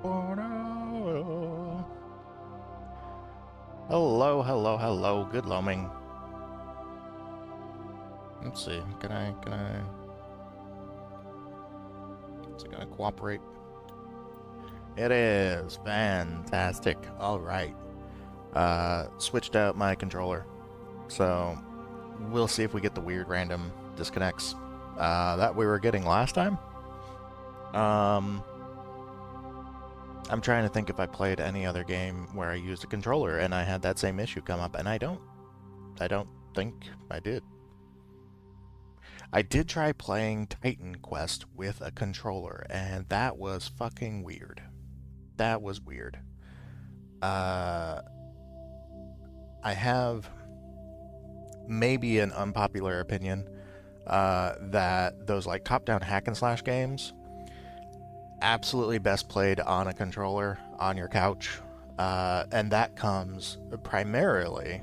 Hello, hello, hello. Good loaming. Let's see. Is it gonna cooperate? It is. Fantastic. Alright. Switched out my controller. So, we'll see if we get the weird random disconnects that we were getting last time. I'm trying to think if I played any other game where I used a controller and I had that same issue come up, and I don't think I did. I did try playing Titan Quest with a controller, and that was fucking weird. That was weird. I have maybe an unpopular opinion that those like top-down hack and slash games absolutely best played on a controller on your couch, and that comes primarily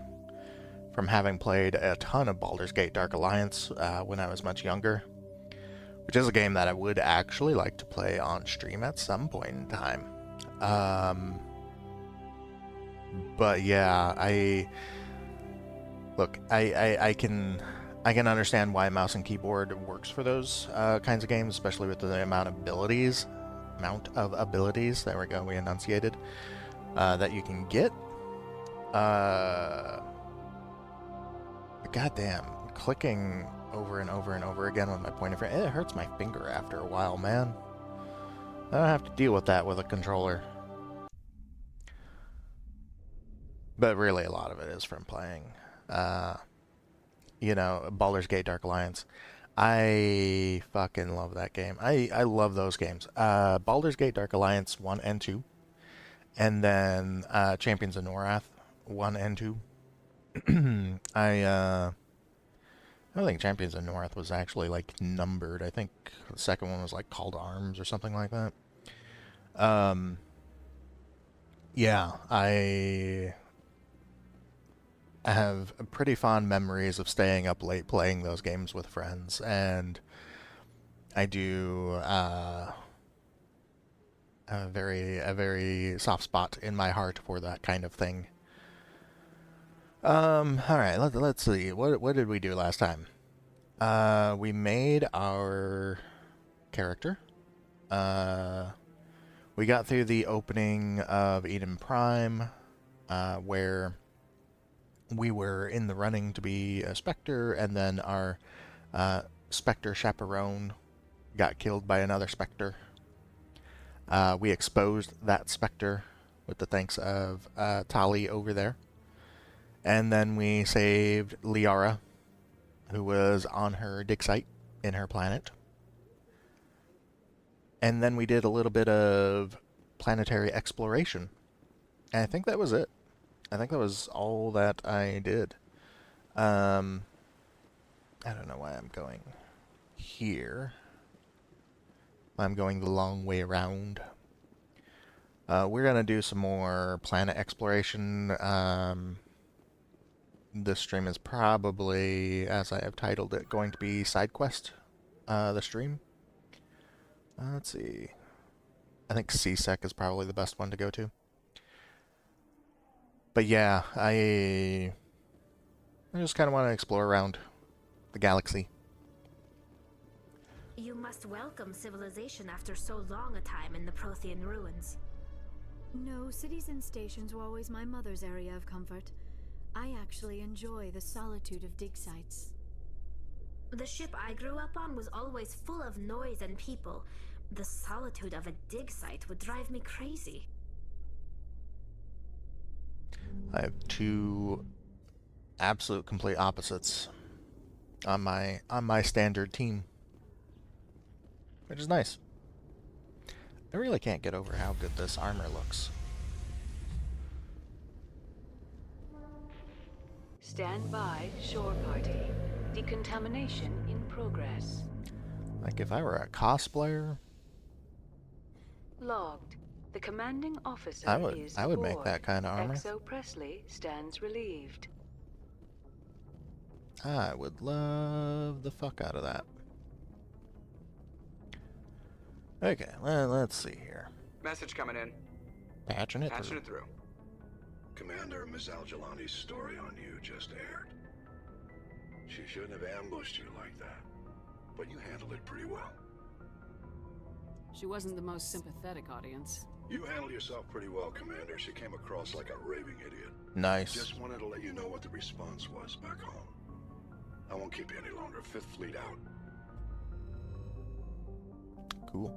from having played a ton of Baldur's Gate Dark Alliance when I was much younger, which is a game that I would actually like to play on stream at some point in time. But yeah, I can understand why mouse and keyboard works for those kinds of games, especially with the amount of abilities, there we go, we enunciated, that you can get. Goddamn, clicking over and over and over again with my pointer finger, it hurts my finger after a while, man. I don't have to deal with that with a controller. But really, a lot of it is from playing, Baldur's Gate Dark Alliance. I fucking love that game. I love those games. Baldur's Gate Dark Alliance 1 and 2. And then Champions of Norath 1 and 2. I don't think Champions of Norath was actually like numbered. I think the second one was like Called Arms or something like that. Yeah, I have pretty fond memories of staying up late playing those games with friends, and I do a very soft spot in my heart for that kind of thing. All right, let's see. What did we do last time? We made our character. We got through the opening of Eden Prime, where we were in the running to be a Spectre, and then our Spectre chaperone got killed by another Spectre. We exposed that Spectre with the thanks of Tali over there. And then we saved Liara, who was on her dig site in her planet. And then we did a little bit of planetary exploration. And I think that was it. I think that was all that I did. I don't know why I'm going here. I'm going the long way around. We're going to do some more planet exploration. This stream is probably, as I have titled it, going to be Sidequest, the stream. Let's see. I think CSEC is probably the best one to go to. But yeah, I just kind of want to explore around the galaxy. You must welcome civilization after so long a time in the Prothean ruins. No, cities and stations were always my mother's area of comfort. I actually enjoy the solitude of dig sites. The ship I grew up on was always full of noise and people. The solitude of a dig site would drive me crazy. I have two absolute complete opposites on my standard team, which is nice. I really can't get over how good this armor looks. Stand by, shore party. Decontamination in progress. Like if I were a cosplayer, Logged. The commanding officer is I would aboard. make that kind of armor. XO Presley stands relieved. I would love the fuck out of that. Okay, let's see here. Message coming in. Patching it Patching it through. Commander, Ms. Al-Jalani's story on you just aired. She shouldn't have ambushed you like that, but you handled it pretty well. She wasn't the most sympathetic audience. You handled yourself pretty well, Commander. She came across like a raving idiot. Nice. Just wanted to let you know what the response was back home. I won't keep you any longer. Fifth Fleet out. Cool.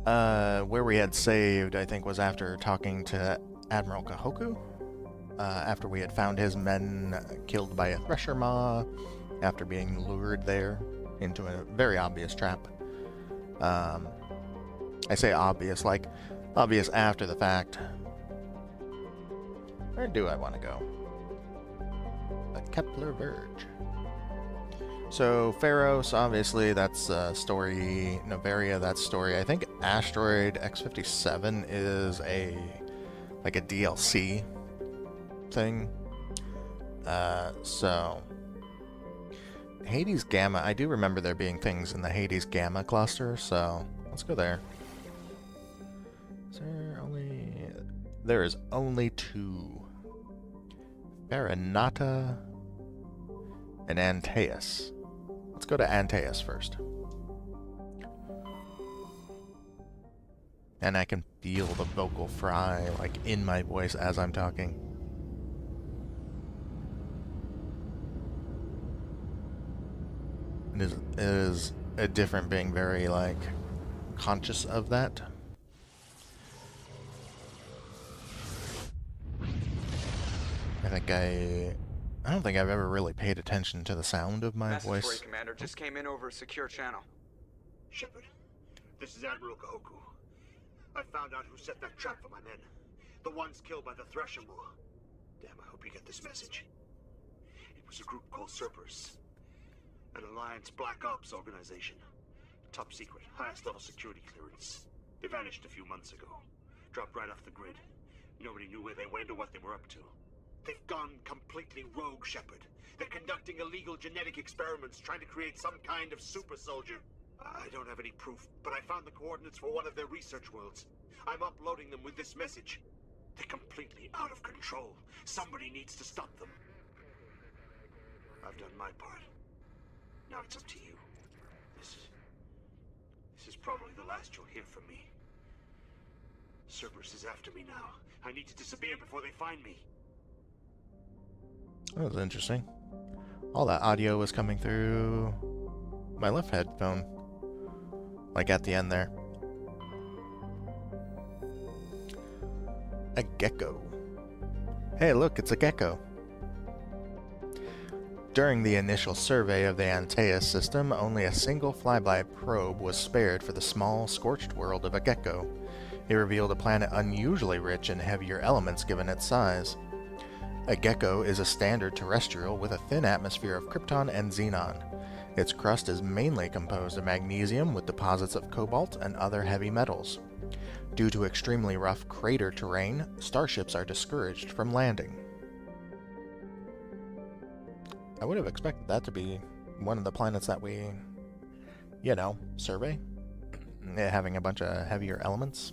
Where we had saved, I think, was after talking to Admiral Kahoku. After we had found his men killed by a thresher maw, after being lured there into a very obvious trap. I say obvious, like obvious after the fact. Where do I want to go? The Kepler Verge. So Pharos, obviously, that's story. Novaria, that's story. I think Asteroid X-57 is a DLC thing. So Hades Gamma, I do remember there being things in the Hades Gamma cluster, so let's go there. There is only two. Farinata and Antaeus. Let's go to Antaeus first. And I can feel the vocal fry, like, in my voice as I'm talking. It is a different being very, like, conscious of that. I don't think I've ever really paid attention to the sound of my voice. Message for you, Commander. Just came in over a secure channel. Shepard, this is Admiral Kahoku. I found out who set that trap for my men. The ones killed by the Thresher Maw. Damn, I hope you get this message. It was a group called Cerberus. An Alliance Black Ops organization. Top secret, highest level security clearance. They vanished a few months ago. Dropped right off the grid. Nobody knew where they went or what they were up to. They've gone completely rogue, Shepard. They're conducting illegal genetic experiments, trying to create some kind of super soldier. I don't have any proof, but I found the coordinates for one of their research worlds. I'm uploading them with this message. They're completely out of control. Somebody needs to stop them. I've done my part. Now it's up to you. This is probably the last you'll hear from me. Cerberus is after me now. I need to disappear before they find me. That was interesting. All that audio was coming through my left headphone. Like at the end there. A gecko. Hey, look, it's a gecko. During the initial survey of the Antaeus system, only a single flyby probe was spared for the small, scorched world of a gecko. It revealed a planet unusually rich in heavier elements given its size. A gecko is a standard terrestrial with a thin atmosphere of krypton and xenon. Its crust is mainly composed of magnesium with deposits of cobalt and other heavy metals. Due to extremely rough crater terrain, starships are discouraged from landing. I would have expected that to be one of the planets that we, survey. Having a bunch of heavier elements.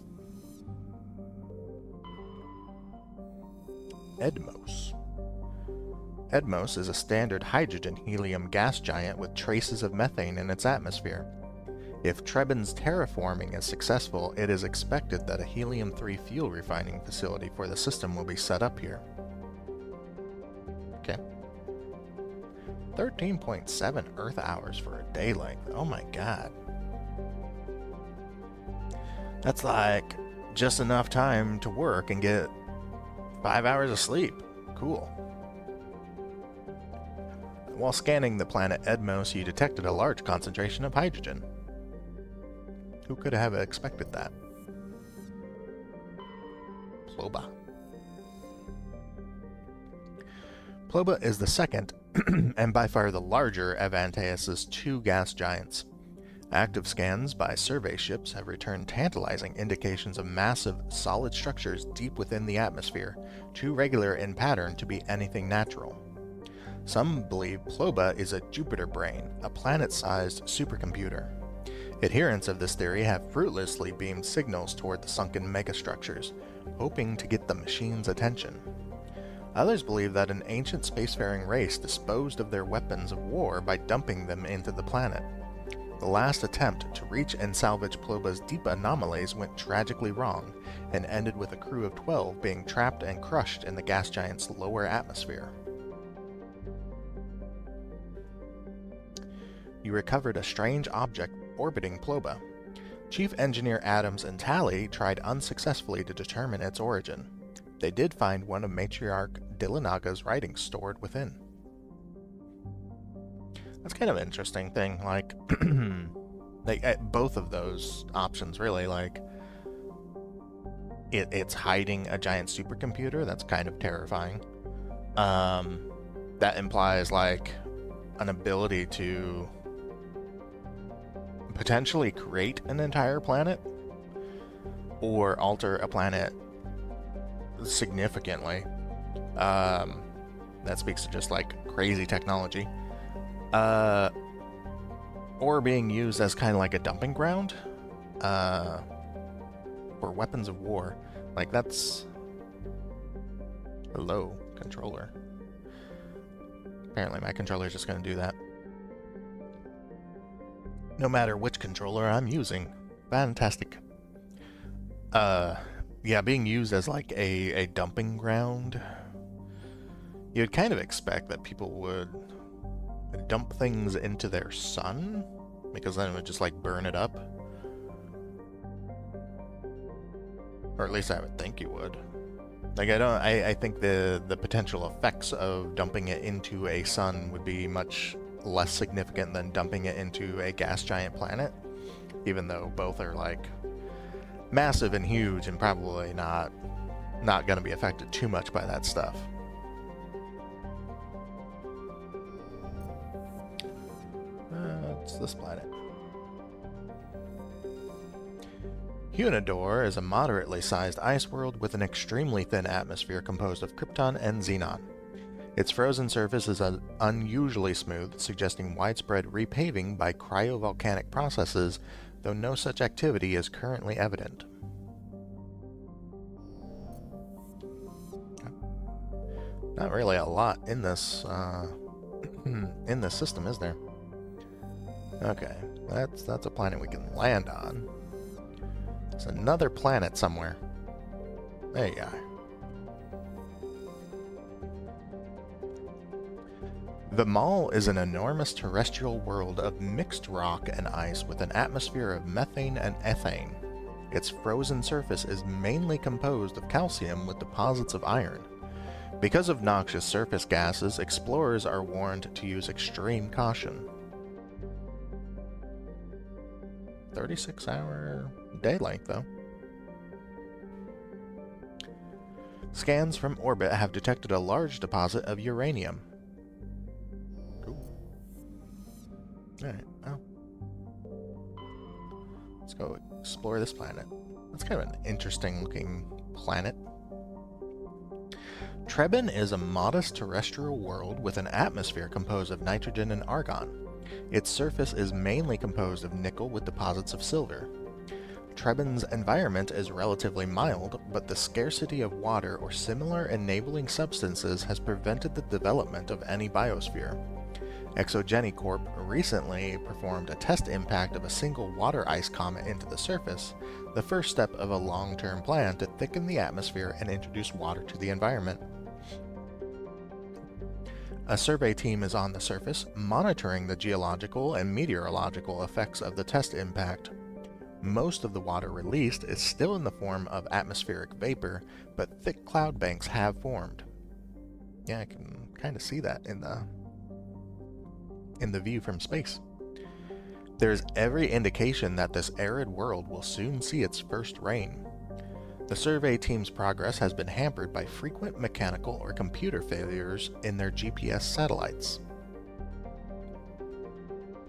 Edmos. Edmos is a standard hydrogen-helium gas giant with traces of methane in its atmosphere. If Trebin's terraforming is successful, it is expected that a helium-3 fuel refining facility for the system will be set up here. Okay. 13.7 Earth hours for a day length. Oh my god. That's like just enough time to work and get 5 hours of sleep. Cool. While scanning the planet Edmos, you detected a large concentration of hydrogen. Who could have expected that? Ploba. Ploba is the second, and by far the larger, of Antaeus' two gas giants. Active scans by survey ships have returned tantalizing indications of massive, solid structures deep within the atmosphere, too regular in pattern to be anything natural. Some believe Ploba is a Jupiter brain, a planet-sized supercomputer. Adherents of this theory have fruitlessly beamed signals toward the sunken megastructures, hoping to get the machine's attention. Others believe that an ancient spacefaring race disposed of their weapons of war by dumping them into the planet. The last attempt to reach and salvage Ploba's deep anomalies went tragically wrong, and ended with a crew of 12 being trapped and crushed in the gas giant's lower atmosphere. You recovered a strange object orbiting Ploba. Chief Engineer Adams and Tally tried unsuccessfully to determine its origin. They did find one of Matriarch Dillinaga's writings stored within. That's kind of an interesting thing, like, both of those options, really, like, it's hiding a giant supercomputer. That's kind of terrifying. That implies, like, an ability to potentially create an entire planet, or alter a planet significantly. That speaks to just, like, crazy technology. Or being used as kind of like a dumping ground for weapons of war. Like, that's... Hello, controller. Apparently my controller is just going to do that. No matter which controller I'm using. Fantastic. Yeah, being used as like a dumping ground. You'd kind of expect that people would dump things into their sun, because then it would just like burn it up. Or at least I would think you would. Like, I think the potential effects of dumping it into a sun would be much less significant than dumping it into a gas giant planet, even though both are like massive and huge and probably not going to be affected too much by that stuff. What's this planet? Hunidor is a moderately sized ice world with an extremely thin atmosphere composed of krypton and xenon. Its frozen surface is unusually smooth, suggesting widespread repaving by cryovolcanic processes, though no such activity is currently evident. Not really a lot in this in this system, is there? Okay, that's a planet we can land on. There's another planet somewhere. There you are. The Mall is an enormous terrestrial world of mixed rock and ice with an atmosphere of methane and ethane. Its frozen surface is mainly composed of calcium with deposits of iron. Because of noxious surface gases, explorers are warned to use extreme caution. 36-hour day length, though. Scans from orbit have detected a large deposit of uranium. Cool. Alright, well. Let's go explore this planet. That's kind of an interesting looking planet. Trebin is a modest terrestrial world with an atmosphere composed of nitrogen and argon. Its surface is mainly composed of nickel with deposits of silver. Trebin's environment is relatively mild, but the scarcity of water or similar enabling substances has prevented the development of any biosphere. Exogeny Corp recently performed a test impact of a single water ice comet into the surface, the first step of a long-term plan to thicken the atmosphere and introduce water to the environment. A survey team is on the surface, monitoring the geological and meteorological effects of the test impact. Most of the water released is still in the form of atmospheric vapor, but thick cloud banks have formed. Yeah, I can kind of see that in the view from space. There's every indication that this arid world will soon see its first rain. The survey team's progress has been hampered by frequent mechanical or computer failures in their GPS satellites.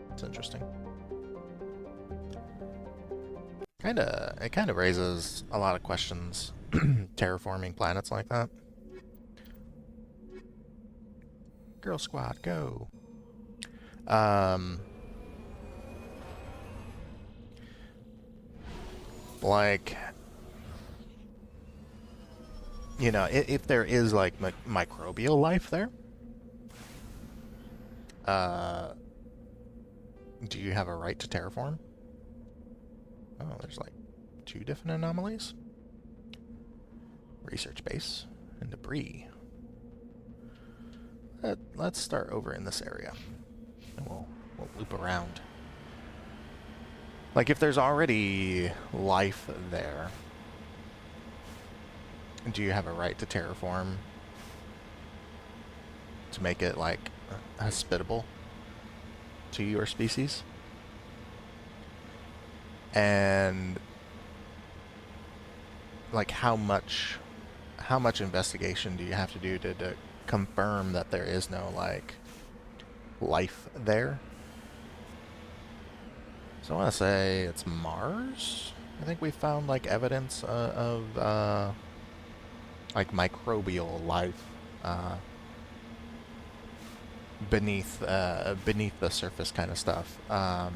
That's interesting. It kind of raises a lot of questions, terraforming planets like that. Girl Squad, go! Like, you know, if there is like microbial life there, do you have a right to terraform? Oh, there's like 2 different anomalies. Research base and debris. Let's start over in this area, and we'll loop around. Like, if there's already life there, do you have a right to terraform to make it, like, hospitable to your species? And, like, how much investigation do you have to do to confirm that there is no, like, life there? So I want to say it's Mars. I think we found, like, evidence of like, microbial life beneath the surface kind of stuff, and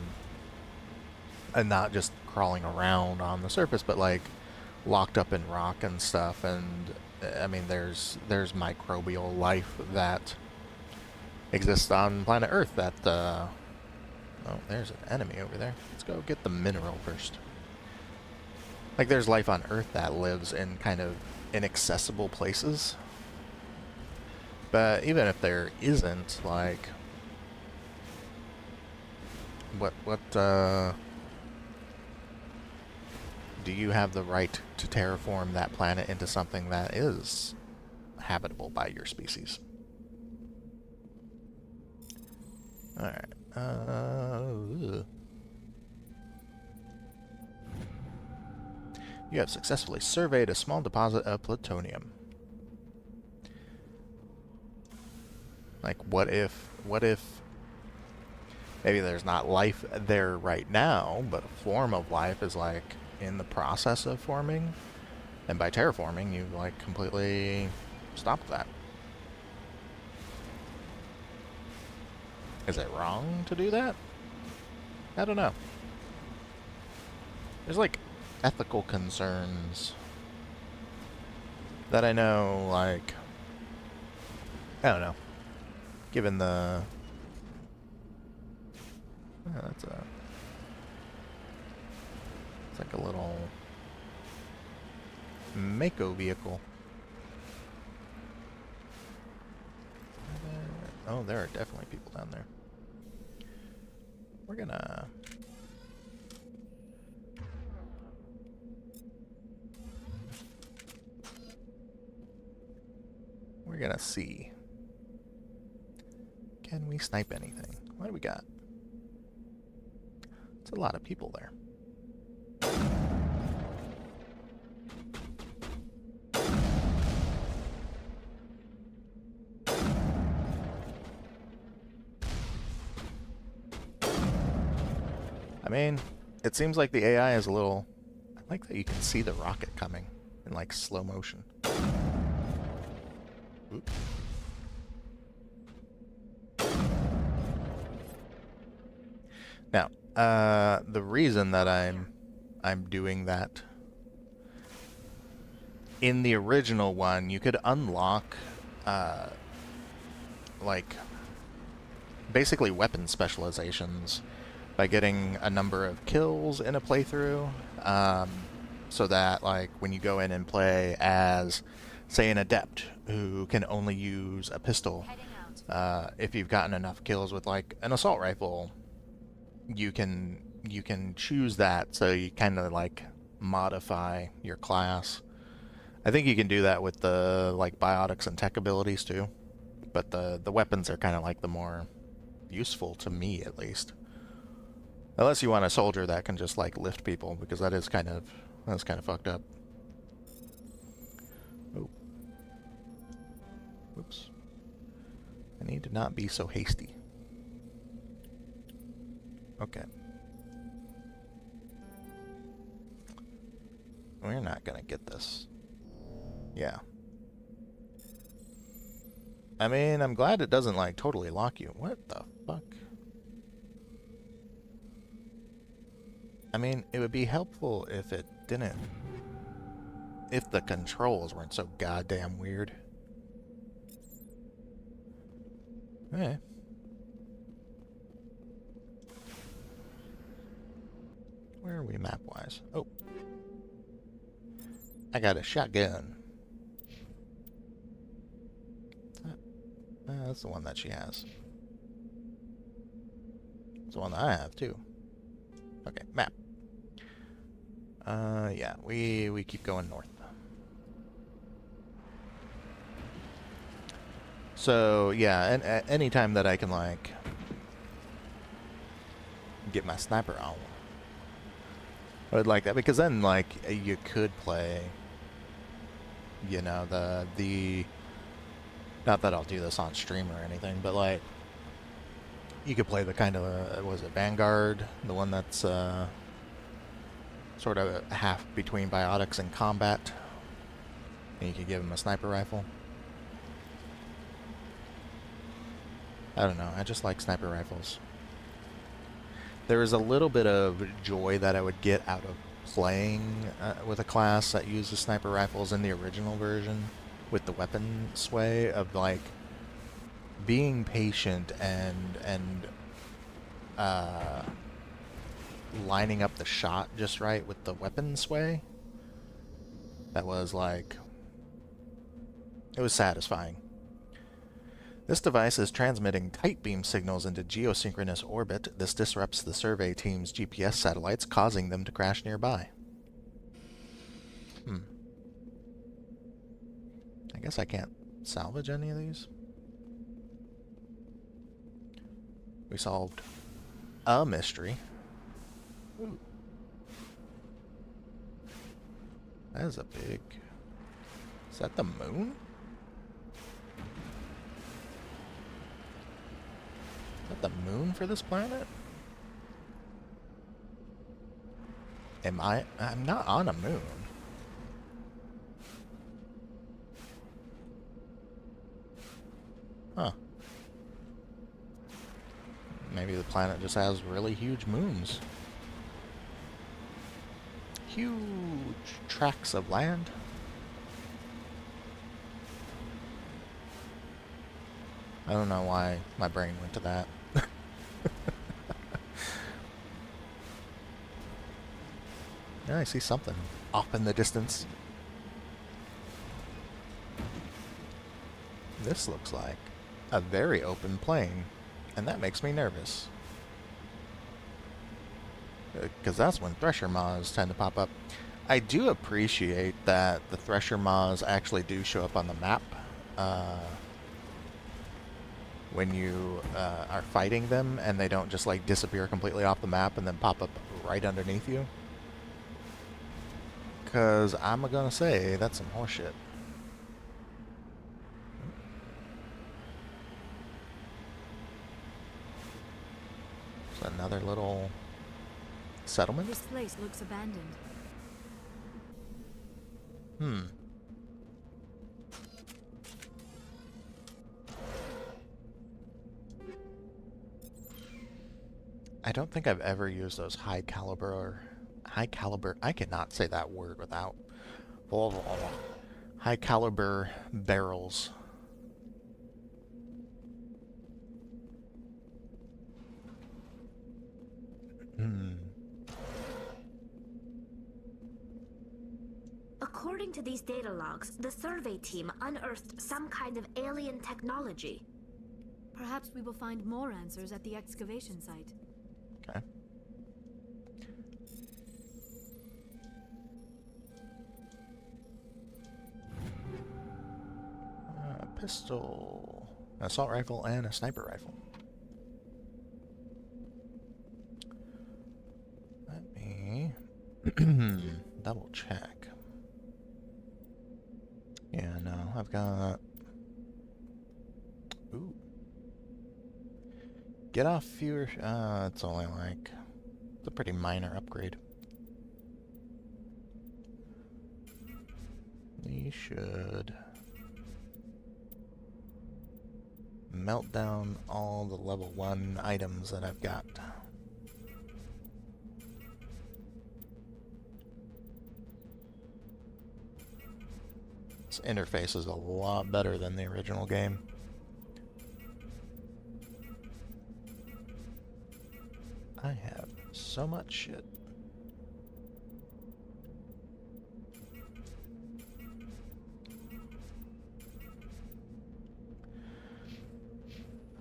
not just crawling around on the surface, but like locked up in rock and stuff. And I mean, there's microbial life that exists on planet Earth that oh, there's an enemy over there. Let's go get the mineral first. Like, there's life on Earth that lives in kind of inaccessible places. But even if there isn't, like, what do you have the right to terraform that planet into something that is habitable by your species? Alright. You have successfully surveyed a small deposit of plutonium. Like, what if maybe there's not life there right now, but a form of life is, like, in the process of forming, and by terraforming, you've, like, completely stopped that. Is it wrong to do that? I don't know. There's, like, ethical concerns that I know, like, I don't know. Given the... Oh, that's a... It's like a little... Mako vehicle. Oh, there are definitely people down there. We're gonna... We're gonna see. Can we snipe anything? What do we got? It's a lot of people there. I mean, it seems like the AI is a little... I like that you can see the rocket coming in, like, slow motion. Oop. Now, the reason that I'm doing that, in the original one, you could unlock, like, basically weapon specializations by getting a number of kills in a playthrough, so that, like, when you go in and play as, say, an adept who can only use a pistol, if you've gotten enough kills with, like, an assault rifle, you can choose that, so you kind of, like, modify your class. I think you can do that with the, like, biotics and tech abilities too, but the weapons are kind of like the more useful, to me at least. Unless you want a soldier that can just, like, lift people, because that's kind of fucked up. Oh. Whoops. I need to not be so hasty. Okay. We're not gonna get this. Yeah. I mean, I'm glad it doesn't, like, totally lock you. What the fuck? I mean, it would be helpful if it didn't... if the controls weren't so goddamn weird. Okay. Where are we map-wise? Oh. I got a shotgun. That's the one that she has. It's the one that I have, too. Okay, map. Yeah, we keep going north. So, yeah, and any time that I can, like, get my sniper on, I would like that, because then, like, you could play, you know, the not that I'll do this on stream or anything, but, like, you could play the kind of, was it Vanguard? The one that's, sort of half between biotics and combat. And you could give him a sniper rifle. I don't know, I just like sniper rifles. There is a little bit of joy that I would get out of playing with a class that uses sniper rifles in the original version, with the weapon sway of, like, being patient and lining up the shot just right with the weapon sway. That was, like, it was satisfying. This device is transmitting tight beam signals into geosynchronous orbit. This disrupts the survey team's GPS satellites, causing them to crash nearby. I guess I can't salvage any of these. We solved a mystery. Ooh. That is a big... Is that the moon? Is that the moon for this planet? I'm not on a moon. Huh. Maybe the planet just has really huge moons. Huge tracts of land. I don't know why my brain went to that. Yeah, I see something off in the distance. This looks like a very open plain, and that makes me nervous. Because that's when thresher maws tend to pop up. I do appreciate that the thresher maws actually do show up on the map when you are fighting them, and they don't just, like, disappear completely off the map and then pop up right underneath you. Because I'm gonna say that's some horseshit. It's another little settlement. This place looks abandoned. I don't think I've ever used those high caliber, I cannot say that word without, high caliber barrels. According to these data logs, the survey team unearthed some kind of alien technology. Perhaps we will find more answers at the excavation site. Okay. A pistol, an assault rifle, and a sniper rifle. Let me double check. Yeah, no, I've got... Ooh. Get off fewer... it's only like... It's a pretty minor upgrade. We should... melt down all the level 1 items that I've got. This interface is a lot better than the original game. I have so much shit.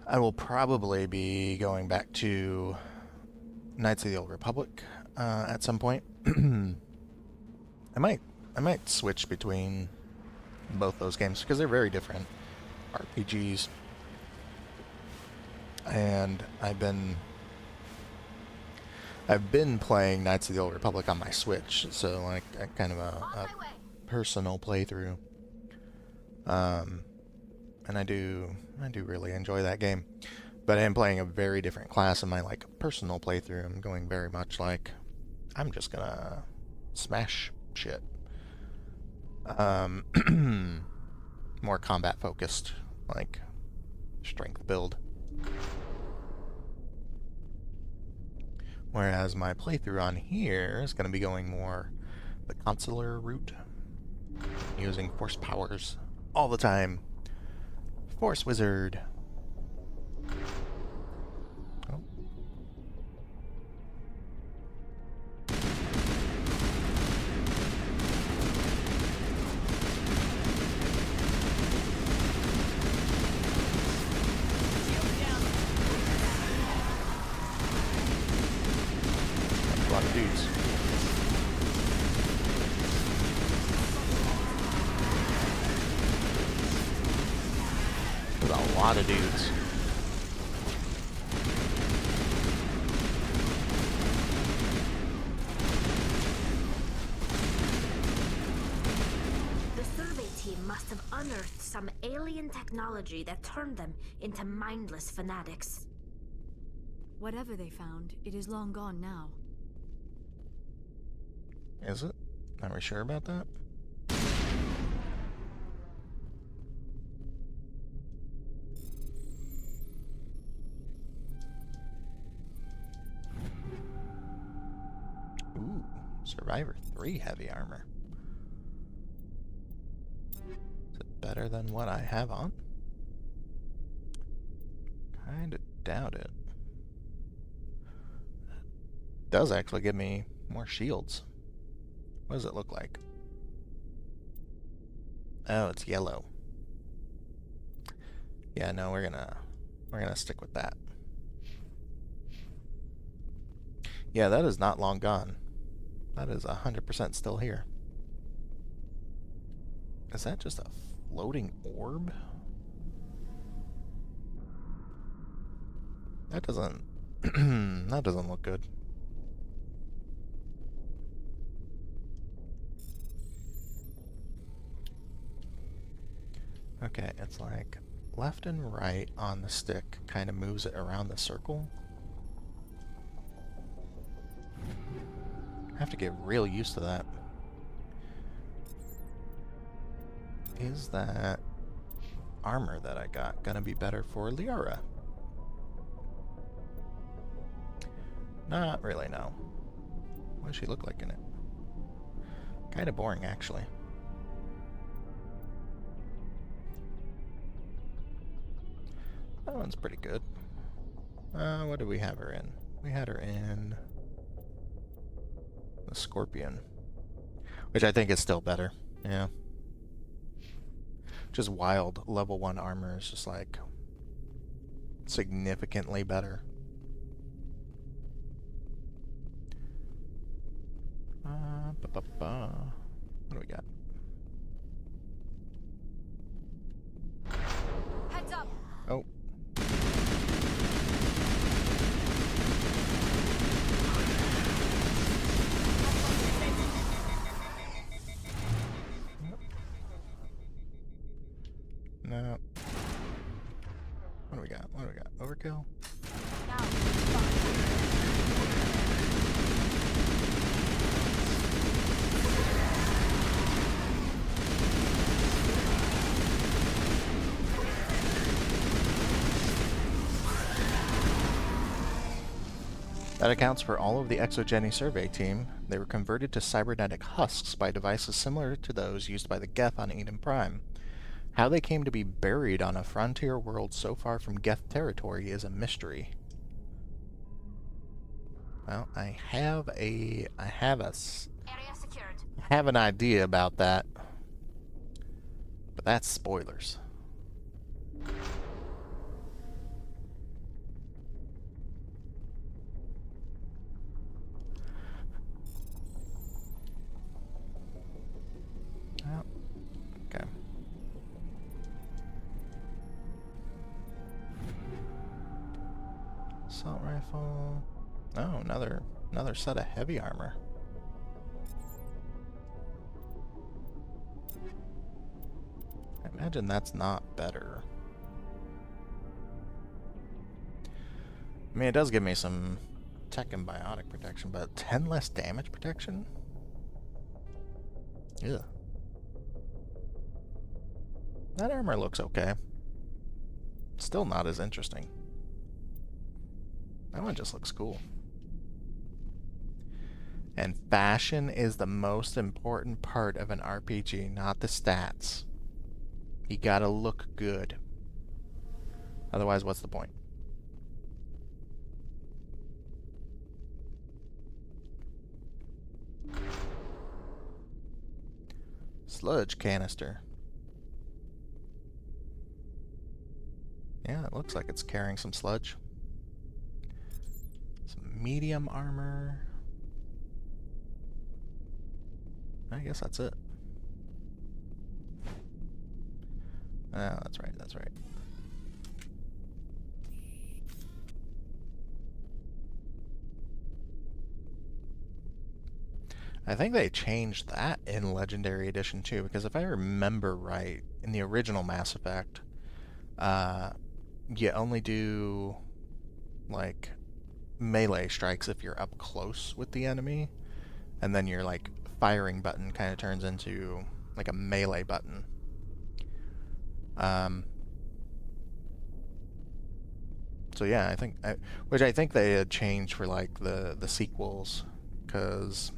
I will probably be going back to Knights of the Old Republic at some point. I might switch between both those games because they're very different RPGs. And I've been playing Knights of the Old Republic on my Switch, so like a kind of a personal playthrough. And I do really enjoy that game. But I am playing a very different class in my like personal playthrough. I'm going very much like I'm just gonna smash shit. More combat focused, like strength build. Whereas my playthrough on here is going to be going more the consular route, using force powers all the time. Force wizard. Oh. A lot of dudes. There's a lot of dudes. The survey team must have unearthed some alien technology that turned them into mindless fanatics. Whatever they found, it is long gone now. Is it? Are we sure about that? Ooh, Survivor 3 heavy armor. Is it better than what I have on? Kinda doubt it. It does actually give me more shields. What does it look like? Oh, it's yellow. Yeah, no, we're gonna stick with that. Yeah, that is not long gone. That is 100% still here. Is that just a floating orb? That doesn't that doesn't look good. Okay, it's like left and right on the stick kind of moves it around the circle. I have to get real used to that. Is that armor that I got gonna be better for Liara? Not really, no. What does she look like in it? Kind of boring, actually. That one's pretty good. What did we have her in? We had her in the Scorpion, which I think is still better. Yeah. Just wild level 1 armor is just like significantly better. What do we got? Heads up! Oh. No. What do we got? What do we got? Overkill? That accounts for all of the Exogeny survey team. They were converted to cybernetic husks by devices similar to those used by the Geth on Eden Prime. How they came to be buried on a frontier world so far from Geth territory is a mystery. Well, I have an idea about that, but that's spoilers. Oh, okay. Assault rifle. Oh, another set of heavy armor. I imagine that's not better. I mean, it does give me some tech and biotic protection, but 10 less damage protection? Yeah. That armor looks okay. Still not as interesting. That one just looks cool. And fashion is the most important part of an RPG, not the stats. You gotta look good. Otherwise, what's the point? Sludge canister. Yeah, it looks like it's carrying some sludge. Some medium armor. I guess that's it. Oh, that's right, that's right. I think they changed that in Legendary Edition too, because if I remember right, in the original Mass Effect, you only do, like, melee strikes if you're up close with the enemy, and then your, like, firing button kind of turns into, like, a melee button. So yeah, I think, which I think they had changed for, like, the sequels, because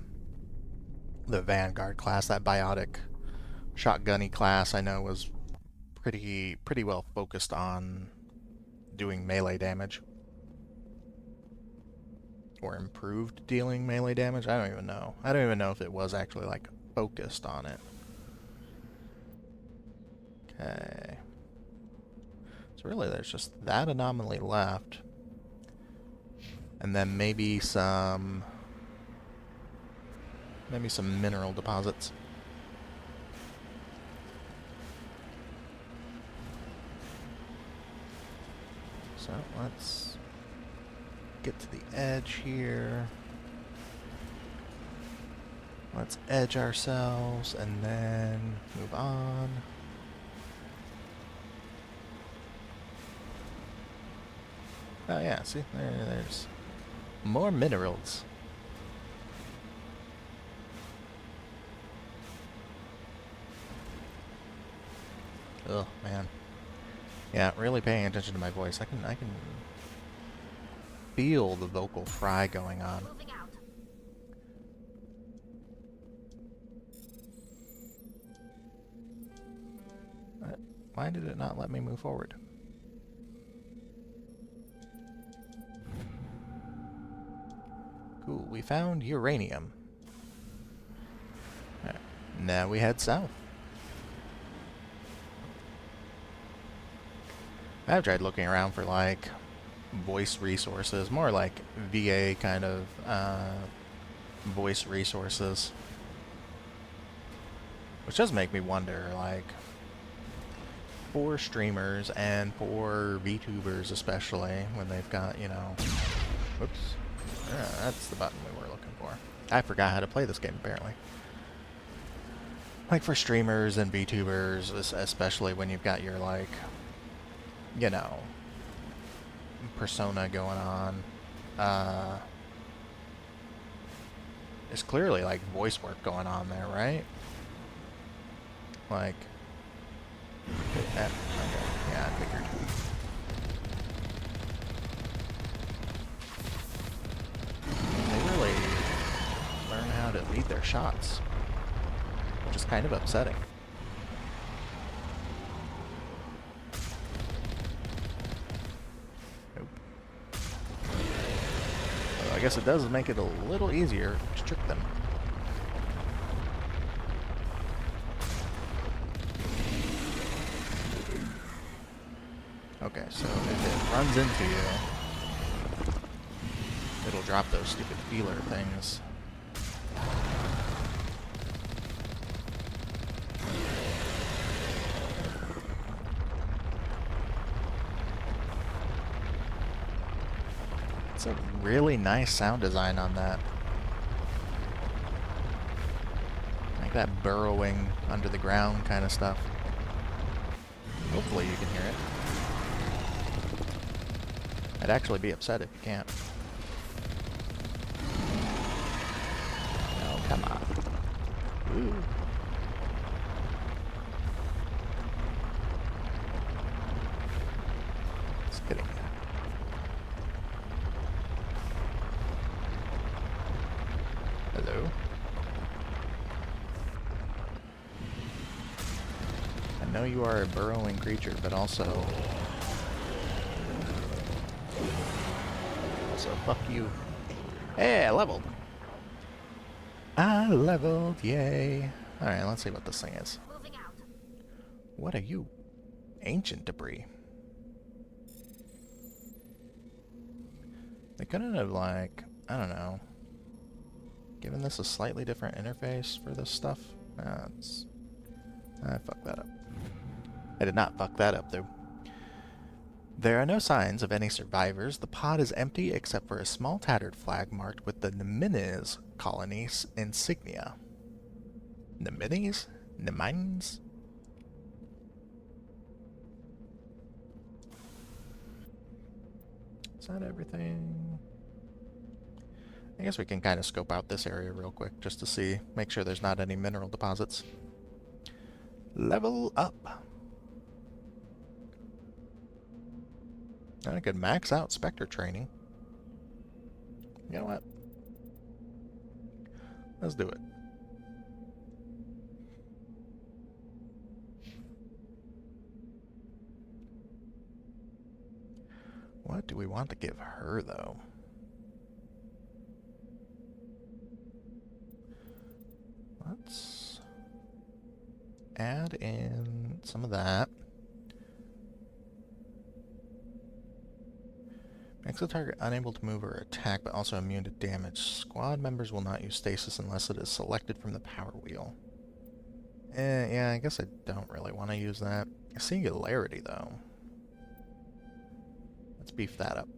the Vanguard class, that biotic shotgunny class, I know was pretty well focused on doing melee damage. Or improved dealing melee damage? I don't even know. I don't even know if it was actually, like, focused on it. Okay. So really there's just that anomaly left. And then maybe some mineral deposits. So let's get to the edge here. Let's edge ourselves and then move on. Oh yeah, see, there's more minerals. Oh man. Yeah, really paying attention to my voice. I can feel the vocal fry going on. Why did it not let me move forward? Cool, we found uranium. Right, now we head south. I've tried looking around for, like, voice resources, more like VA kind of voice resources. Which does make me wonder, like, for streamers and for VTubers especially, when they've got, you know... Whoops. Yeah, that's the button we were looking for. I forgot how to play this game, apparently. Like, for streamers and VTubers, especially when you've got your, like... you know, persona going on. There's clearly, like, voice work going on there, right? Like, okay, yeah, I figured. read their shots, which is kind of upsetting. Nope. Well, I guess it does make it a little easier to trick them. Okay, so if it runs into you, it'll drop those stupid feeler things. It's a really nice sound design on that. Like that burrowing under the ground kind of stuff. Hopefully you can hear it. I'd actually be upset if you can't. Oh, come on. Ooh. Just kidding. Hello? I know you are a burrowing creature, but also fuck you. Hey, I leveled. I leveled, yay. Alright, let's see what this thing is. Moving out. What are you? Ancient debris. They couldn't have, like, I don't know, given this a slightly different interface for this stuff? I fucked that up. I did not fuck that up, though. There are no signs of any survivors. The pod is empty except for a small tattered flag marked with the Nemines colony's insignia. Nemines? Nemines? Is that everything? I guess we can kind of scope out this area real quick just to see, make sure there's not any mineral deposits. Level up. I could max out Spectre training. You know what? Let's do it. What do we want to give her, though? Let's add in some of that. Makes the target unable to move or attack, but also immune to damage. Squad members will not use stasis unless it is selected from the power wheel. Yeah, I guess I don't really want to use that. Singularity, though. Let's beef that up.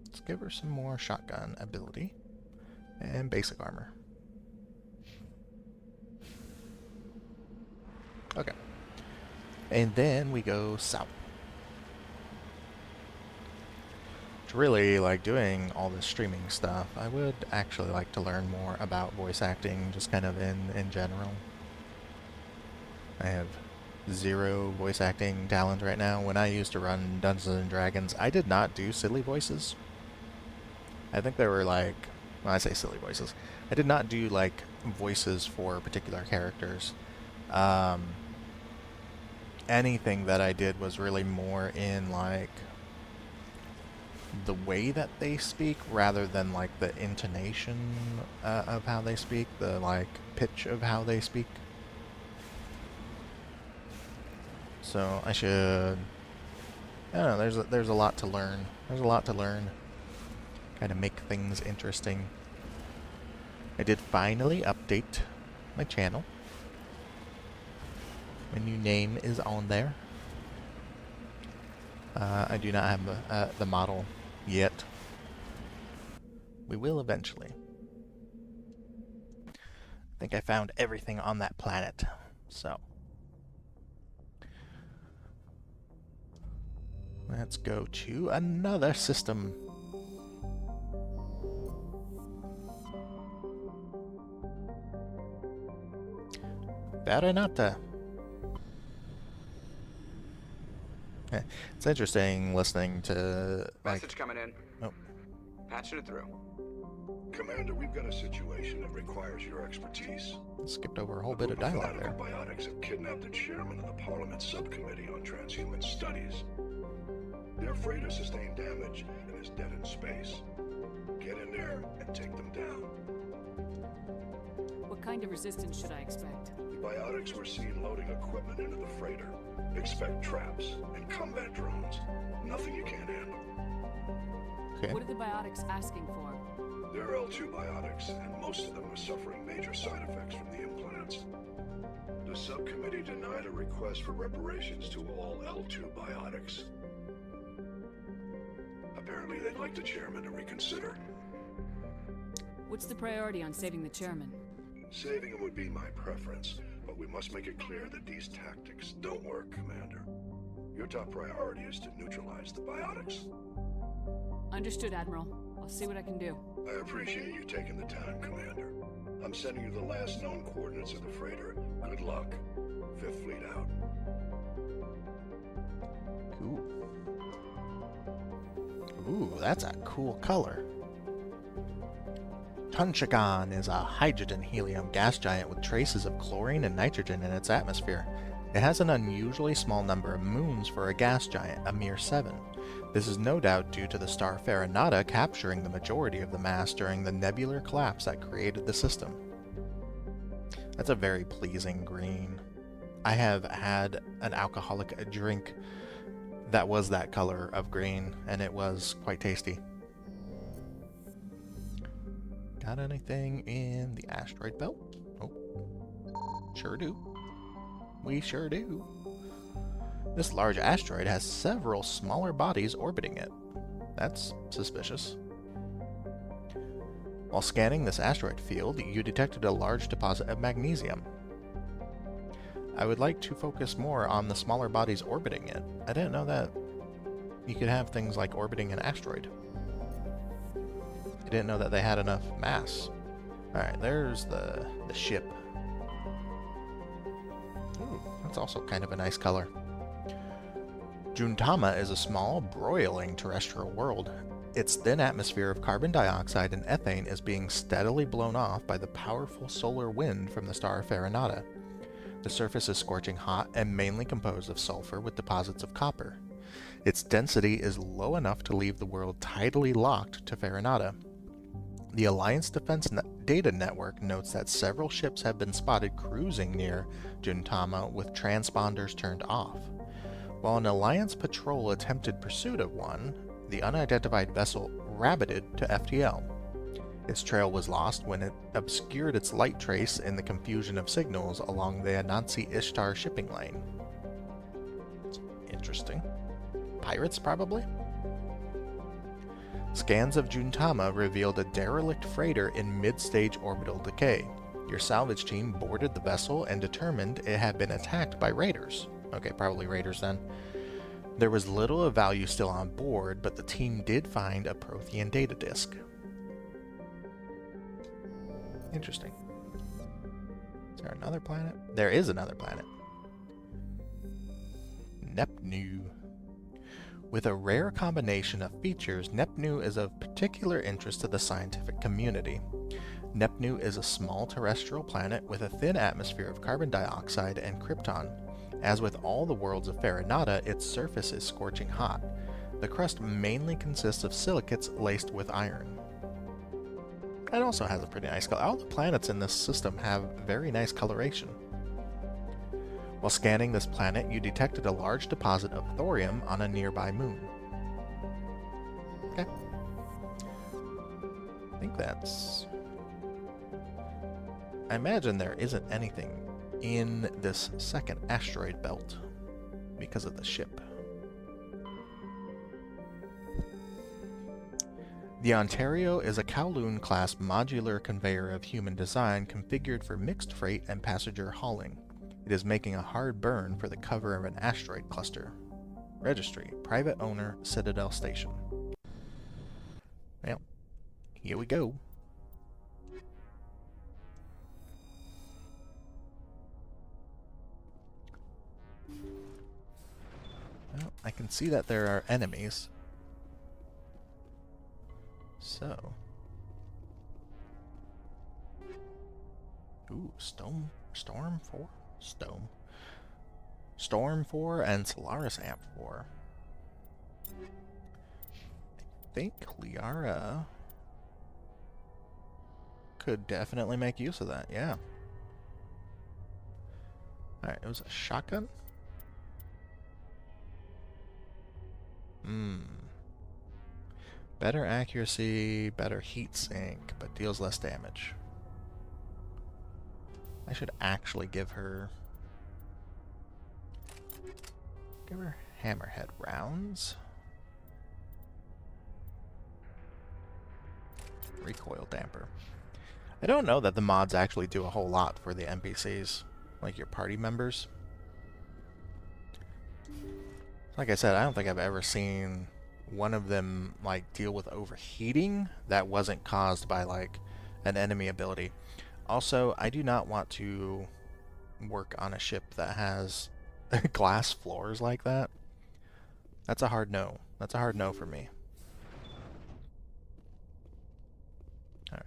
Let's give her some more shotgun ability. And basic armor. Okay. And then we go south. It's really like doing all this streaming stuff. I would actually like to learn more about voice acting, just kind of in general. I have zero voice acting talent right now. When I used to run Dungeons and Dragons, I did not do silly voices. I think there were like, when I say silly voices, I did not do like voices for particular characters. Anything that I did was really more in like the way that they speak rather than like the intonation of how they speak, the like pitch of how they speak. So I should, I don't know, there's a lot to learn. There's a lot to learn. Kind of make things interesting. I did finally update my channel. My new name is on there. I do not have the model yet. We will eventually. I think I found everything on that planet, so. Let's go to another system. Verenata. It's interesting listening to, like... Message coming in. Oh. Patching it through. Commander, we've got a situation that requires your expertise. Skipped over a whole bit of dialogue there. Biotics have kidnapped the chairman of the Parliament Subcommittee on Transhuman Studies. Their freighter sustained damage and is dead in space. Get in there and take them down. What kind of resistance should I expect? The biotics were seen loading equipment into the freighter. Expect traps and combat drones. Nothing you can't handle. Okay. What are the biotics asking for? They're L2 biotics, and most of them are suffering major side effects from the implants. The subcommittee denied a request for reparations to all L2 biotics. Apparently they'd like the chairman to reconsider. What's the priority on saving the chairman? Saving him would be my preference, but we must make it clear that these tactics don't work, Commander. Your top priority is to neutralize the biotics. Understood, Admiral. I'll see what I can do. I appreciate you taking the time, Commander. I'm sending you the last known coordinates of the freighter. Good luck. Fifth Fleet out. Cool. Ooh, that's a cool color. Tunchagon is a hydrogen-helium gas giant with traces of chlorine and nitrogen in its atmosphere. It has an unusually small number of moons for a gas giant, a mere 7. This is no doubt due to the star Farinata capturing the majority of the mass during the nebular collapse that created the system. That's a very pleasing green. I have had an alcoholic drink that was that color of green, and it was quite tasty. Got anything in the asteroid belt? Oh, sure do. We sure do. This large asteroid has several smaller bodies orbiting it. That's suspicious. While scanning this asteroid field, you detected a large deposit of magnesium. I would like to focus more on the smaller bodies orbiting it. I didn't know that you could have things like orbiting an asteroid. I didn't know that they had enough mass. Alright, there's the ship. Ooh, that's also kind of a nice color. Juntama is a small, broiling terrestrial world. Its thin atmosphere of carbon dioxide and ethane is being steadily blown off by the powerful solar wind from the star Farinata. The surface is scorching hot and mainly composed of sulfur with deposits of copper. Its density is low enough to leave the world tidally locked to Farinata. The Alliance Defense Data Network notes that several ships have been spotted cruising near Juntama with transponders turned off. While an Alliance patrol attempted pursuit of one, the unidentified vessel rabbited to FTL. Its trail was lost when it obscured its light trace in the confusion of signals along the Anansi Ishtar shipping lane. Interesting. Pirates, probably? Scans of Juntama revealed a derelict freighter in mid-stage orbital decay. Your salvage team boarded the vessel and determined it had been attacked by raiders. Okay, probably raiders then. There was little of value still on board, but the team did find a Prothean data disk. Interesting. Is there another planet? There is another planet. Neptune. With a rare combination of features, Neptune is of particular interest to the scientific community. Neptune is a small terrestrial planet with a thin atmosphere of carbon dioxide and krypton. As with all the worlds of Farinata, its surface is scorching hot. The crust mainly consists of silicates laced with iron. It also has a pretty nice color. All the planets in this system have very nice coloration. While scanning this planet, you detected a large deposit of thorium on a nearby moon. Okay. I think that's... I imagine there isn't anything in this second asteroid belt because of the ship. The Ontario is a Kowloon-class modular conveyor of human design configured for mixed freight and passenger hauling. It is making a hard burn for the cover of an asteroid cluster. Registry, private owner, Citadel Station. Well, here we go. Well, I can see that there are enemies. So. Ooh, Storm 4? Storm 4 and Solaris Amp 4. I think Liara could definitely make use of that, yeah. Alright, it was a shotgun? Better accuracy, better heat sink, but deals less damage. I should actually give her hammerhead rounds. Recoil damper. I don't know that the mods actually do a whole lot for the NPCs, like your party members. Like I said, I don't think I've ever seen one of them like deal with overheating that wasn't caused by like an enemy ability. Also, I do not want to work on a ship that has glass floors like that. That's a hard no. That's a hard no for me. Alright.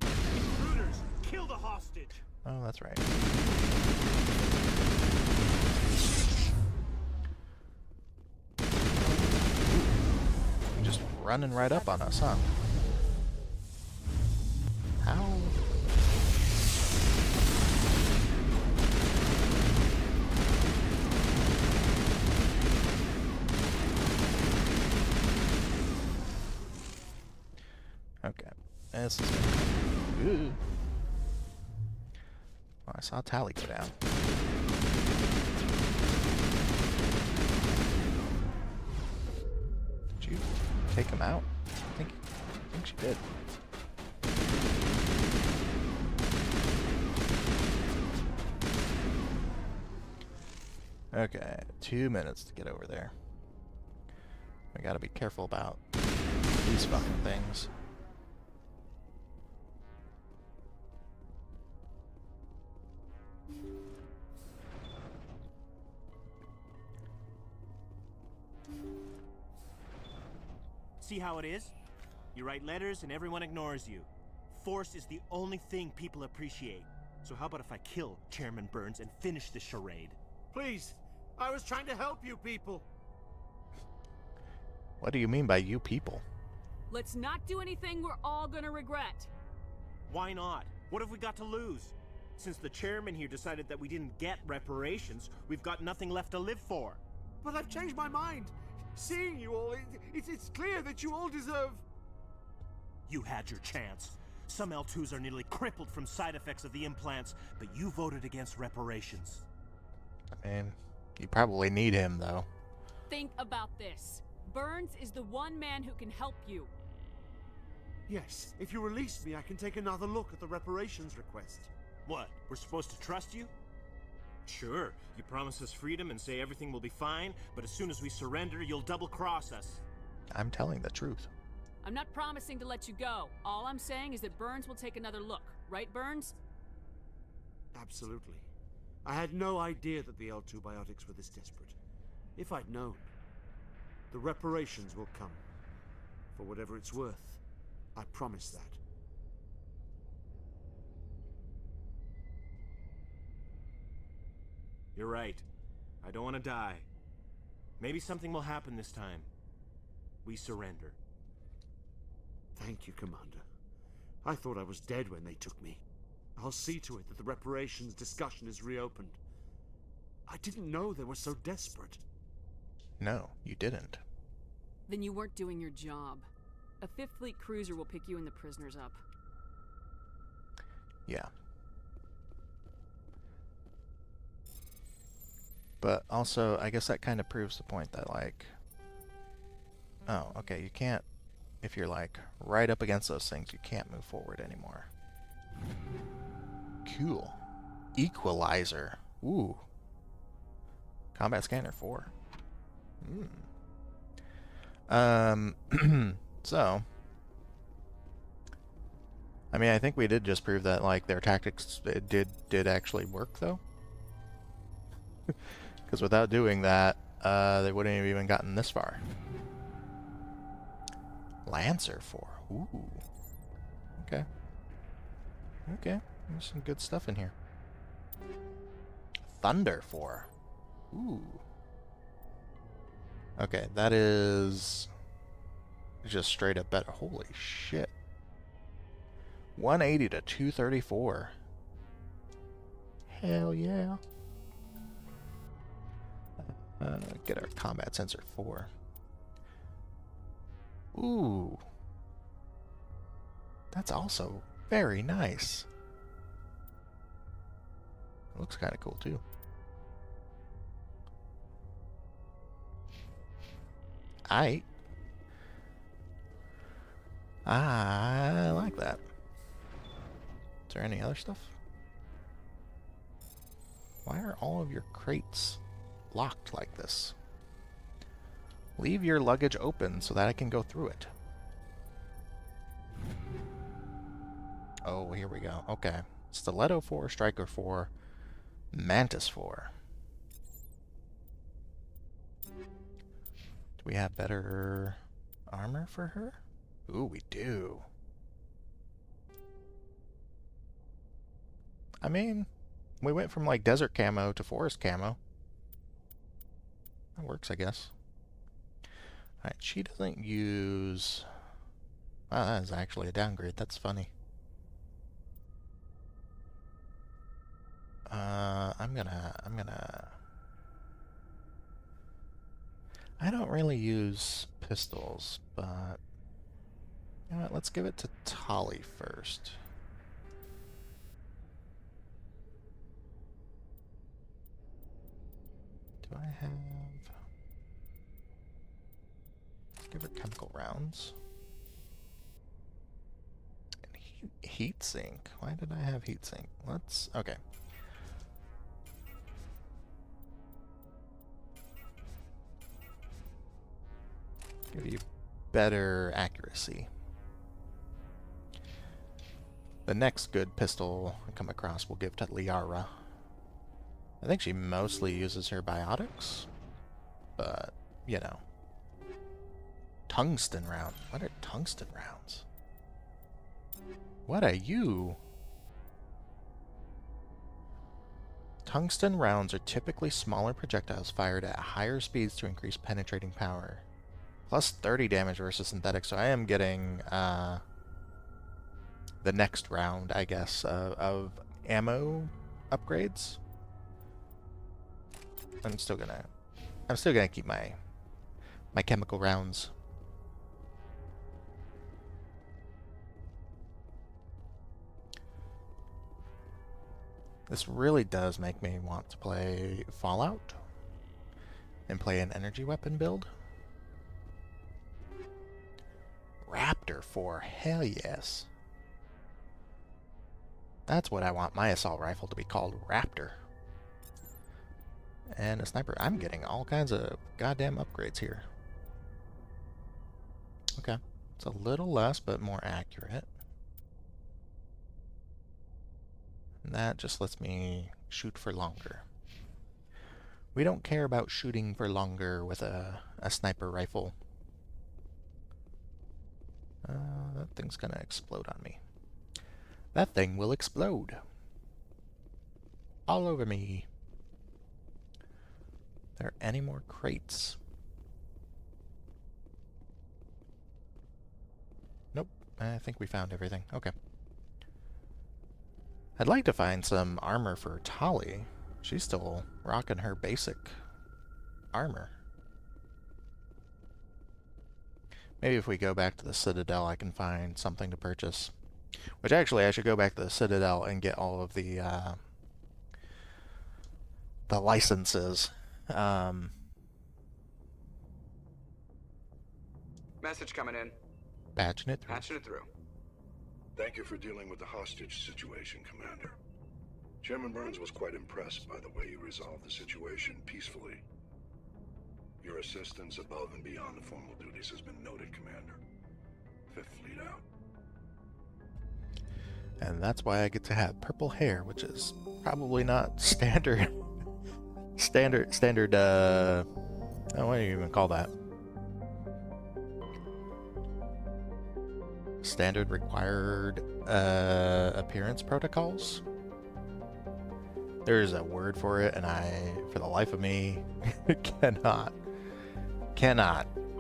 Intruders! Kill the hostage! Oh, that's right. Just running right up on us, huh? How? Okay. This is... Ooh. Oh, I saw Tally go down. Did you take him out? I think she did. Okay, 2 minutes to get over there. I gotta be careful about these fucking things. See how it is? You write letters and everyone ignores you. Force is the only thing people appreciate. So how about if I kill Chairman Burns and finish this charade? Please, I was trying to help you people. What do you mean by you people? Let's not do anything we're all gonna regret. Why not? What have we got to lose? Since the chairman here decided that we didn't get reparations, we've got nothing left to live for. But I've changed my mind. Seeing you all, it's clear that you all deserve... You had your chance. Some L2s are nearly crippled from side effects of the implants, but you voted against reparations. I mean, you probably need him, though. Think about this. Burns is the one man who can help you. Yes, if you release me, I can take another look at the reparations request. What, we're supposed to trust you? Sure, you promise us freedom and say everything will be fine, but as soon as we surrender, you'll double-cross us. I'm telling the truth. I'm not promising to let you go. All I'm saying is that Burns will take another look. Right, Burns? Absolutely. I had no idea that the L2 biotics were this desperate. If I'd known, the reparations will come. For whatever it's worth. I promise that. You're right. I don't want to die. Maybe something will happen this time. We surrender. Thank you, Commander. I thought I was dead when they took me. I'll see to it that the reparations discussion is reopened. I didn't know they were so desperate. No, you didn't. Then you weren't doing your job. A Fifth Fleet cruiser will pick you and the prisoners up. Yeah. But also, I guess that kind of proves the point that, like... Oh, okay, you can't... If you're, like, right up against those things, you can't move forward anymore. Cool. Equalizer. Ooh. Combat Scanner 4. So... I mean, I think we did just prove that, like, their tactics did actually work, though. Because without doing that, they wouldn't have even gotten this far. Lancer 4. Ooh. Okay. Okay. There's some good stuff in here. Thunder 4. Ooh. Okay, that is just straight up better. Holy shit. 180 to 234. Hell yeah. Get our combat sensor 4. Ooh. That's also very nice. It looks kind of cool too. I like that. Is there any other stuff? Why are all of your crates locked like this? Leave your luggage open so that I can go through it. Oh, here we go. Okay. Stiletto 4, Striker 4, Mantis 4. Do we have better armor for her? Ooh, we do. I mean, we went from like desert camo to forest camo. That works, I guess. Alright, she doesn't use... Wow, that is actually a downgrade. That's funny. I don't really use pistols, but... You know what, let's give it to Tali first. Do I have... Let's give her chemical rounds. And heat sink. Why did I have heat sink? Let's... Okay. Give you better accuracy. The next good pistol I come across we'll give to Liara. I think she mostly uses her biotics, but, you know. Tungsten round. What are tungsten rounds? What are you? Tungsten rounds are typically smaller projectiles fired at higher speeds to increase penetrating power. Plus 30 damage versus synthetic, so I am getting the next round, I guess, of ammo upgrades. I'm still gonna keep my chemical rounds. This really does make me want to play Fallout and play an energy weapon build. Raptor 4, hell yes. That's what I want my assault rifle to be called, Raptor. And a sniper. I'm getting all kinds of goddamn upgrades here. Okay. It's a little less, but more accurate. And that just lets me shoot for longer. We don't care about shooting for longer with a sniper rifle. That thing's gonna explode on me. That thing will explode. All over me. Are there any more crates? Nope. I think we found everything. Okay. I'd like to find some armor for Tali. She's still rocking her basic armor. Maybe if we go back to the Citadel, I can find something to purchase. Which actually, I should go back to the Citadel and get all of the licenses. Message coming in. Patching it through. Patching it through. Thank you for dealing with the hostage situation, Commander. Chairman Burns was quite impressed by the way you resolved the situation peacefully. Your assistance above and beyond the formal duties has been noted, Commander. Fifth Fleet out. And that's why I get to have purple hair, which is probably not standard Standard, oh, what do you even call that? Standard required appearance protocols? There's a word for it, and I, for the life of me, cannot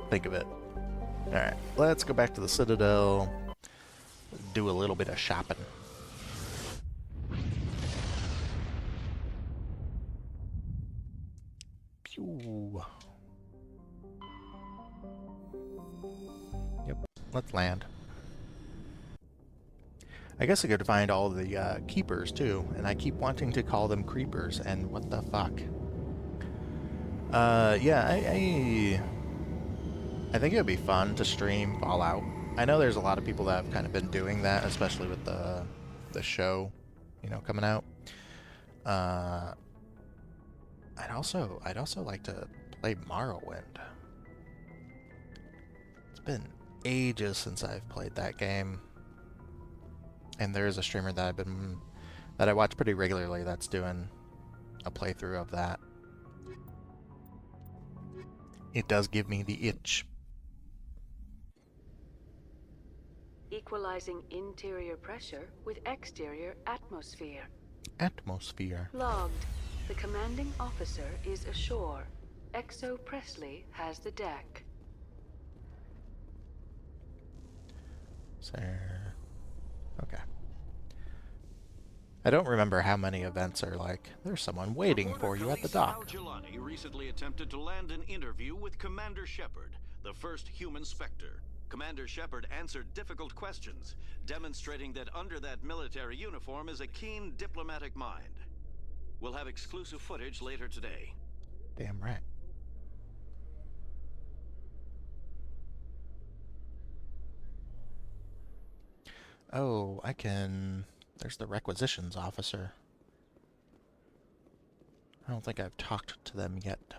think of it. Alright, let's go back to the Citadel, do a little bit of shopping. Pew. Yep, let's land. I guess I could find all the keepers too, and I keep wanting to call them creepers, and what the fuck? Yeah, I think it would be fun to stream Fallout. I know there's a lot of people that have kind of been doing that, especially with the show, you know, coming out. I'd also like to play Morrowind. It's been ages since I've played that game. And there is a streamer that I watch pretty regularly that's doing a playthrough of that. It does give me the itch. Equalizing interior pressure with exterior atmosphere. Atmosphere. Logged. The commanding officer is ashore. Exo Presley has the deck. Sir. Okay. I don't remember how many events are like. There's someone waiting for you at the dock. Gelani recently attempted to land an interview with Commander Shepard, the first human Spectre. Commander Shepard answered difficult questions, demonstrating that under that military uniform is a keen diplomatic mind. We'll have exclusive footage later today. Damn right. Oh, I can... There's the requisitions officer. I don't think I've talked to them yet.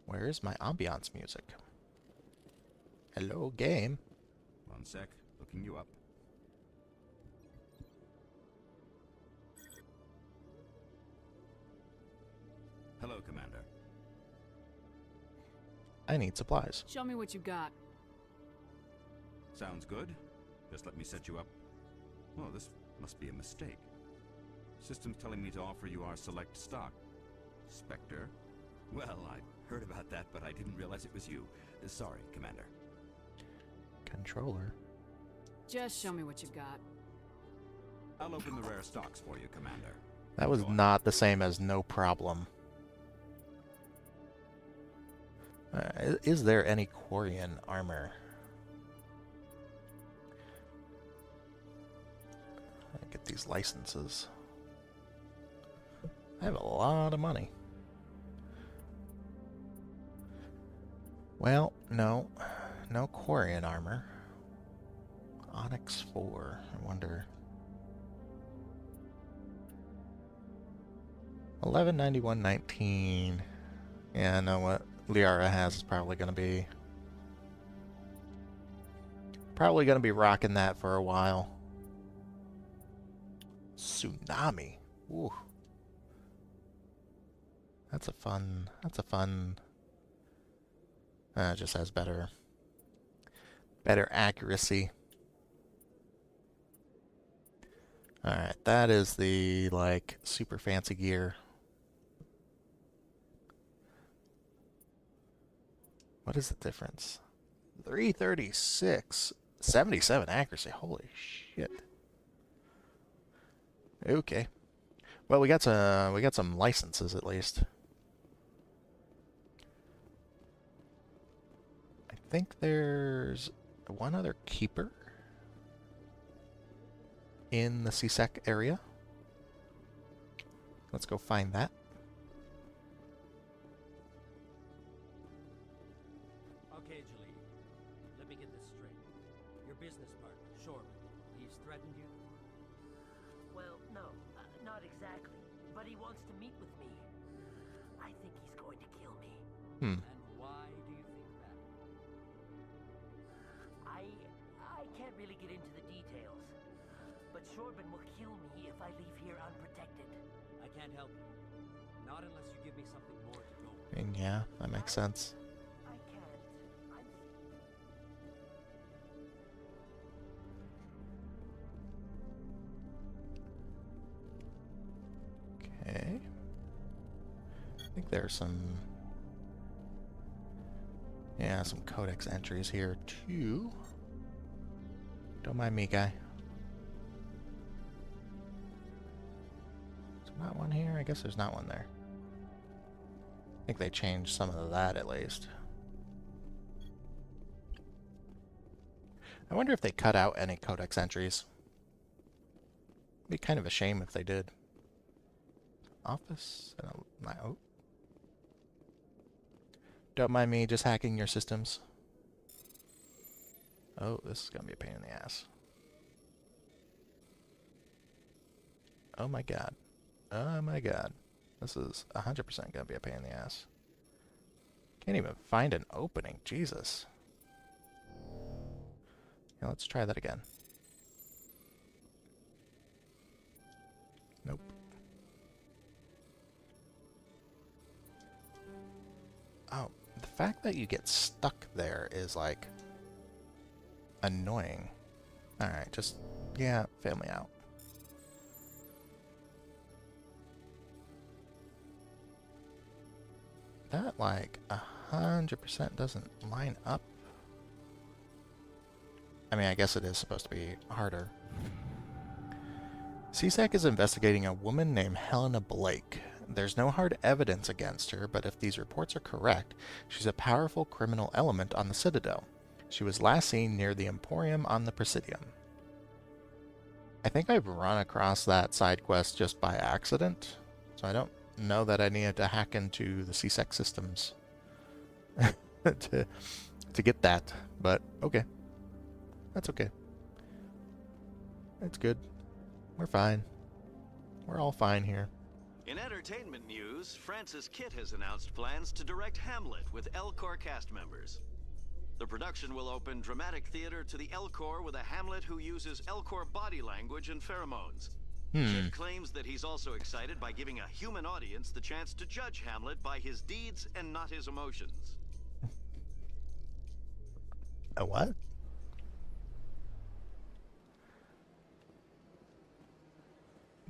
Where is my ambiance music? Hello, game. One sec, looking you up. Hello, Commander. I need supplies. Show me what you got. Sounds good. Just let me set you up. Oh, this must be a mistake. System's telling me to offer you our select stock. Spectre? Well, I heard about that, but I didn't realize it was you. Sorry, Commander. Controller. Just show me what you got. I'll open the rare stocks for you, Commander. That was not the same as no problem. Is there any Quarian armor? Get these licenses. I have a lot of money. Well, no Quarian armor. Onyx 4. I wonder. 1191.19. Yeah, I know what Liara has is probably gonna be rocking that for a while. Tsunami. Ooh. That's a fun. It just has better accuracy. Alright, that is the, like, super fancy gear. What is the difference? 336. 77 accuracy. Holy shit. Okay. Well, we got some licenses at least. I think there's one other keeper in the CSEC area. Let's go find that. Okay, Julie. Let me get this straight. Your business partner, Shorman, he's threatened you? Well, no, not exactly. But he wants to meet with me. I think he's going to kill me. And why do you think that? I can't really get into the details. But Shorban will kill me if I leave here unprotected. I can't help you. Not unless you give me something more to go with. And yeah, that makes sense. I can't. Okay. I think there's some... yeah, some codex entries here too. Don't mind me, guy. Is there not one here? I guess there's not one there. I think they changed some of that at least. I wonder if they cut out any codex entries. It'd be kind of a shame if they did. Office? Oh. Don't mind me just hacking your systems. Oh, this is gonna be a pain in the ass. Oh my god. Oh my god. This is 100% gonna be a pain in the ass. Can't even find an opening. Jesus. Yeah, let's try that again. Nope. Oh, the fact that you get stuck there is like annoying. Alright, just, yeah, family out. That like 100% doesn't line up. I mean, I guess it is supposed to be harder. CSEC is investigating a woman named Helena Blake. There's no hard evidence against her, but if these reports are correct, she's a powerful criminal element on the Citadel. She was last seen near the Emporium on the Presidium. I think I've run across that side quest just by accident, so I don't know that I needed to hack into the CSEC systems to get that, but okay. That's okay. It's good. We're fine. We're all fine here. In entertainment news, Francis Kitt has announced plans to direct Hamlet with Elcor cast members. The production will open dramatic theater to the Elcor with a Hamlet who uses Elcor body language and pheromones. Kitt claims that he's also excited by giving a human audience the chance to judge Hamlet by his deeds and not his emotions. A what?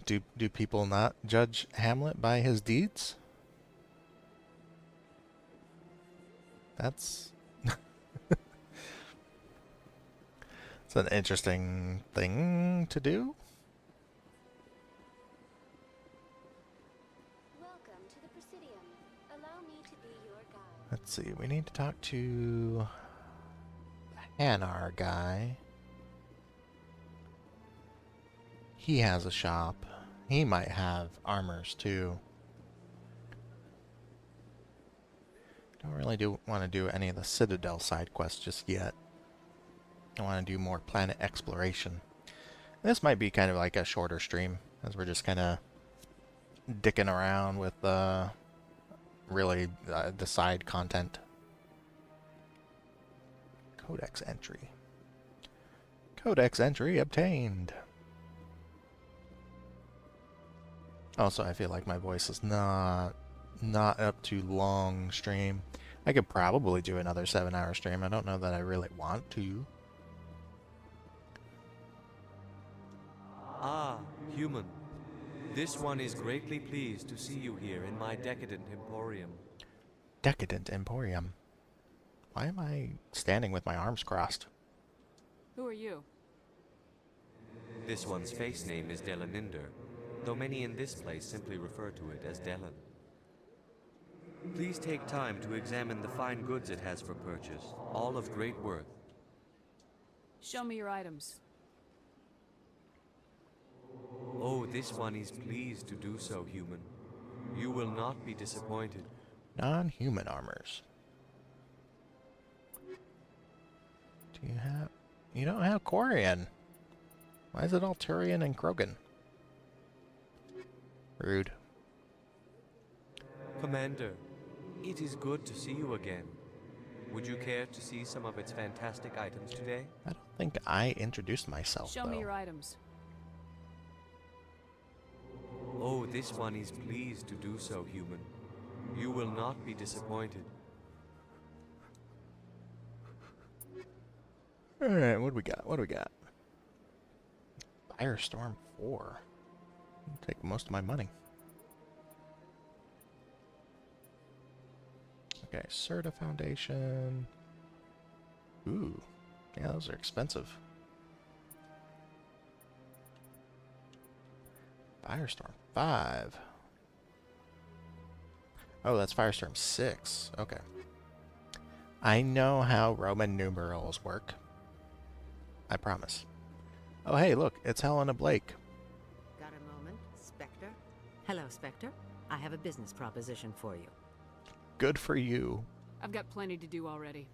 Do people not judge Hamlet by his deeds? That's it's an interesting thing to do. Welcome to the Presidium. Allow me to be your guide. Let's see, we need to talk to the Hanar guy. He has a shop. He might have armors too. Don't really want to do any of the Citadel side quests just yet. I want to do more planet exploration. This might be kind of like a shorter stream, as we're just kind of dicking around with really the side content. Codex entry. Codex entry obtained. Also, I feel like my voice is not up to long stream. I could probably do another 7-hour stream. I don't know that I really want to. Ah, human. This one is greatly pleased to see you here in my decadent emporium. Decadent emporium? Why am I standing with my arms crossed? Who are you? This one's face name is Delaninder, though many in this place simply refer to it as Delan. Please take time to examine the fine goods it has for purchase, all of great worth. Show me your items. Oh, this one is pleased to do so, human. You will not be disappointed. Non-human armors. Do you have... You don't have Quarian. Why is it all Turian and Krogan? Rude. Commander, it is good to see you again. Would you care to see some of its fantastic items today? I don't think I introduced myself, Show me your items. Oh, this one is pleased to do so, human. You will not be disappointed. Alright, what do we got? What do we got? Firestorm 4. Take most of my money. Okay, Serta Foundation. Ooh. Yeah, those are expensive. Firestorm 5. Oh, that's Firestorm 6. Okay. I know how Roman numerals work. I promise. Oh, hey, look, it's Helena Blake. Got a moment, Spectre? Hello, Spectre. I have a business proposition for you. Good for you. I've got plenty to do already.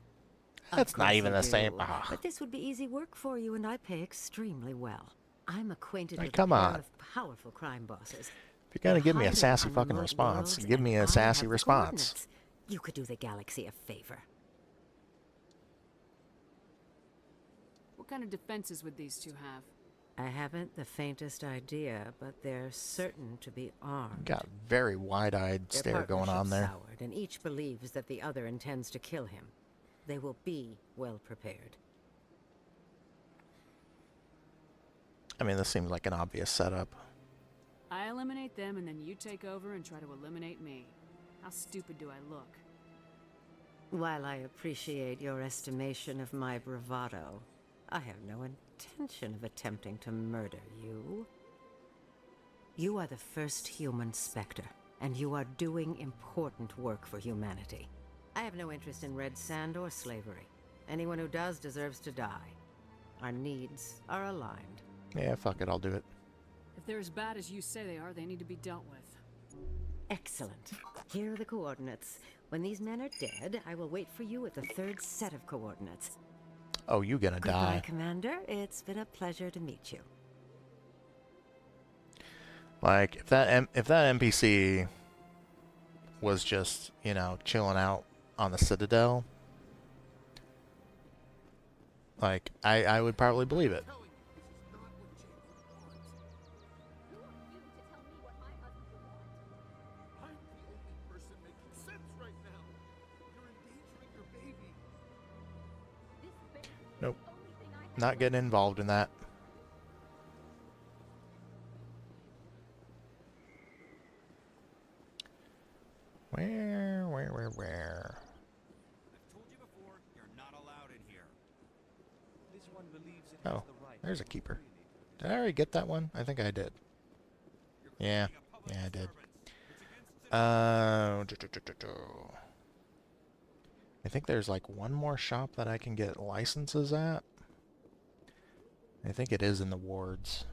That's not even the same. But this would be easy work for you, and I pay extremely well. I'm acquainted Hey, with come a pair on. of powerful crime bosses. If you're gonna give me a Hiding sassy on fucking remote response, worlds, give me and a I sassy have the response. coordinates. You could do the galaxy a favor. What kind of defenses would these two have? I haven't the faintest idea, but they're certain to be armed. Got very wide-eyed Their stare going on partnership's there. soured, and each believes that the other intends to kill him. They will be well prepared. I mean, this seems like an obvious setup. I eliminate them and then you take over and try to eliminate me. How stupid do I look? While I appreciate your estimation of my bravado, I have no intention of attempting to murder you. You are the first human Spectre, and you are doing important work for humanity. I have no interest in red sand or slavery. Anyone who does deserves to die. Our needs are aligned. Yeah, fuck it, I'll do it. If they're as bad as you say they are, they need to be dealt with. Excellent. Here are the coordinates. When these men are dead, I will wait for you at the third set of coordinates. Oh, you gonna Goodbye, die. Commander. It's been a pleasure to meet you. Like, if that NPC was just, you know, chilling out on the Citadel, like, I would probably believe it. Nope. Not getting involved in that. Where? I've told you before, you're not allowed in here. This one believes it Oh, has the right. there's a keeper. Did I already get that one? I think I did. Yeah, I did. I think there's like one more shop that I can get licenses at. I think it is in the wards.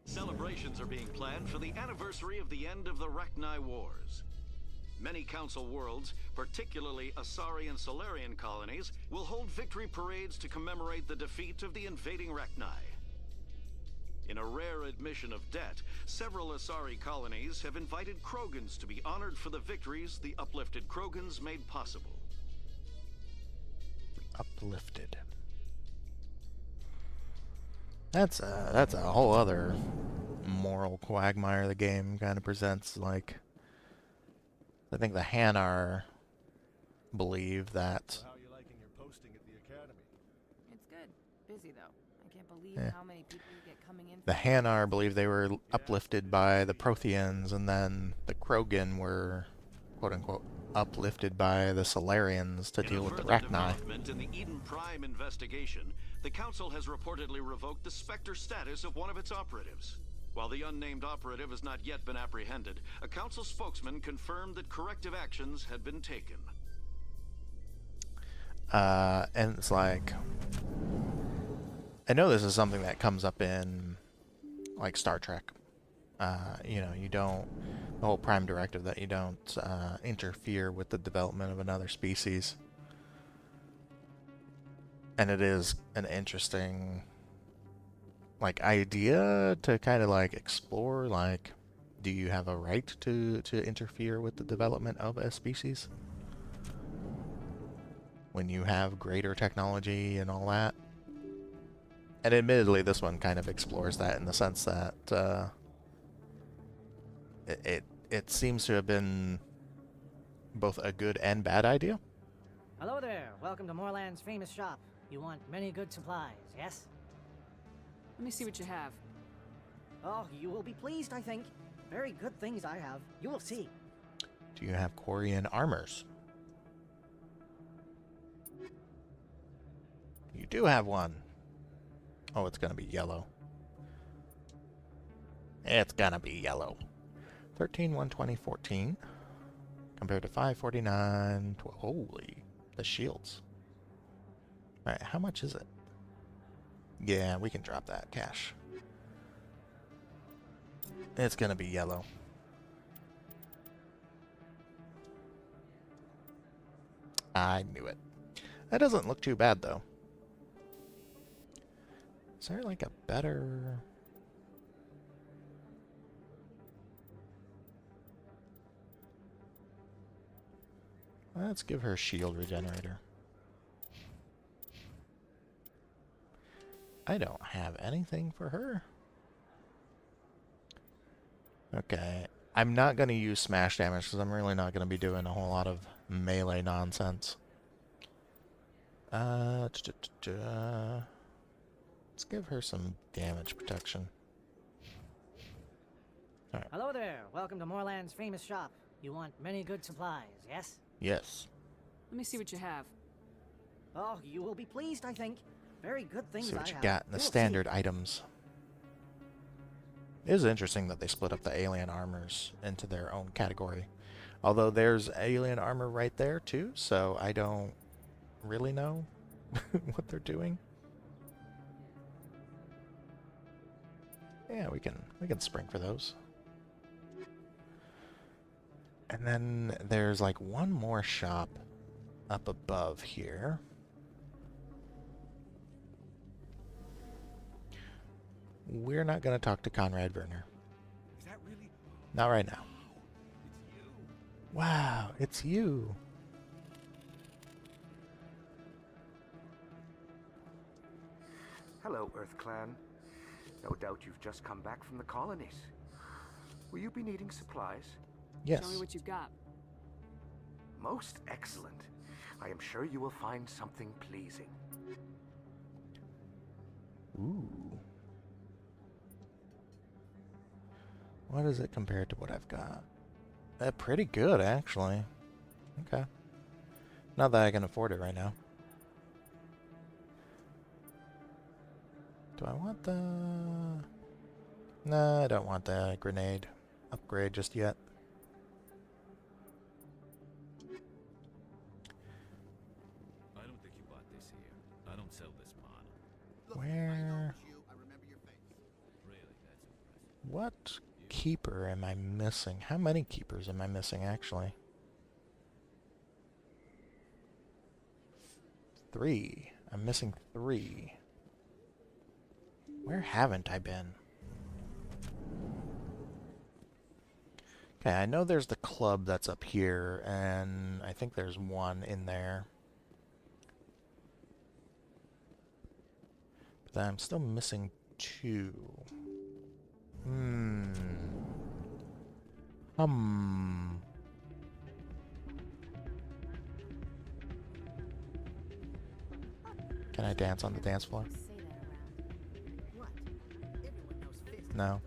Celebrations are being planned for the anniversary of the end of the Rachni Wars. Many Council worlds, particularly Asari and Solarian colonies, will hold victory parades to commemorate the defeat of the invading Rachni. In a rare admission of debt, several Asari colonies have invited Krogans to be honored for the victories the uplifted Krogans made possible. Uplifted. That's a whole other moral quagmire the game kind of presents. Like, I think the Hanar believe that. How are you liking your posting at the academy? It's good. Busy though. I can't believe Yeah. how many people you get coming in. The Hanar believe they were uplifted by the Protheans, and then the Krogan were, quote unquote, uplifted by the Solarians to deal with the Rachni. Development in the Eden Prime investigation, the Council has reportedly revoked the Spectre status of one of its operatives. While the unnamed operative has not yet been apprehended, a Council spokesman confirmed that corrective actions had been taken. And it's like, I know this is something that comes up in, like, Star Trek. You know, you don't, the whole Prime Directive that you don't interfere with the development of another species. And it is an interesting, like, idea to kind of, like, explore, like, do you have a right to interfere with the development of a species? When you have greater technology and all that? And admittedly, this one kind of explores that in the sense that it seems to have been both a good and bad idea. Hello there. Welcome to Moorland's famous shop. You want many good supplies, yes? Let me see what you have. Oh, you will be pleased, I think. Very good things I have. You will see. Do you have Corian armors? You do have one. Oh, it's gonna be yellow. It's gonna be yellow. 13, 120, 14. Compared to 549. Holy, the shields. Alright, how much is it? Yeah, we can drop that cash. It's gonna be yellow. I knew it. That doesn't look too bad, though. Is there like a better... Let's give her shield regenerator. I don't have anything for her. Okay. I'm not going to use smash damage because I'm really not going to be doing a whole lot of melee nonsense. Let's give her some damage protection. All right. Hello there. Welcome to Moorland's famous shop. You want many good supplies, yes? Yes. Let me see what you have. Oh, you will be pleased, I think. Very good things See what I you have. got in the You will standard items. It is interesting that they split up the alien armors into their own category. Although there's alien armor right there too, so I don't really know what they're doing. Yeah, we can spring for those. And then there's like one more shop up above here. We're not going to talk to Conrad Werner. Is that really? Not right now. It's you. Wow, it's you. Hello, Earth Clan. No doubt you've just come back from the colonies. Will you be needing supplies? Yes. Show me what you've got. Most excellent. I am sure you will find something pleasing. Ooh. What is it compared to what I've got? Pretty good, actually. Okay. Not that I can afford it right now. Do I want the... No, I don't want the grenade upgrade just yet. I don't think you bought this here. I don't sell this model. Where... Really, that's impressive. What keeper am I missing? How many keepers am I missing, actually? 3. I'm missing 3. Where haven't I been? Okay, I know there's the club that's up here, and I think there's one in there. But I'm still missing 2. Can I dance on the dance floor? No.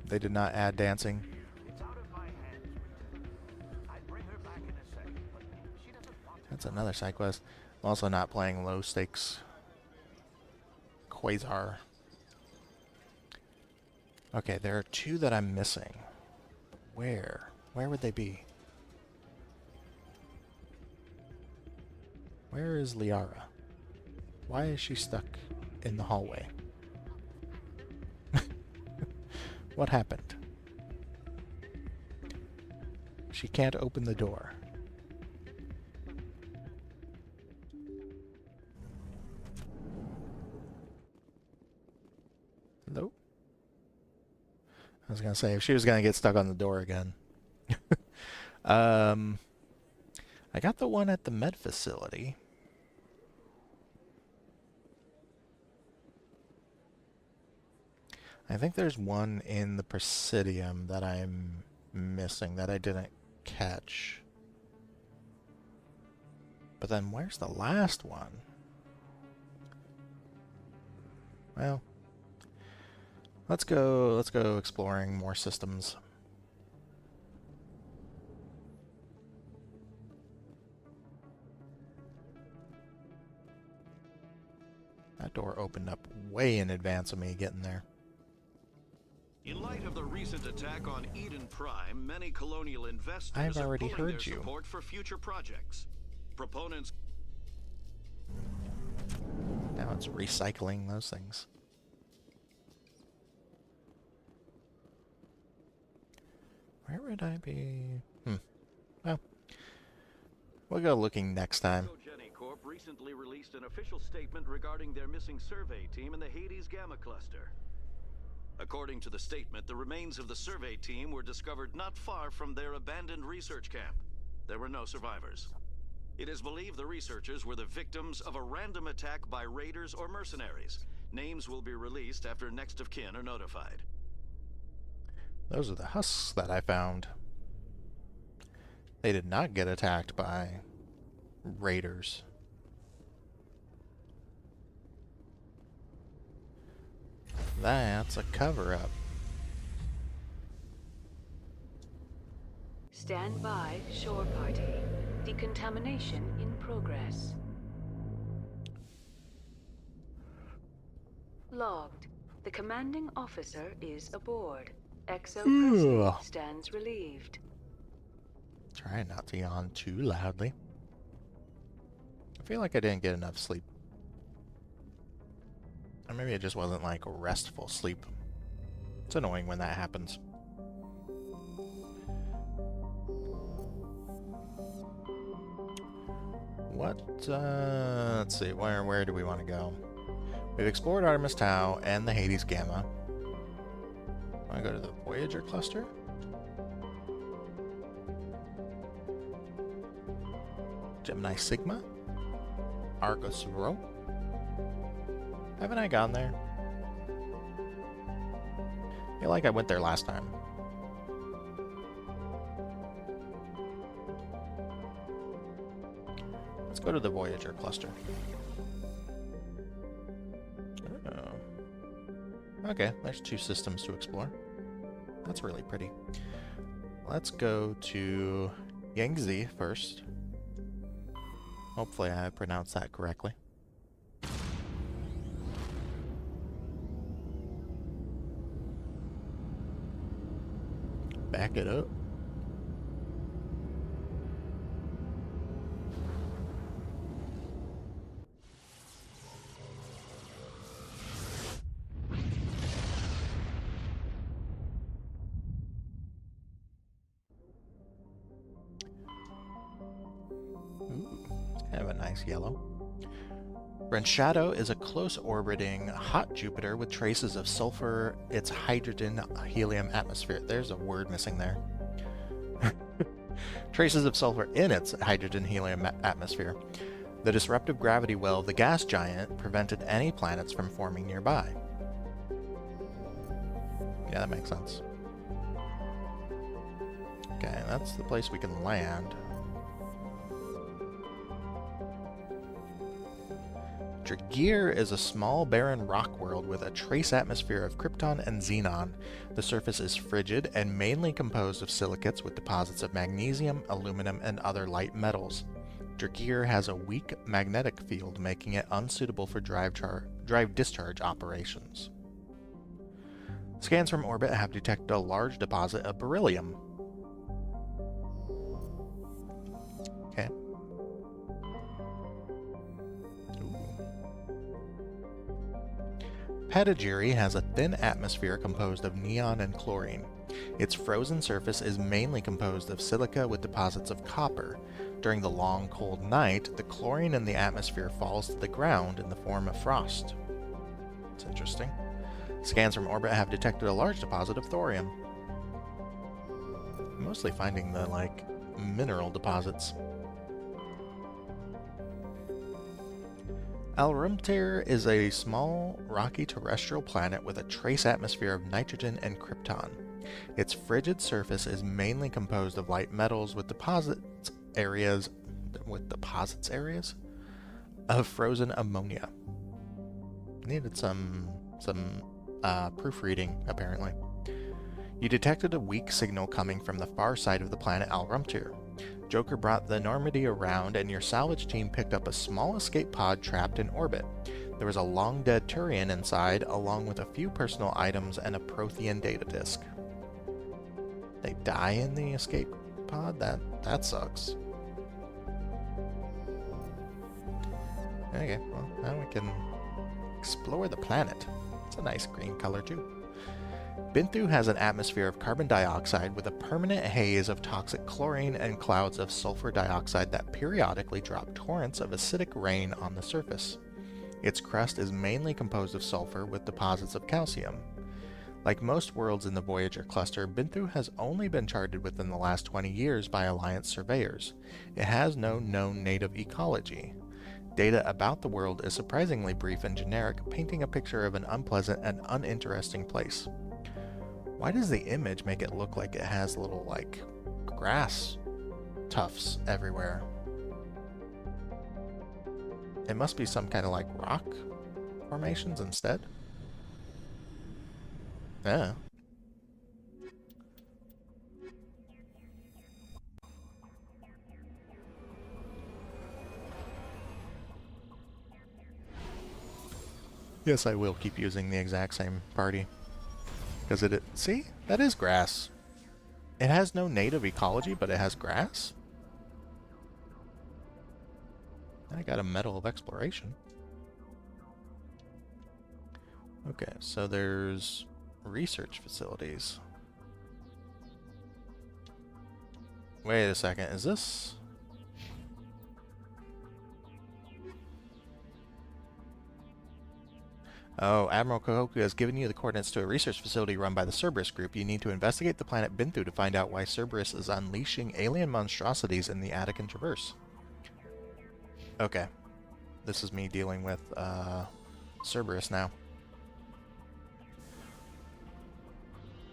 They did not add dancing. That's another side quest. I'm also not playing low stakes Quasar. Okay, there are 2 that I'm missing. Where? Where would they be? Where is Liara? Why is she stuck in the hallway? What happened? She can't open the door. Hello? I was gonna say, if she was gonna get stuck on the door again. I got the one at the med facility. I think there's one in the Presidium that I'm missing that I didn't catch. But then where's the last one? Well, let's go exploring more systems. That door opened up way in advance of me getting there. In light of the recent attack on Eden Prime, many colonial investors I've are already pulling their heard you. support for future projects. Proponents... Now it's recycling those things. Where would I be? Well, we'll go looking next time. Corp recently released an official statement regarding their missing survey team in the Hades Gamma Cluster. According to the statement, the remains of the survey team were discovered not far from their abandoned research camp. There were no survivors. It is believed the researchers were the victims of a random attack by raiders or mercenaries. Names will be released after next of kin are notified. Those are the husks that I found. They did not get attacked by raiders. That's a cover-up. Stand by, shore party. Decontamination in progress. Logged. The commanding officer is aboard. Exo Presley stands relieved. Try not to yawn too loudly. I feel like I didn't get enough sleep. Or maybe it just wasn't like restful sleep. It's annoying when that happens. Let's see, where do we want to go? We've explored Artemis Tau and the Hades Gamma. Want to go to the Voyager cluster? Gemini Sigma? Argus Rho? Haven't I gone there? I feel like I went there last time. Let's go to the Voyager cluster. Oh. Okay, there's 2 systems to explore. That's really pretty. Let's go to Yangtze first. Hopefully I pronounced that correctly. Back it up. Kind of a nice yellow. Shadow is a close-orbiting hot Jupiter with traces of sulfur, its hydrogen-helium atmosphere. There's a word missing there. Traces of sulfur in its hydrogen-helium atmosphere. The disruptive gravity well of the gas giant prevented any planets from forming nearby. Yeah, that makes sense. Okay, that's the place we can land. Dragir is a small barren rock world with a trace atmosphere of krypton and xenon. The surface is frigid and mainly composed of silicates with deposits of magnesium, aluminum, and other light metals. Dragir has a weak magnetic field, making it unsuitable for drive-discharge operations. Scans from orbit have detected a large deposit of beryllium. Okay. Pettigiri has a thin atmosphere composed of neon and chlorine. Its frozen surface is mainly composed of silica with deposits of copper. During the long, cold night, the chlorine in the atmosphere falls to the ground in the form of frost. It's interesting. Scans from orbit have detected a large deposit of thorium. Mostly finding the, mineral deposits. Alrumtir is a small, rocky terrestrial planet with a trace atmosphere of nitrogen and krypton. Its frigid surface is mainly composed of light metals with deposits areas of frozen ammonia. Needed some proofreading, apparently. You detected a weak signal coming from the far side of the planet Alrumtir. Joker brought the Normandy around, and your salvage team picked up a small escape pod trapped in orbit. There was a long-dead Turian inside, along with a few personal items and a Prothean data disk. They die in the escape pod? That sucks. Okay, well, now we can explore the planet. It's a nice green color, too. Binthu has an atmosphere of carbon dioxide with a permanent haze of toxic chlorine and clouds of sulfur dioxide that periodically drop torrents of acidic rain on the surface. Its crust is mainly composed of sulfur with deposits of calcium. Like most worlds in the Voyager cluster, Binthu has only been charted within the last 20 years by Alliance surveyors. It has no known native ecology. Data about the world is surprisingly brief and generic, painting a picture of an unpleasant and uninteresting place. Why does the image make it look like it has little, grass tufts everywhere? It must be some kind of, rock formations instead? Yeah. Yes, I will keep using the exact same party. Because see? That is grass. It has no native ecology, but it has grass? I got a Medal of Exploration. Okay, so there's research facilities. Wait a second, is this... Oh, Admiral Kohoku has given you the coordinates to a research facility run by the Cerberus Group. You need to investigate the planet Binthu to find out why Cerberus is unleashing alien monstrosities in the Attican Traverse. Okay. This is me dealing with, Cerberus now.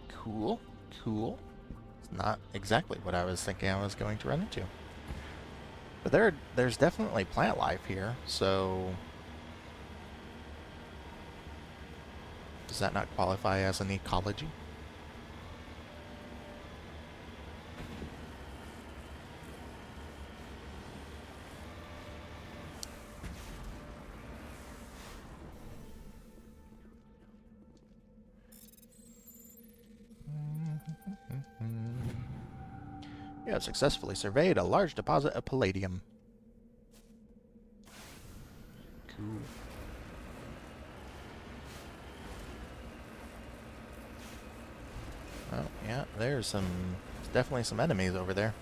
Cool. Cool. It's not exactly what I was thinking I was going to run into. But there's definitely plant life here, so... Does that not qualify as an ecology? You have successfully surveyed a large deposit of palladium. Cool. Oh, yeah, there's definitely some enemies over there.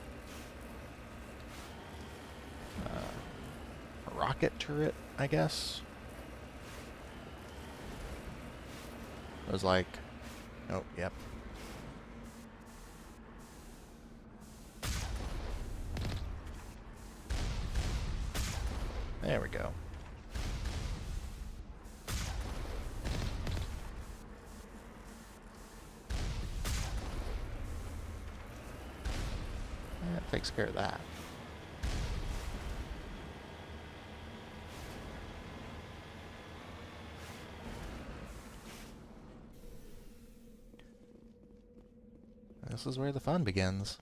A rocket turret, I guess. It was like, oh, yep. There we go. That takes care of that. This is where the fun begins.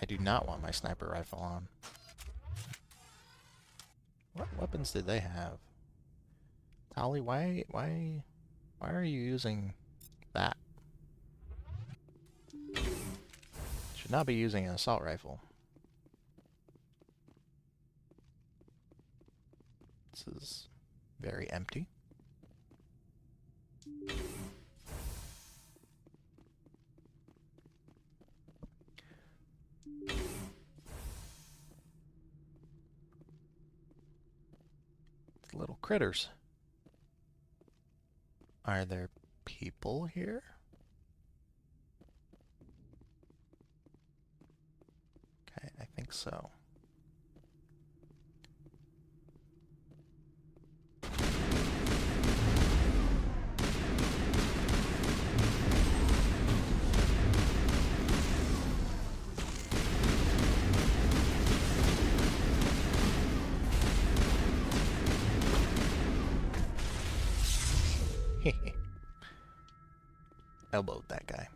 I do not want my sniper rifle on. What weapons did they have? Tali, why are you using that? Should not be using an assault rifle. This is very empty. Little critters. Are there people here? Okay, I think so. elbowed that guy.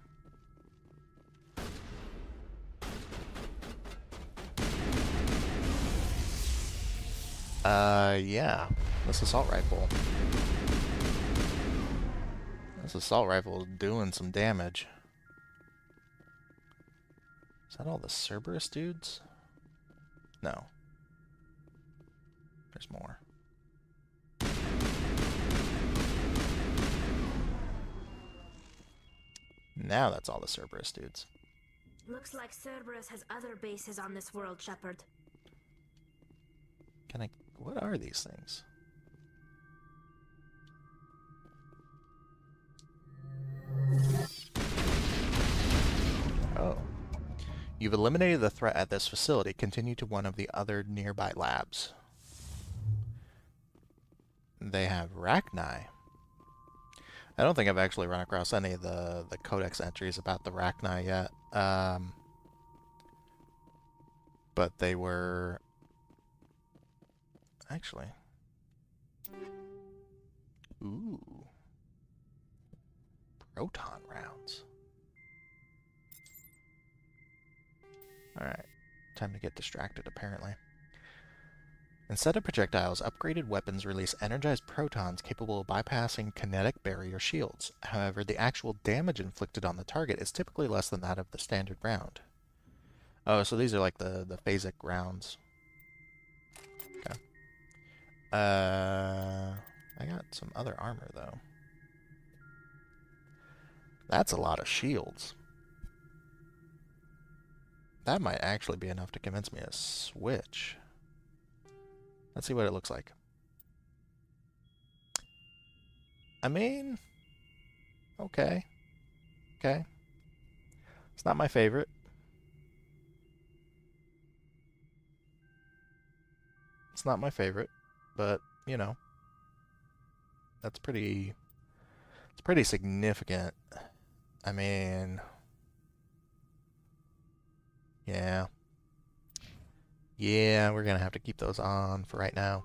Yeah. This assault rifle. This assault rifle is doing some damage. Is that all the Cerberus dudes? No. There's more. Now that's all the Cerberus dudes. Looks like Cerberus has other bases on this world, Shepard. Can I... What are these things? Oh. You've eliminated the threat at this facility. Continue to one of the other nearby labs. They have Rachni. I don't think I've actually run across any of the codex entries about the Rachni yet. But they were... Actually... Ooh. Proton rounds. Alright. Time to get distracted, apparently. Instead of projectiles, upgraded weapons release energized protons capable of bypassing kinetic barrier shields. However, the actual damage inflicted on the target is typically less than that of the standard round. Oh, so these are like the phasic rounds. Okay. I got some other armor, though. That's a lot of shields. That might actually be enough to convince me to switch. Let's see what it looks like. I mean... Okay. Okay. It's not my favorite. It's not my favorite, but, you know. That's pretty... It's pretty significant. I mean... Yeah. Yeah, we're gonna have to keep those on for right now.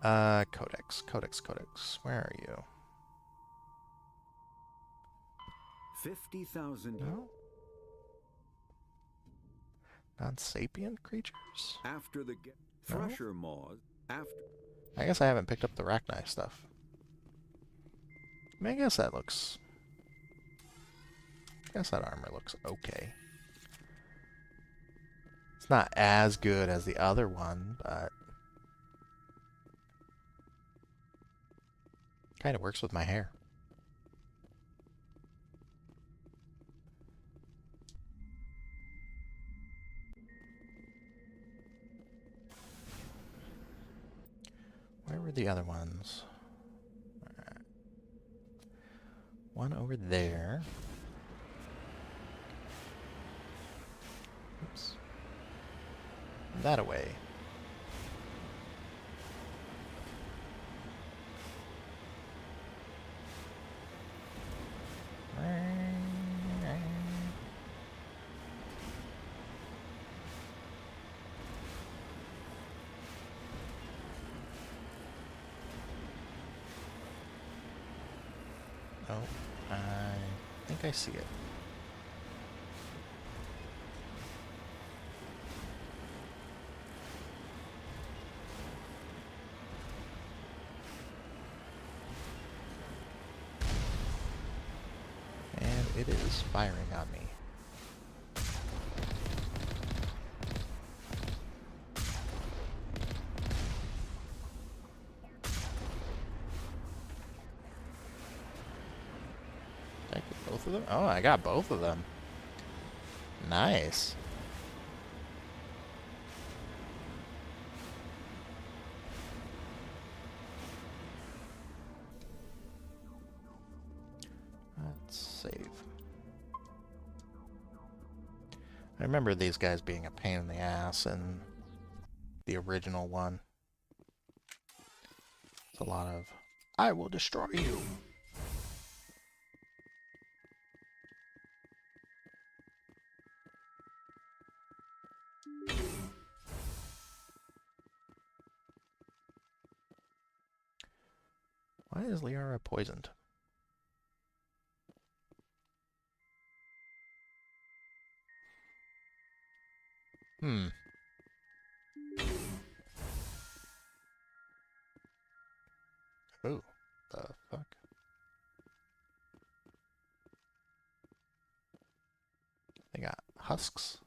Codex. Where are you? 50,000. No? Non-sapient creatures? After the No? Thresher Maws. After. I guess I haven't picked up the Rachni stuff. I mean, I guess that looks... I guess that armor looks okay. It's not as good as the other one, but... kind of works with my hair. Where were the other ones? Alright. One over there. Oops. That away. Oh, I think I see it. And it is firing on me. Did I get both of them? Oh, I got both of them. Nice. Let's save. I remember these guys being a pain in the ass in the original one. It's a lot of, I will destroy you. Why is Liara poisoned? Oh, the fuck? They got husks.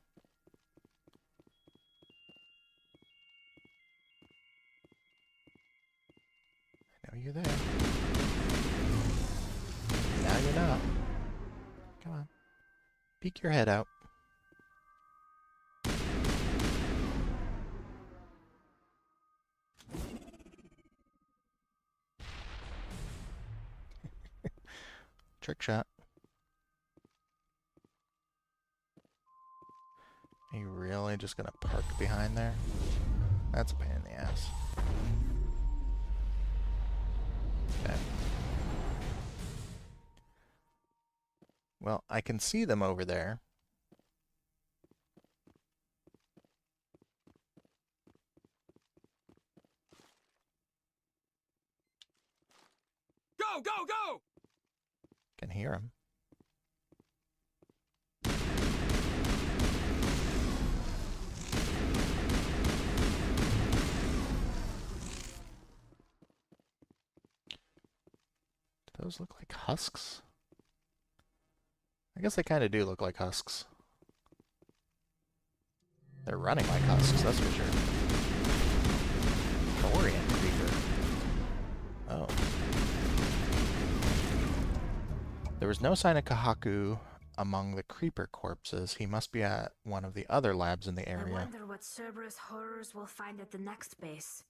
I know you're there. Now you're not. Come on. Peek your head out. Trick shot. Are you really just gonna park behind there? That's a pain in the ass. Okay. Well, I can see them over there. Go, go, go! Can hear them. Do those look like husks? I guess they kind of do look like husks. They're running like husks, that's for sure. Thorian creeper. Oh. There was no sign of Kahaku among the creeper corpses. He must be at one of the other labs in the I area. wonder what Cerberus horrors we'll find at the next base.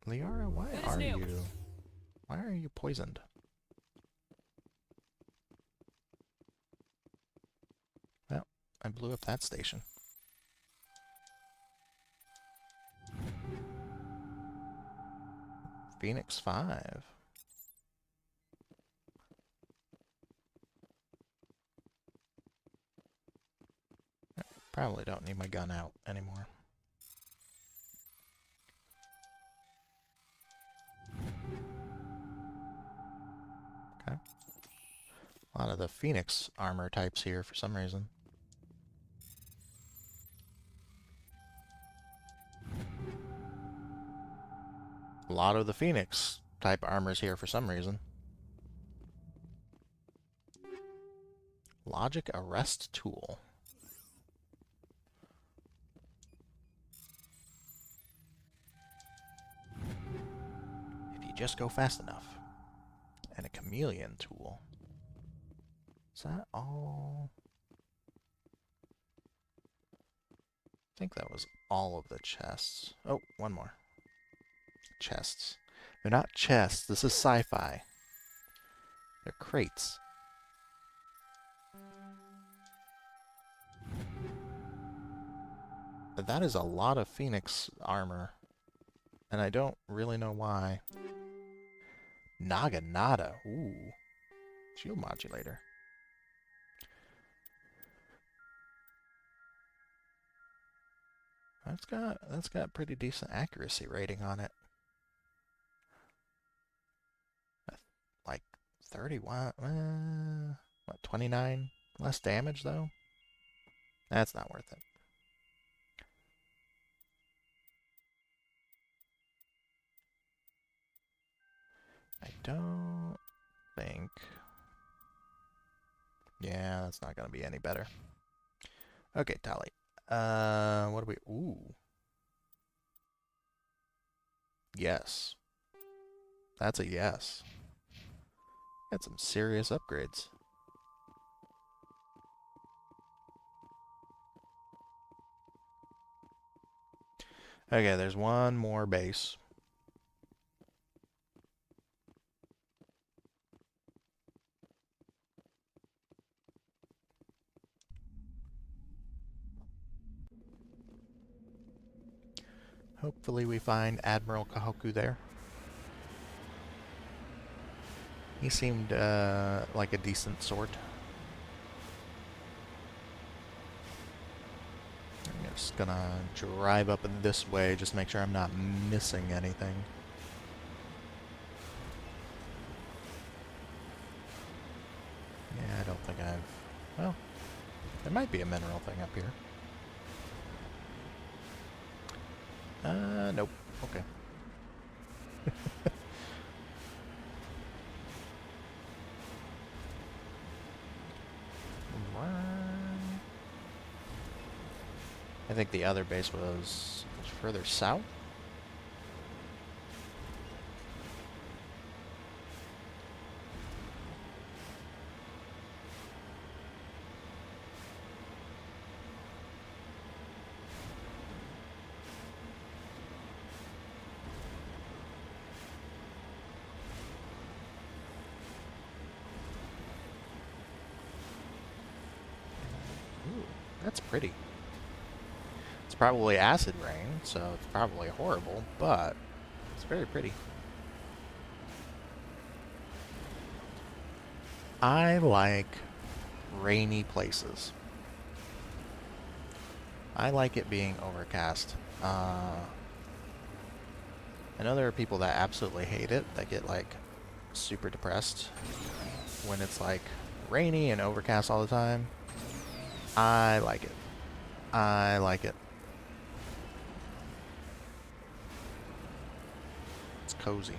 Liara, why are you poisoned? Well, I blew up that station. Phoenix 5. Probably don't need my gun out anymore. Okay. A lot of the Phoenix armor types here for some reason. A lot of the Phoenix type armors here for some reason. Logic arrest tool. If you just go fast enough. And a chameleon tool. Is that all? I think that was all of the chests. Oh, one more. Chests. They're not chests. This is sci-fi. They're crates. But that is a lot of Phoenix armor. And I don't really know why. Naginata. Ooh. Shield modulator. That's got pretty decent accuracy rating on it. Like 31, what, 29 less damage though? That's not worth it. I don't think. Yeah, that's not going to be any better. Okay, Tali. What do we... Ooh. Yes. That's a yes. Got some serious upgrades. Okay, there's one more base. Hopefully we find Admiral Kahoku there. He seemed like a decent sort. I'm just gonna drive up this way, just make sure I'm not missing anything. Yeah, I don't think I've... Well, there might might be a mineral thing up here. Nope. Okay. I think the other base was further south. Ooh, that's pretty. It's probably acid rain, so it's probably horrible, but it's very pretty. I like rainy places. I like it being overcast. I know there are people that absolutely hate it, that get like super depressed when it's like rainy and overcast all the time. I like it. I like it. It's cozy.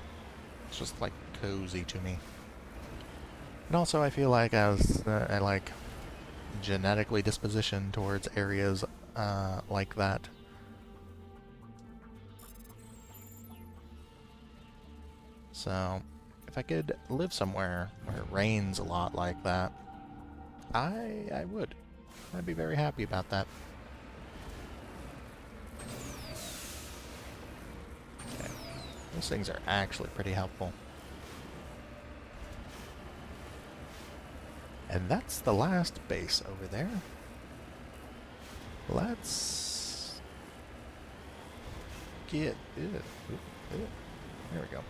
It's just like cozy to me. And also I feel like I like genetically dispositioned towards areas like that. So if I could live somewhere where it rains a lot like that, I would. I'd be very happy about that. Okay. Those things are actually pretty helpful. And that's the last base over there. Let's get... There we go.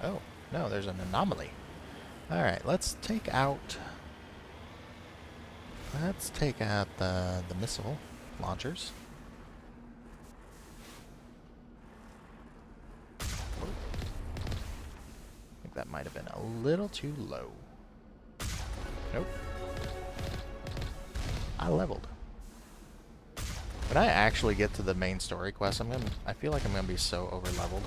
Oh, no, there's an anomaly. Alright, let's take out... Let's take out the missile launchers. I think that might have been a little too low. Nope. I leveled. When I actually get to the main story quest, I feel like I'm gonna be so over leveled.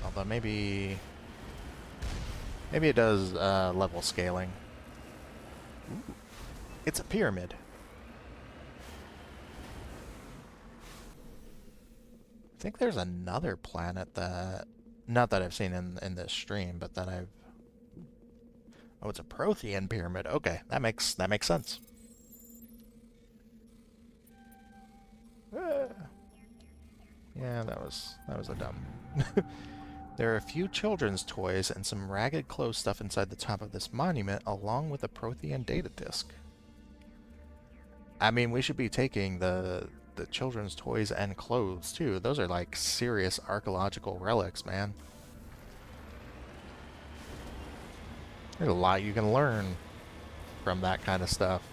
Although maybe it does level scaling. Ooh, it's a pyramid. I think there's another planet that, not that I've seen in this stream, but that I've... Oh, it's a Prothean pyramid. Okay, that makes sense. Yeah, that was a dumb. There are a few children's toys and some ragged clothes stuff inside the top of this monument, along with a Prothean data disk. I mean, we should be taking the children's toys and clothes too. Those are like serious archaeological relics, man. There's a lot you can learn from that kind of stuff.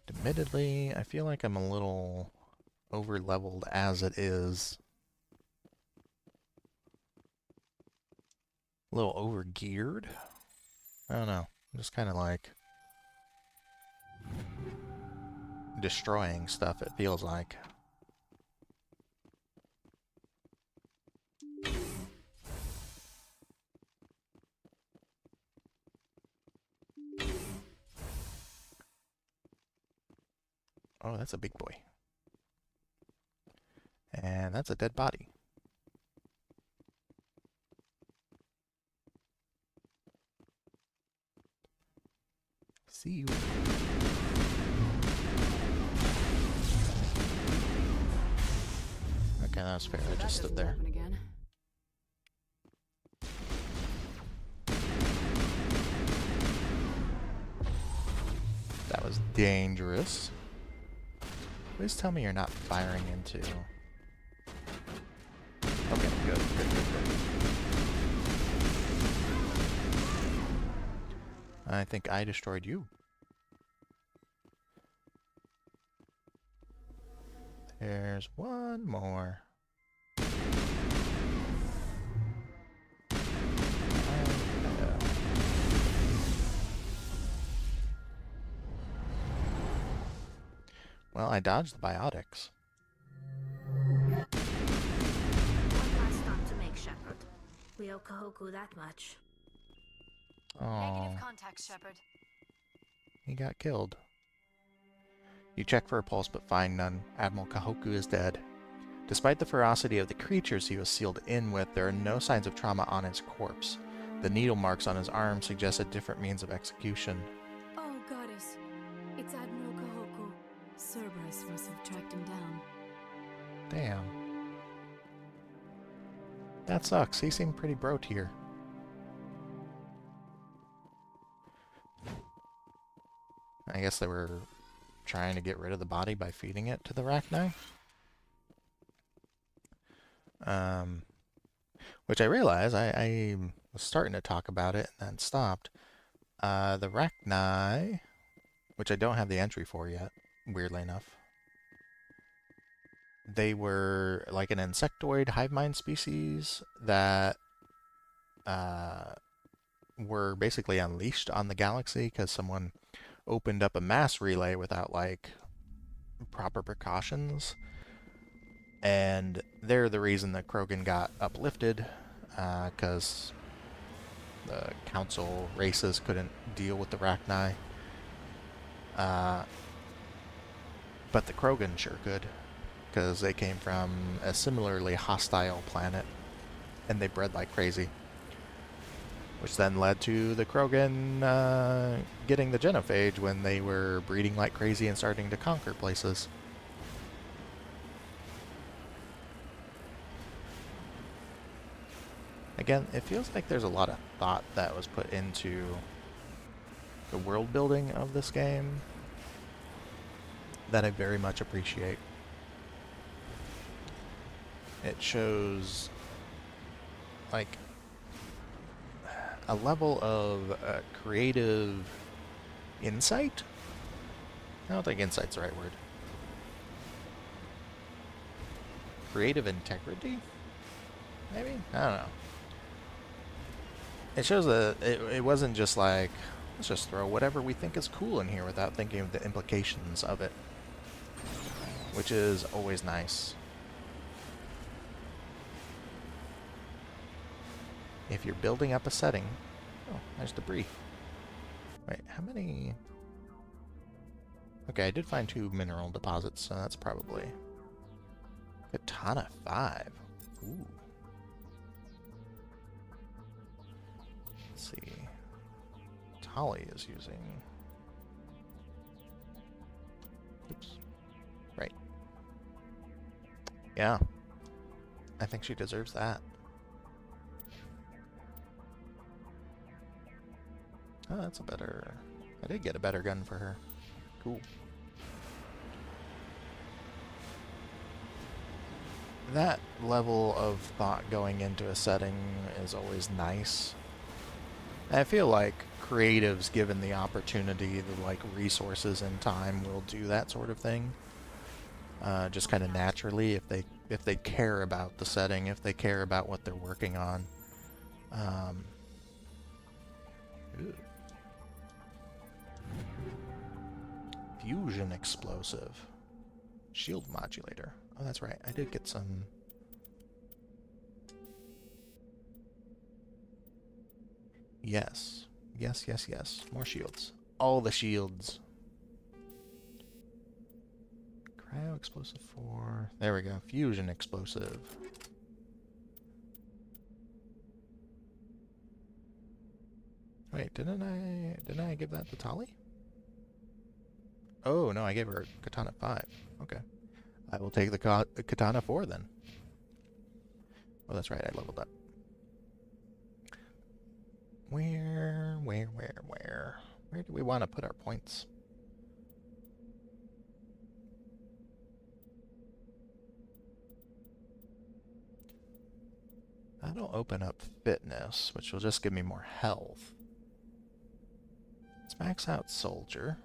Admittedly, I feel like I'm a little over-leveled as it is. A little over-geared? I don't know. I'm just kind of like... destroying stuff, it feels like. Oh, that's a big boy. And that's a dead body. See you. Okay, that was fair. I just stood there. That was dangerous. Please tell me you're not firing into... Okay, good. I think I destroyed you. There's one more. Well, I dodged the biotics. One last stop to make, Shepard. We owe Kahoku that much. Oh, Negative contact, Shepard. he got killed. You check for a pulse but find none. Admiral Kahoku is dead. Despite the ferocity of the creatures he was sealed in with, there are no signs of trauma on his corpse. The needle marks on his arm suggest a different means of execution. Oh, goddess. It's Admiral Kahoku. Cerberus must have tracked him down. Damn. That sucks. He seemed pretty broke here. I guess they were trying to get rid of the body by feeding it to the Rachni. Which I realized I was starting to talk about it and then stopped. The Rachni, which I don't have the entry for yet, weirdly enough. They were like an insectoid hive mind species that were basically unleashed on the galaxy because someone opened up a mass relay without like proper precautions. And they're the reason that Krogan got uplifted, because the council races couldn't deal with the Rachni. But the Krogan sure could, because they came from a similarly hostile planet, and they bred like crazy. Which then led to the Krogan getting the genophage when they were breeding like crazy and starting to conquer places. Again, it feels like there's a lot of thought that was put into the world building of this game that I very much appreciate. It shows like a level of creative insight. I don't think insight's the right word. Creative integrity? Maybe? I don't know. It shows that it wasn't just like, let's just throw whatever we think is cool in here without thinking of the implications of it. Which is always nice. If you're building up a setting... Oh, there's debris. Wait, how many... Okay, I did find 2 mineral deposits, so that's probably... Katana 5. Ooh. Let's see. Tali is using... Oops. Right. Yeah. I think she deserves that. Oh, that's a better... I did get a better gun for her. Cool. That level of thought going into a setting is always nice. I feel like creatives, given the opportunity, the like resources and time, will do that sort of thing. Just kind of naturally, if they care about the setting, if they care about what they're working on. Fusion explosive. Shield modulator. Oh, that's right. I did get some... Yes. Yes, yes, yes. More shields. All the shields. Cryo explosive 4. There we go. Fusion explosive. Wait, didn't I give that to Tali? Oh, no, I gave her Katana 5. Okay. I will take the Katana 4 then. Oh, that's right, I leveled up. Where do we want to put our points? That'll open up fitness, which will just give me more health. Let's max out soldier.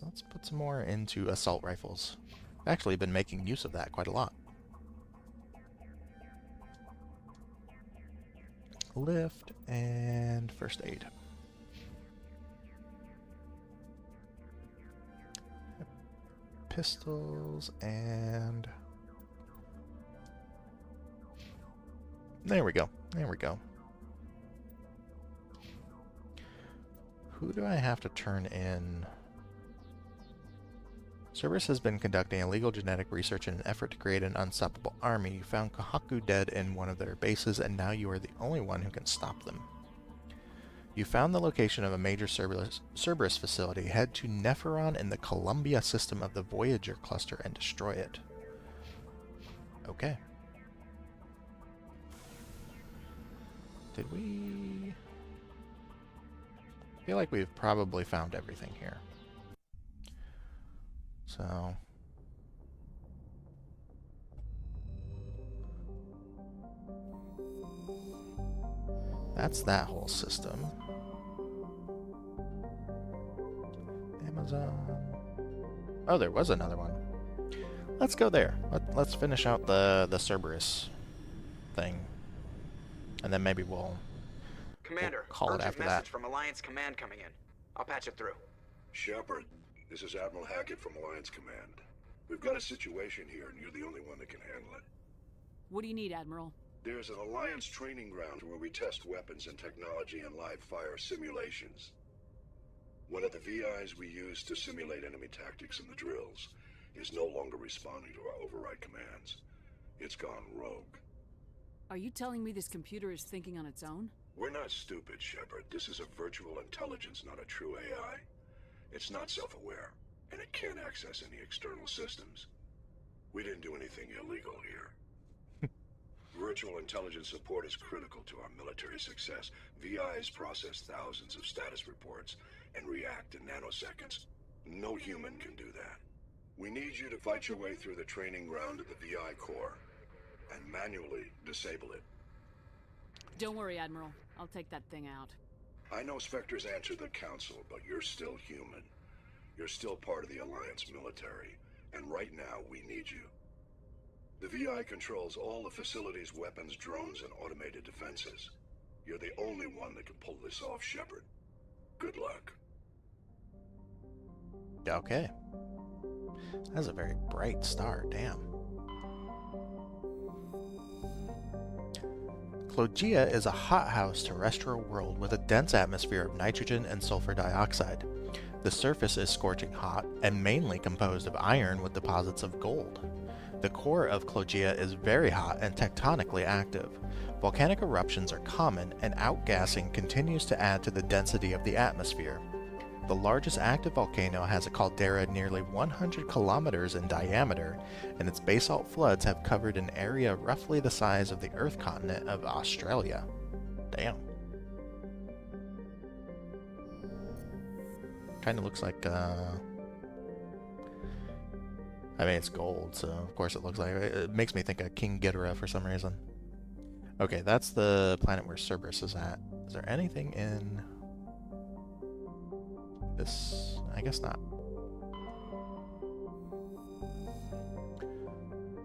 let's put some more into assault rifles. I've actually been making use of that quite a lot. Lift and first aid. Pistols and there we go. There we go. Who do I have to turn in? Cerberus has been conducting illegal genetic research in an effort to create an unstoppable army. You found Kohaku dead in one of their bases, and now you are the only one who can stop them. You found the location of a major Cerberus facility. Head to Nepheron in the Columbia system of the Voyager cluster and destroy it. Okay. Did we... I feel like we've probably found everything here. So... that's that whole system. Amazon. Oh, there was another one. Let's go there. Let's finish out the Cerberus thing. And then maybe we'll call it after that. Message from Alliance Command coming in. I'll patch it through. Shepard, this is Admiral Hackett from Alliance Command. We've got a situation here, and you're the only one that can handle it. What do you need, Admiral? There's an Alliance training ground where we test weapons and technology in live fire simulations. One of the VIs we use to simulate enemy tactics in the drills is no longer responding to our override commands. It's gone rogue. Are you telling me this computer is thinking on its own? We're not stupid, Shepard. This is a virtual intelligence, not a true AI. It's not self-aware, and it can't access any external systems. We didn't do anything illegal here. Virtual intelligence support is critical to our military success. VIs process thousands of status reports and react in nanoseconds. No human can do that. We need you to fight your way through the training ground of the VI core and manually disable it. Don't worry, Admiral. I'll take that thing out. I know Spectres answer the Council, but you're still human. You're still part of the Alliance military, and right now we need you. The VI controls all the facility's weapons, drones, and automated defenses. You're the only one that can pull this off, Shepard. Good luck. Okay. That's a very bright star, damn. Clogia is a hothouse terrestrial world with a dense atmosphere of nitrogen and sulfur dioxide. The surface is scorching hot and mainly composed of iron with deposits of gold. The core of Clogia is very hot and tectonically active. Volcanic eruptions are common, and outgassing continues to add to the density of the atmosphere. The largest active volcano has a caldera nearly 100 kilometers in diameter, and its basalt floods have covered an area roughly the size of the Earth continent of Australia. Damn. Kind of looks like, I mean, it's gold, so of course it looks like it makes me think of King Ghidorah for some reason. Okay, that's the planet where Cerberus is at. Is there anything in this? I guess not.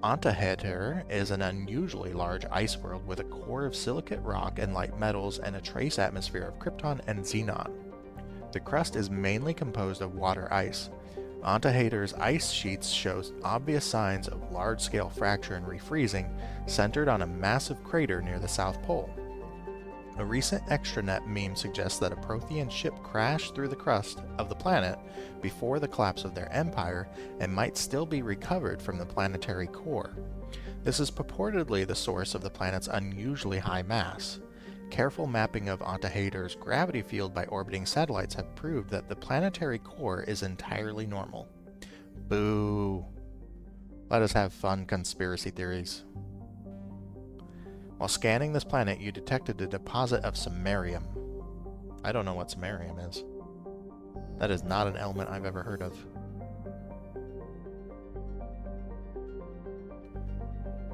Antaheter is an unusually large ice world with a core of silicate rock and light metals and a trace atmosphere of krypton and xenon. The crust is mainly composed of water ice. Antaheter's ice sheets show obvious signs of large-scale fracture and refreezing, centered on a massive crater near the South Pole. A recent extranet meme suggests that a Prothean ship crashed through the crust of the planet before the collapse of their empire and might still be recovered from the planetary core. This is purportedly the source of the planet's unusually high mass. Careful mapping of Antaheter's gravity field by orbiting satellites have proved that the planetary core is entirely normal. Boo. Let us have fun conspiracy theories. While scanning this planet, you detected a deposit of samarium. I don't know what samarium is. That is not an element I've ever heard of.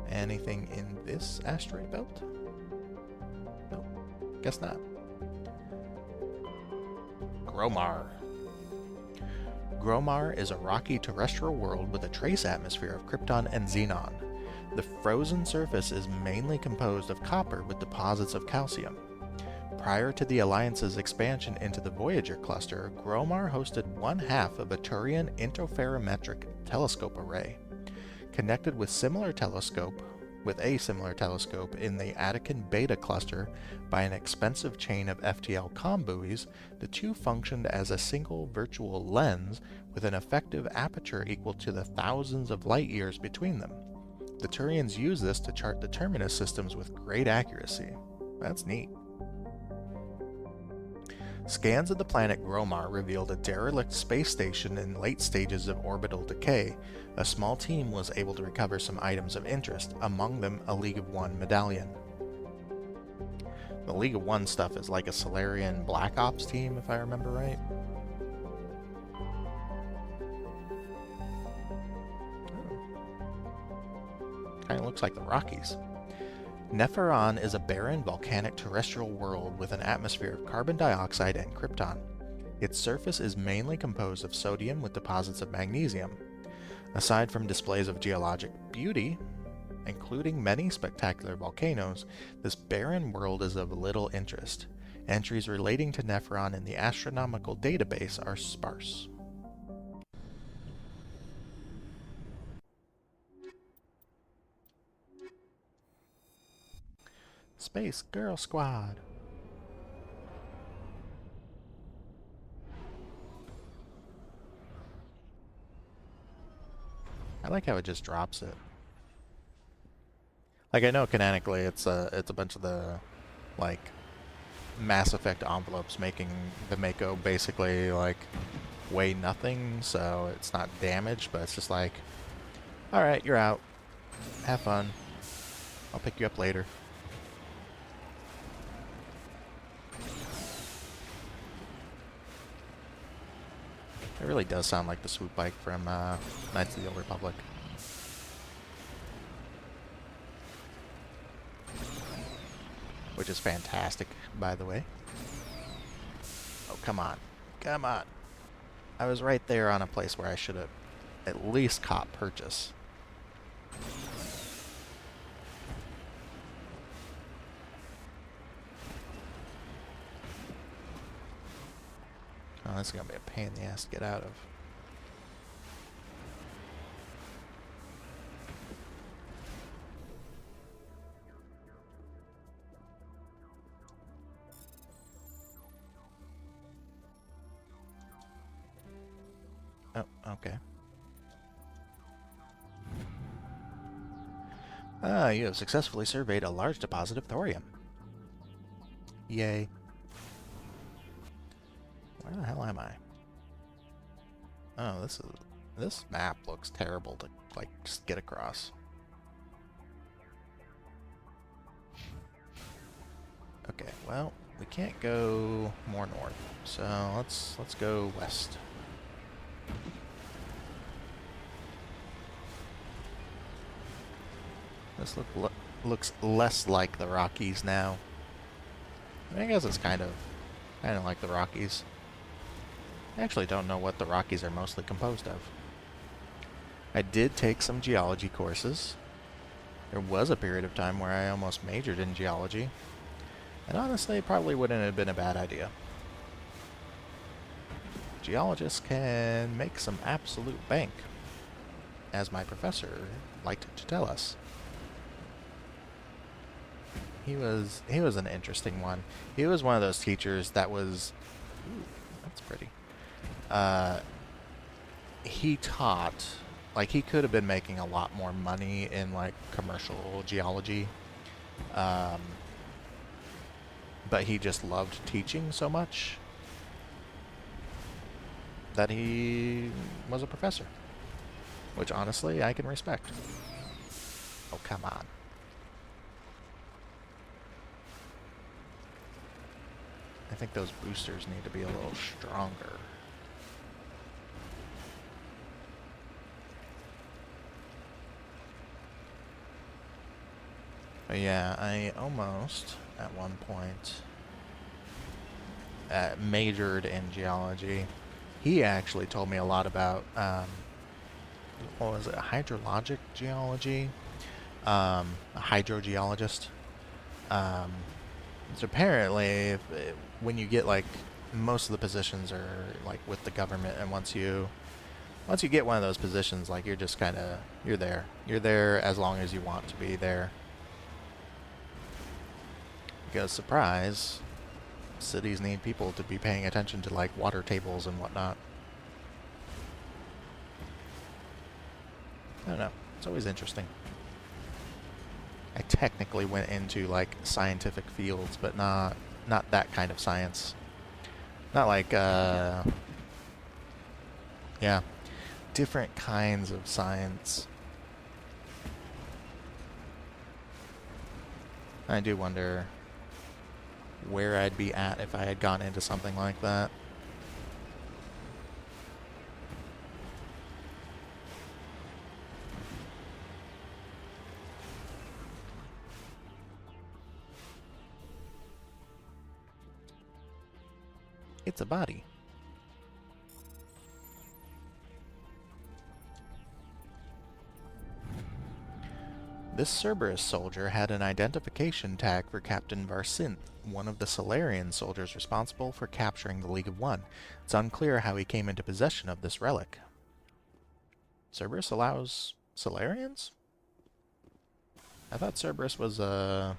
Anything in this asteroid belt? Nope. Guess not. Gromar. Gromar is a rocky terrestrial world with a trace atmosphere of krypton and xenon. The frozen surface is mainly composed of copper with deposits of calcium. Prior to the Alliance's expansion into the Voyager cluster, Gromar hosted one half of a Turian interferometric telescope array. Connected with a similar telescope in the Attican Beta cluster by an expensive chain of FTL comm buoys, the two functioned as a single virtual lens with an effective aperture equal to the thousands of light years between them. The Turians used this to chart the terminus systems with great accuracy. That's neat. Scans of the planet Gromar revealed a derelict space station in late stages of orbital decay. A small team was able to recover some items of interest, among them a League of One medallion. The League of One stuff is like a Solarian Black Ops team, if I remember right. Kind of looks like the Rockies. Nepheron is a barren volcanic terrestrial world with an atmosphere of carbon dioxide and krypton. Its surface is mainly composed of sodium with deposits of magnesium. Aside from displays of geologic beauty, including many spectacular volcanoes, this barren world is of little interest. Entries relating to Nepheron in the astronomical database are sparse. Space Girl Squad. I like how it just drops it. Like, I know canonically it's a bunch of the like Mass Effect envelopes making the Mako basically like weigh nothing, so it's not damaged, but it's just like, alright, you're out. Have fun. I'll pick you up later. It really does sound like the swoop bike from Knights of the Old Republic. Which is fantastic, by the way. Oh, come on. Come on. I was right there on a place where I should have at least caught purchase. Oh, this is going to be a pain in the ass to get out of. Oh, okay. Ah, you have successfully surveyed a large deposit of thorium. Yay. Where the hell am I? Oh, this map looks terrible to like just get across. Okay, well, we can't go more north, so let's go west. This looks less like the Rockies now. I guess it's kind of like the Rockies. I actually don't know what the Rockies are mostly composed of. I did take some geology courses. There was a period of time where I almost majored in geology. And honestly, it probably wouldn't have been a bad idea. Geologists can make some absolute bank, as my professor liked to tell us. He was an interesting one. He was one of those teachers that was... Ooh, that's pretty. He taught, like, he could have been making a lot more money in, like, commercial geology. But he just loved teaching so much that he was a professor. Which, honestly, I can respect. Oh, come on. I think those boosters need to be a little stronger. But yeah, I almost, at one point, majored in geology. he actually told me a lot about, what was it, hydrologic geology? A hydrogeologist. So apparently, when you get like, most of the positions are like with the government, and once you get one of those positions, like you're just kind of, you're there. You're there as long as you want to be there. Because surprise, cities need people to be paying attention to like water tables and whatnot. I don't know. It's always interesting. I technically went into like scientific fields, but not that kind of science. Not like yeah, different kinds of science. I do wonder where I'd be at if I had gone into something like that. It's a body. This Cerberus soldier had an identification tag for Captain Varsinth, one of the Solarian soldiers responsible for capturing the League of One. It's unclear how he came into possession of this relic. Cerberus allows Solarians? I thought Cerberus was like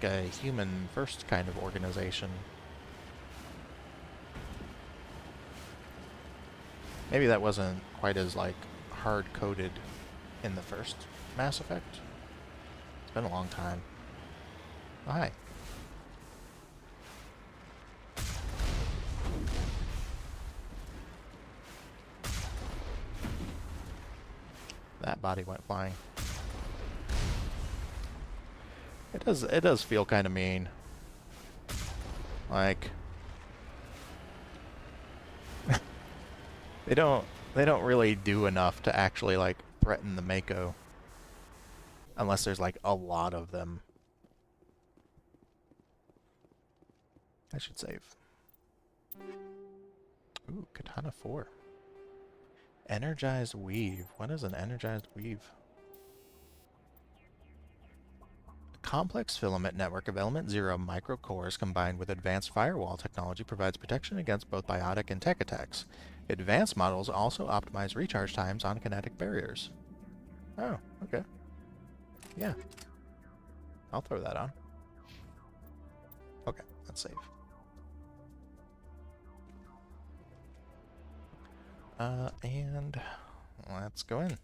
a human first kind of organization. Maybe that wasn't quite as like hard-coded in the first Mass Effect. It's been a long time. Oh, hi. That body went flying. It does feel kind of mean. Like they don't really do enough to actually like threaten the Mako. Unless there's like a lot of them. I should save. Ooh, Katana 4. Energized weave. What is an energized weave? A complex filament network of element 0 microcores combined with advanced firewall technology provides protection against both biotic and tech attacks. Advanced models also optimize recharge times on kinetic barriers. Oh, okay. Yeah. I'll throw that on. Okay, let's save. And let's go in.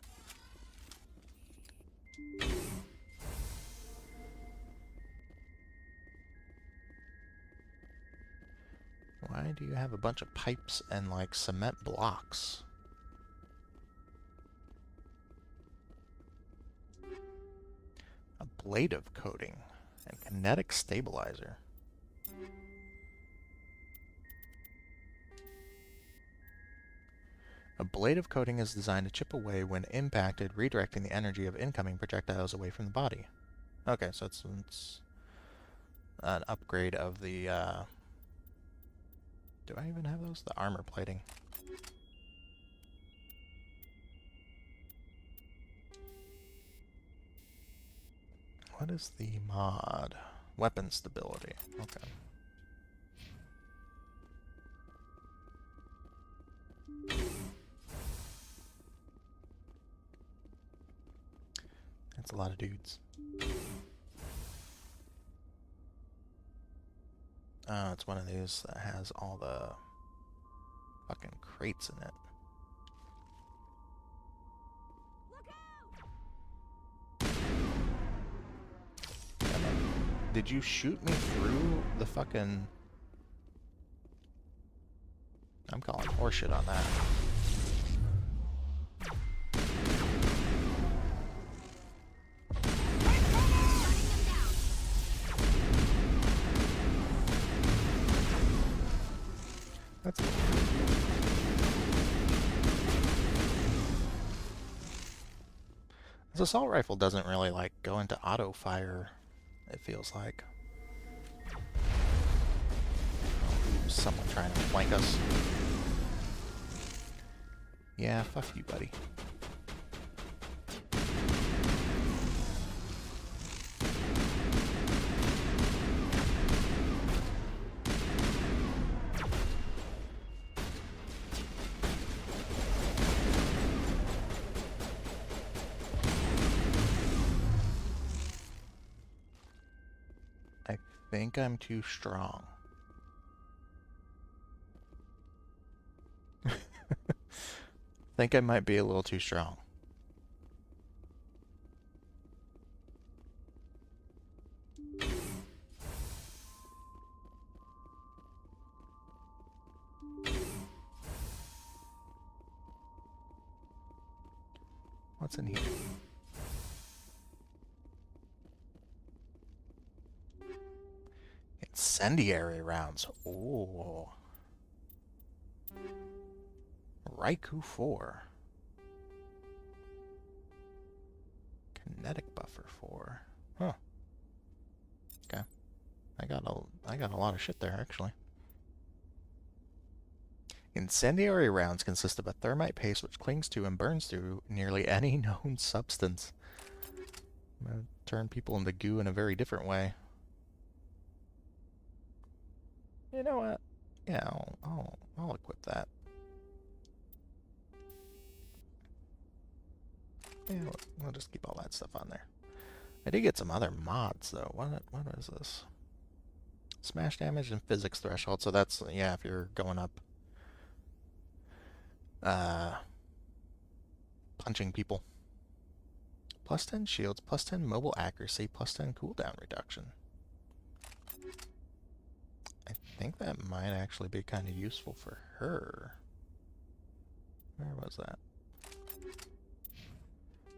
Why do you have a bunch of pipes and like cement blocks? Ablative coating and kinetic stabilizer. Ablative coating is designed to chip away when impacted, redirecting the energy of incoming projectiles away from the body. Okay, so it's an upgrade of the, do I even have those? The armor plating. What is the mod? Weapon stability. Okay. That's a lot of dudes. Oh, it's one of these that has all the fucking crates in it. Did you shoot me through the fucking... I'm calling horseshit on that. That's cool. This assault rifle doesn't really like go into auto fire, it feels like. someone trying to flank us. Yeah, fuck you, buddy. I think I'm too strong. Think I might be a little too strong. What's in here? Incendiary rounds. Ooh. Raikou 4. Kinetic buffer 4. Huh. Okay. I got a lot of shit there, actually. Incendiary rounds consist of a thermite paste which clings to and burns through nearly any known substance. I'm gonna turn people into goo in a very different way. You know what? Yeah, I'll equip that. Yeah, we'll just keep all that stuff on there. I did get some other mods though. What is this? Smash damage and physics threshold. So that's, yeah, if you're going up punching people. Plus 10 shields, plus 10 mobile accuracy, plus 10 cooldown reduction. I think that might actually be kind of useful for her. Where was that?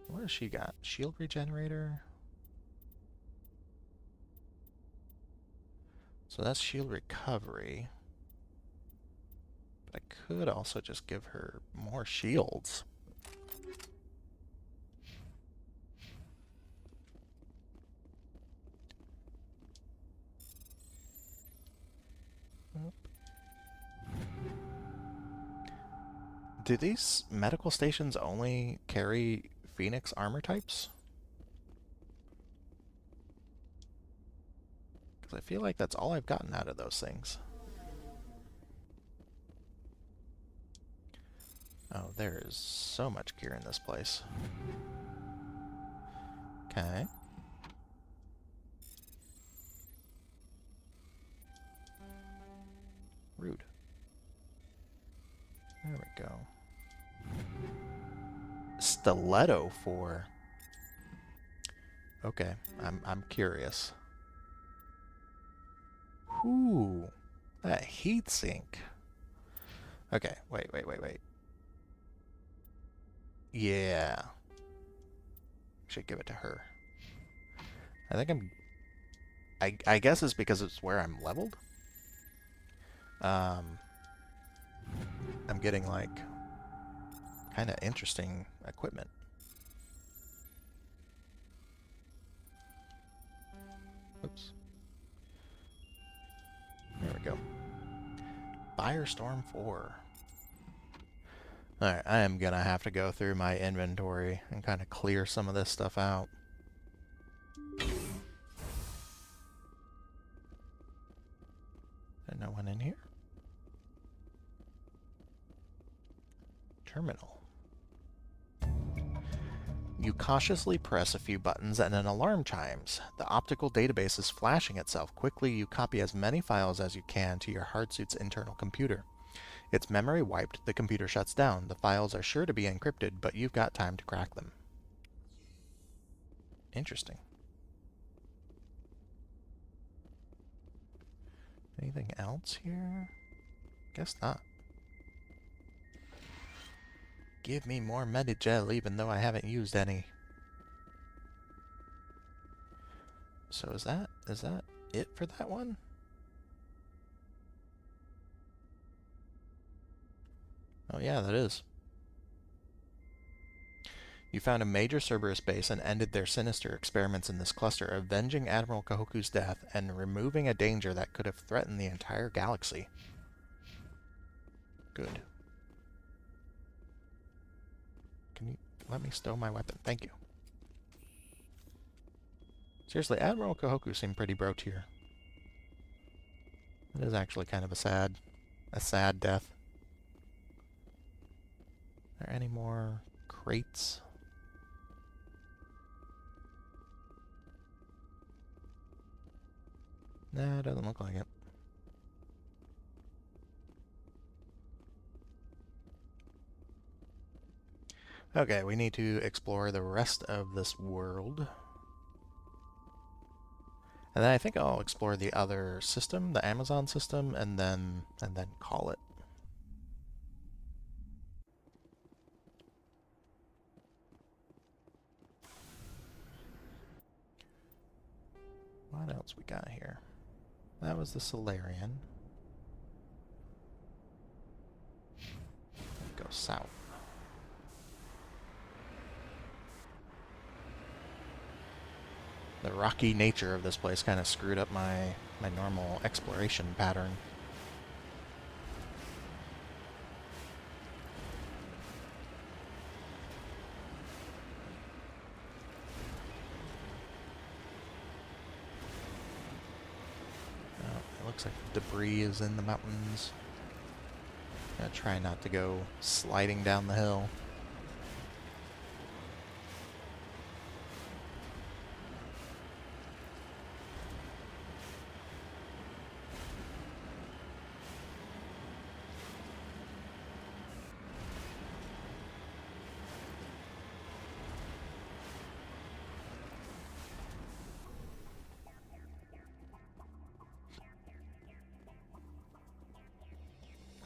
What has she got? Shield regenerator? So that's shield recovery. But I could also just give her more shields. Do these medical stations only carry Phoenix armor types? Because I feel like that's all I've gotten out of those things. Oh, there is so much gear in this place. Okay. Rude. There we go. Stiletto 4. Okay, I'm curious. Ooh, that heatsink. Okay, wait. Yeah. Should give it to her. I think I guess it's because it's where I'm leveled. I'm getting like kind of interesting equipment. Oops. There we go. Firestorm 4. Alright, I am gonna have to go through my inventory and kind of clear some of this stuff out. There's no one in here? Terminal. You cautiously press a few buttons and an alarm chimes. The optical database is flashing itself. Quickly, you copy as many files as you can to your hardsuit's internal computer. Its memory wiped, the computer shuts down. The files are sure to be encrypted, but you've got time to crack them. Interesting. Anything else here? Guess not. Give me more Medigel even though I haven't used any. So is that it for that one? Oh yeah, that is. You found a major Cerberus base and ended their sinister experiments in this cluster, avenging Admiral Kahoku's death and removing a danger that could have threatened the entire galaxy. Good. Can you let me stow my weapon? Thank you. Seriously, Admiral Kahoku seemed pretty broke here. It is actually kind of a sad death. Are there any more crates? Nah, it doesn't look like it. Okay, we need to explore the rest of this world. And then I think I'll explore the other system, the Amazon system, and then call it. What else we got here? That was the Solarian. Go south. The rocky nature of this place kind of screwed up my normal exploration pattern. Oh, it looks like debris is in the mountains. Gotta try not to go sliding down the hill.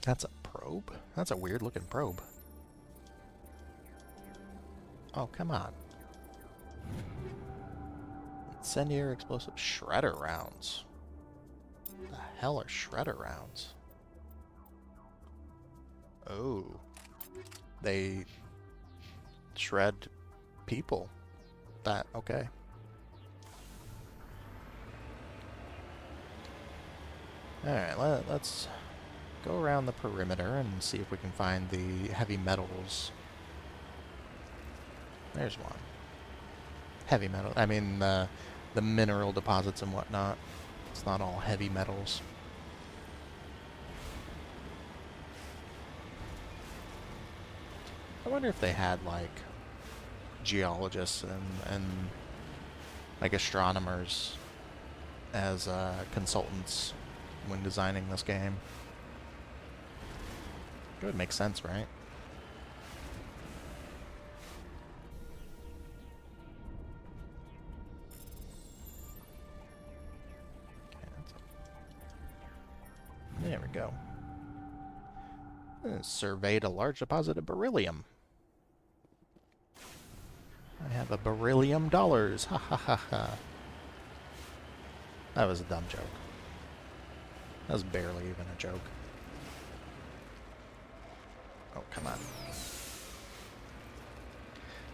That's a probe? That's a weird looking probe. Oh, come on. Incendiary explosive shredder rounds. What the hell are shredder rounds? Oh. They shred people. Okay. Alright, let's go around the perimeter and see if we can find the heavy metals. There's one. Heavy metal. I mean, the mineral deposits and whatnot. It's not all heavy metals. I wonder if they had, like, geologists and like, astronomers as consultants when designing this game. It would make sense, right? There we go. Surveyed a large deposit of beryllium. I have a beryllium dollars. Ha ha ha ha. That was a dumb joke. That was barely even a joke. Oh, come on.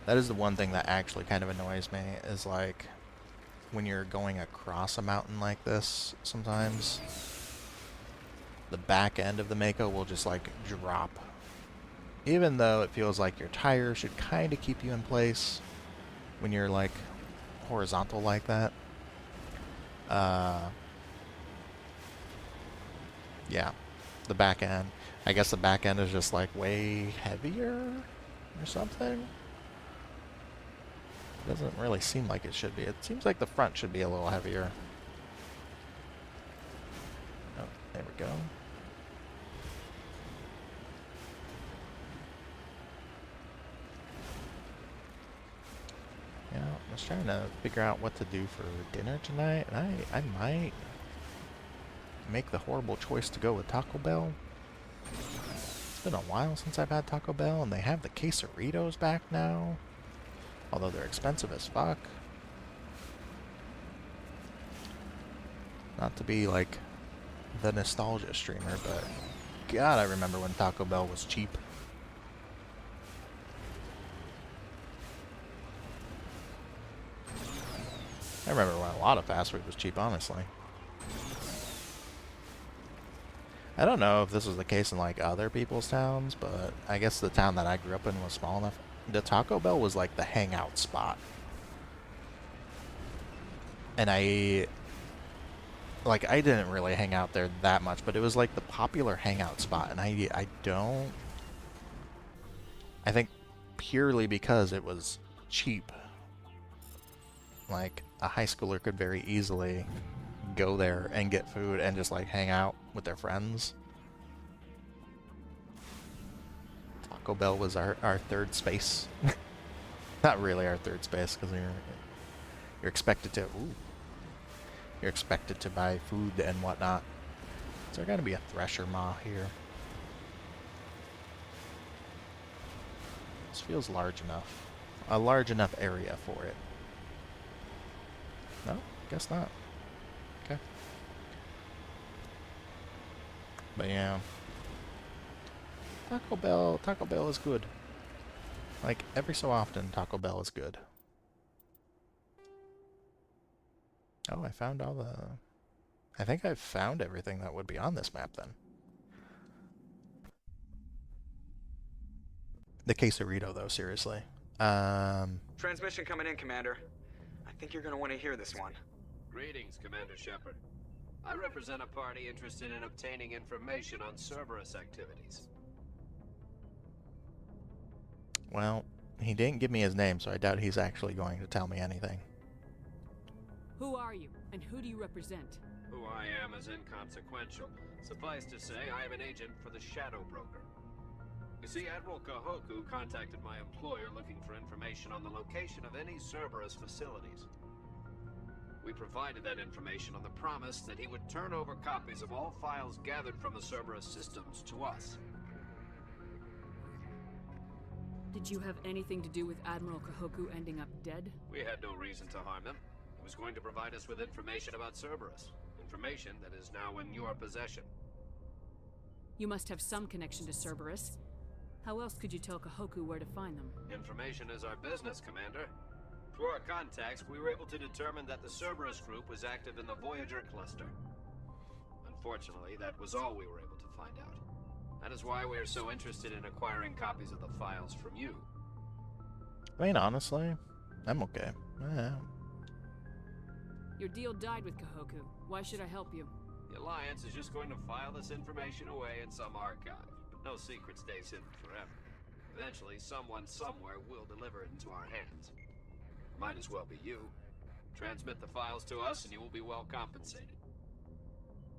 That is the one thing that actually kind of annoys me, is like when you're going across a mountain like this sometimes, the back end of the Mako will just like drop. Even though it feels like your tire should kind of keep you in place when you're like horizontal like that. Yeah, the back end. I guess the back end is just like way heavier or something. Doesn't really seem like it should be. It seems like the front should be a little heavier. Oh, there we go. Yeah, I was trying to figure out what to do for dinner tonight, and I might make the horrible choice to go with Taco Bell. It's been a while since I've had Taco Bell, and they have the quesaritos back now. Although they're expensive as fuck. Not to be like the nostalgia streamer, but God, I remember when Taco Bell was cheap. I remember when a lot of fast food was cheap, honestly. I don't know if this was the case in like other people's towns, but I guess the town that I grew up in was small enough. The Taco Bell was like the hangout spot. And I didn't really hang out there that much, but it was like the popular hangout spot, and I think purely because it was cheap. Like, a high schooler could very easily go there and get food and just like hang out with their friends. Taco Bell was our third space. Not really our third space, because you're expected to you're expected to buy food and whatnot. Is there gotta be a thresher maw here? This feels large enough. A large enough area for it. No? Guess not. Okay. But yeah. Taco Bell is good. Like, every so often, Taco Bell is good. Oh, I found all the... I think I've found everything that would be on this map, then. The quesarito, though, seriously. Transmission coming in, Commander. I think you're gonna want to hear this one. Greetings, Commander Shepard. I represent a party interested in obtaining information on Cerberus activities. Well, he didn't give me his name, so I doubt he's actually going to tell me anything. Who are you, and who do you represent? Who I am is inconsequential. Suffice to say, I am an agent for the Shadow Broker. You see, Admiral Kahoku contacted my employer looking for information on the location of any Cerberus facilities. We provided that information on the promise that he would turn over copies of all files gathered from the Cerberus systems to us. Did you have anything to do with Admiral Kahoku ending up dead? We had no reason to harm him. He was going to provide us with information about Cerberus. Information that is now in your possession. You must have some connection to Cerberus. How else could you tell Kahoku where to find them? Information is our business, Commander. Through our contacts, we were able to determine that the Cerberus group was active in the Voyager cluster. Unfortunately, that was all we were able to find out. That is why we are so interested in acquiring copies of the files from you. I mean, honestly, I'm okay. Your deal died with Kahoku. Why should I help you? The Alliance is just going to file this information away in some archive. But no secret stays hidden forever. Eventually, someone somewhere will deliver it into our hands. Might as well be you. Transmit the files to us and you will be well compensated.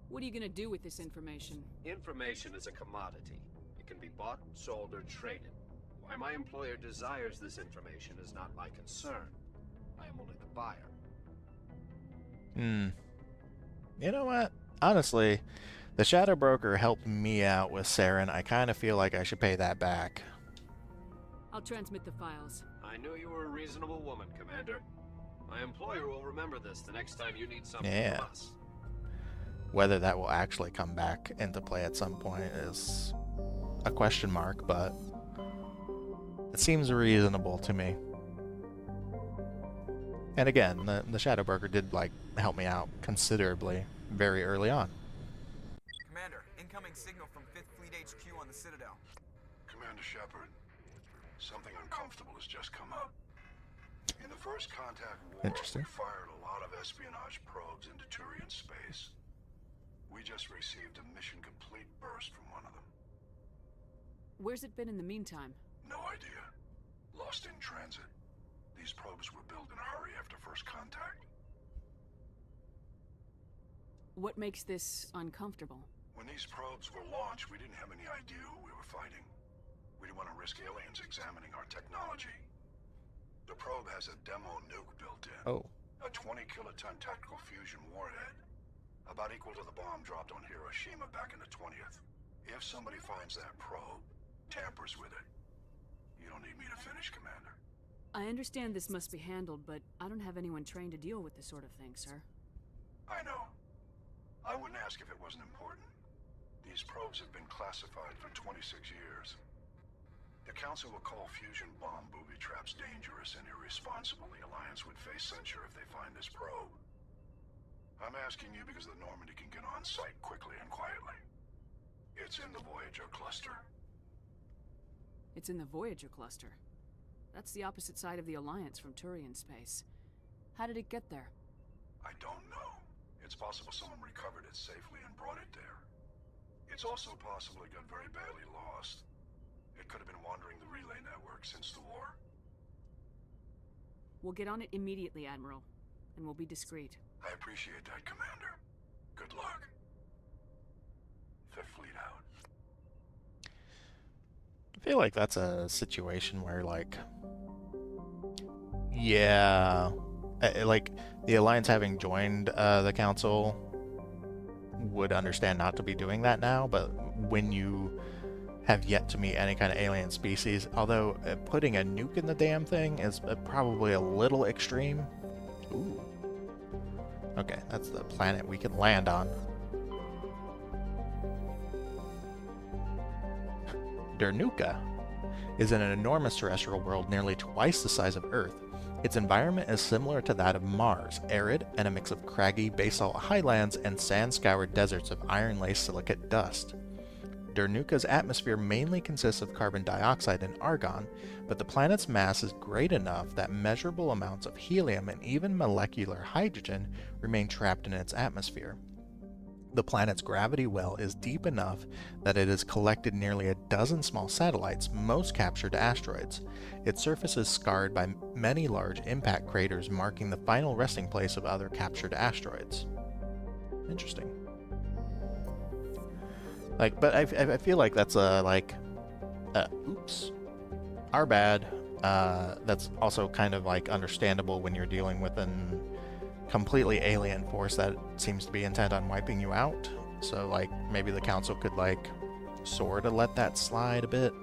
What are you gonna do with this information? Information is a commodity. It can be bought, sold, or traded. Why my employer desires this information is not my concern. I am only the buyer. You know what? Honestly, the Shadow Broker helped me out with Saren. I kind of feel like I should pay that back. I'll transmit the files. I knew you were a reasonable woman, Commander. My employer will remember this the next time you need something from us. Whether that will actually come back into play at some point is a question mark, but it seems reasonable to me. And again, the Shadow Broker did, like, help me out considerably very early on. Commander, incoming signal from 5th Fleet HQ on the Citadel. Commander Shepard, something uncomfortable has just come up. In the first contact war, we fired a lot of espionage probes into Turian space. We just received a mission complete burst from one of them. Where's it been in the meantime? No idea. Lost in transit. These probes were built in a hurry after first contact. What makes this uncomfortable? When these probes were launched, we didn't have any idea who we were fighting. We didn't want to risk aliens examining our technology. The probe has a demo nuke built in. Oh. A 20-kiloton tactical fusion warhead. About equal to the bomb dropped on Hiroshima back in the 20th. If somebody finds that probe, tampers with it, you don't need me to finish, Commander. I understand this must be handled, but I don't have anyone trained to deal with this sort of thing, sir. I know. I wouldn't ask if it wasn't important. These probes have been classified for 26 years. The Council will call fusion bomb booby traps dangerous and irresponsible. The Alliance would face censure if they find this probe. I'm asking you because the Normandy can get on site quickly and quietly. It's in the Voyager cluster. It's in the Voyager cluster. That's the opposite side of the Alliance from Turian space. How did it get there? I don't know. It's possible someone recovered it safely and brought it there. It's also possible it got very badly lost. It could have been wandering the relay network since the war. We'll get on it immediately, Admiral. And we'll be discreet. I appreciate that, Commander. Good luck. Fifth Fleet out. I feel like that's a situation where, like... Yeah... like, the Alliance having joined the Council would understand not to be doing that now, but when you have yet to meet any kind of alien species, although putting a nuke in the damn thing is probably a little extreme. Ooh. Okay, that's the planet we can land on. Dernuka is an enormous terrestrial world nearly twice the size of Earth. Its environment is similar to that of Mars, arid and a mix of craggy basalt highlands and sand-scoured deserts of iron-laced silicate dust. Dernuka's atmosphere mainly consists of carbon dioxide and argon, but the planet's mass is great enough that measurable amounts of helium and even molecular hydrogen remain trapped in its atmosphere. The planet's gravity well is deep enough that it has collected nearly a dozen small satellites, most captured asteroids. Its surface is scarred by many large impact craters marking the final resting place of other captured asteroids. Interesting. Like, but I feel like that's oops, our bad. That's also kind of like understandable when you're dealing with an completely alien force that seems to be intent on wiping you out. So like maybe the Council could like sort of let that slide a bit.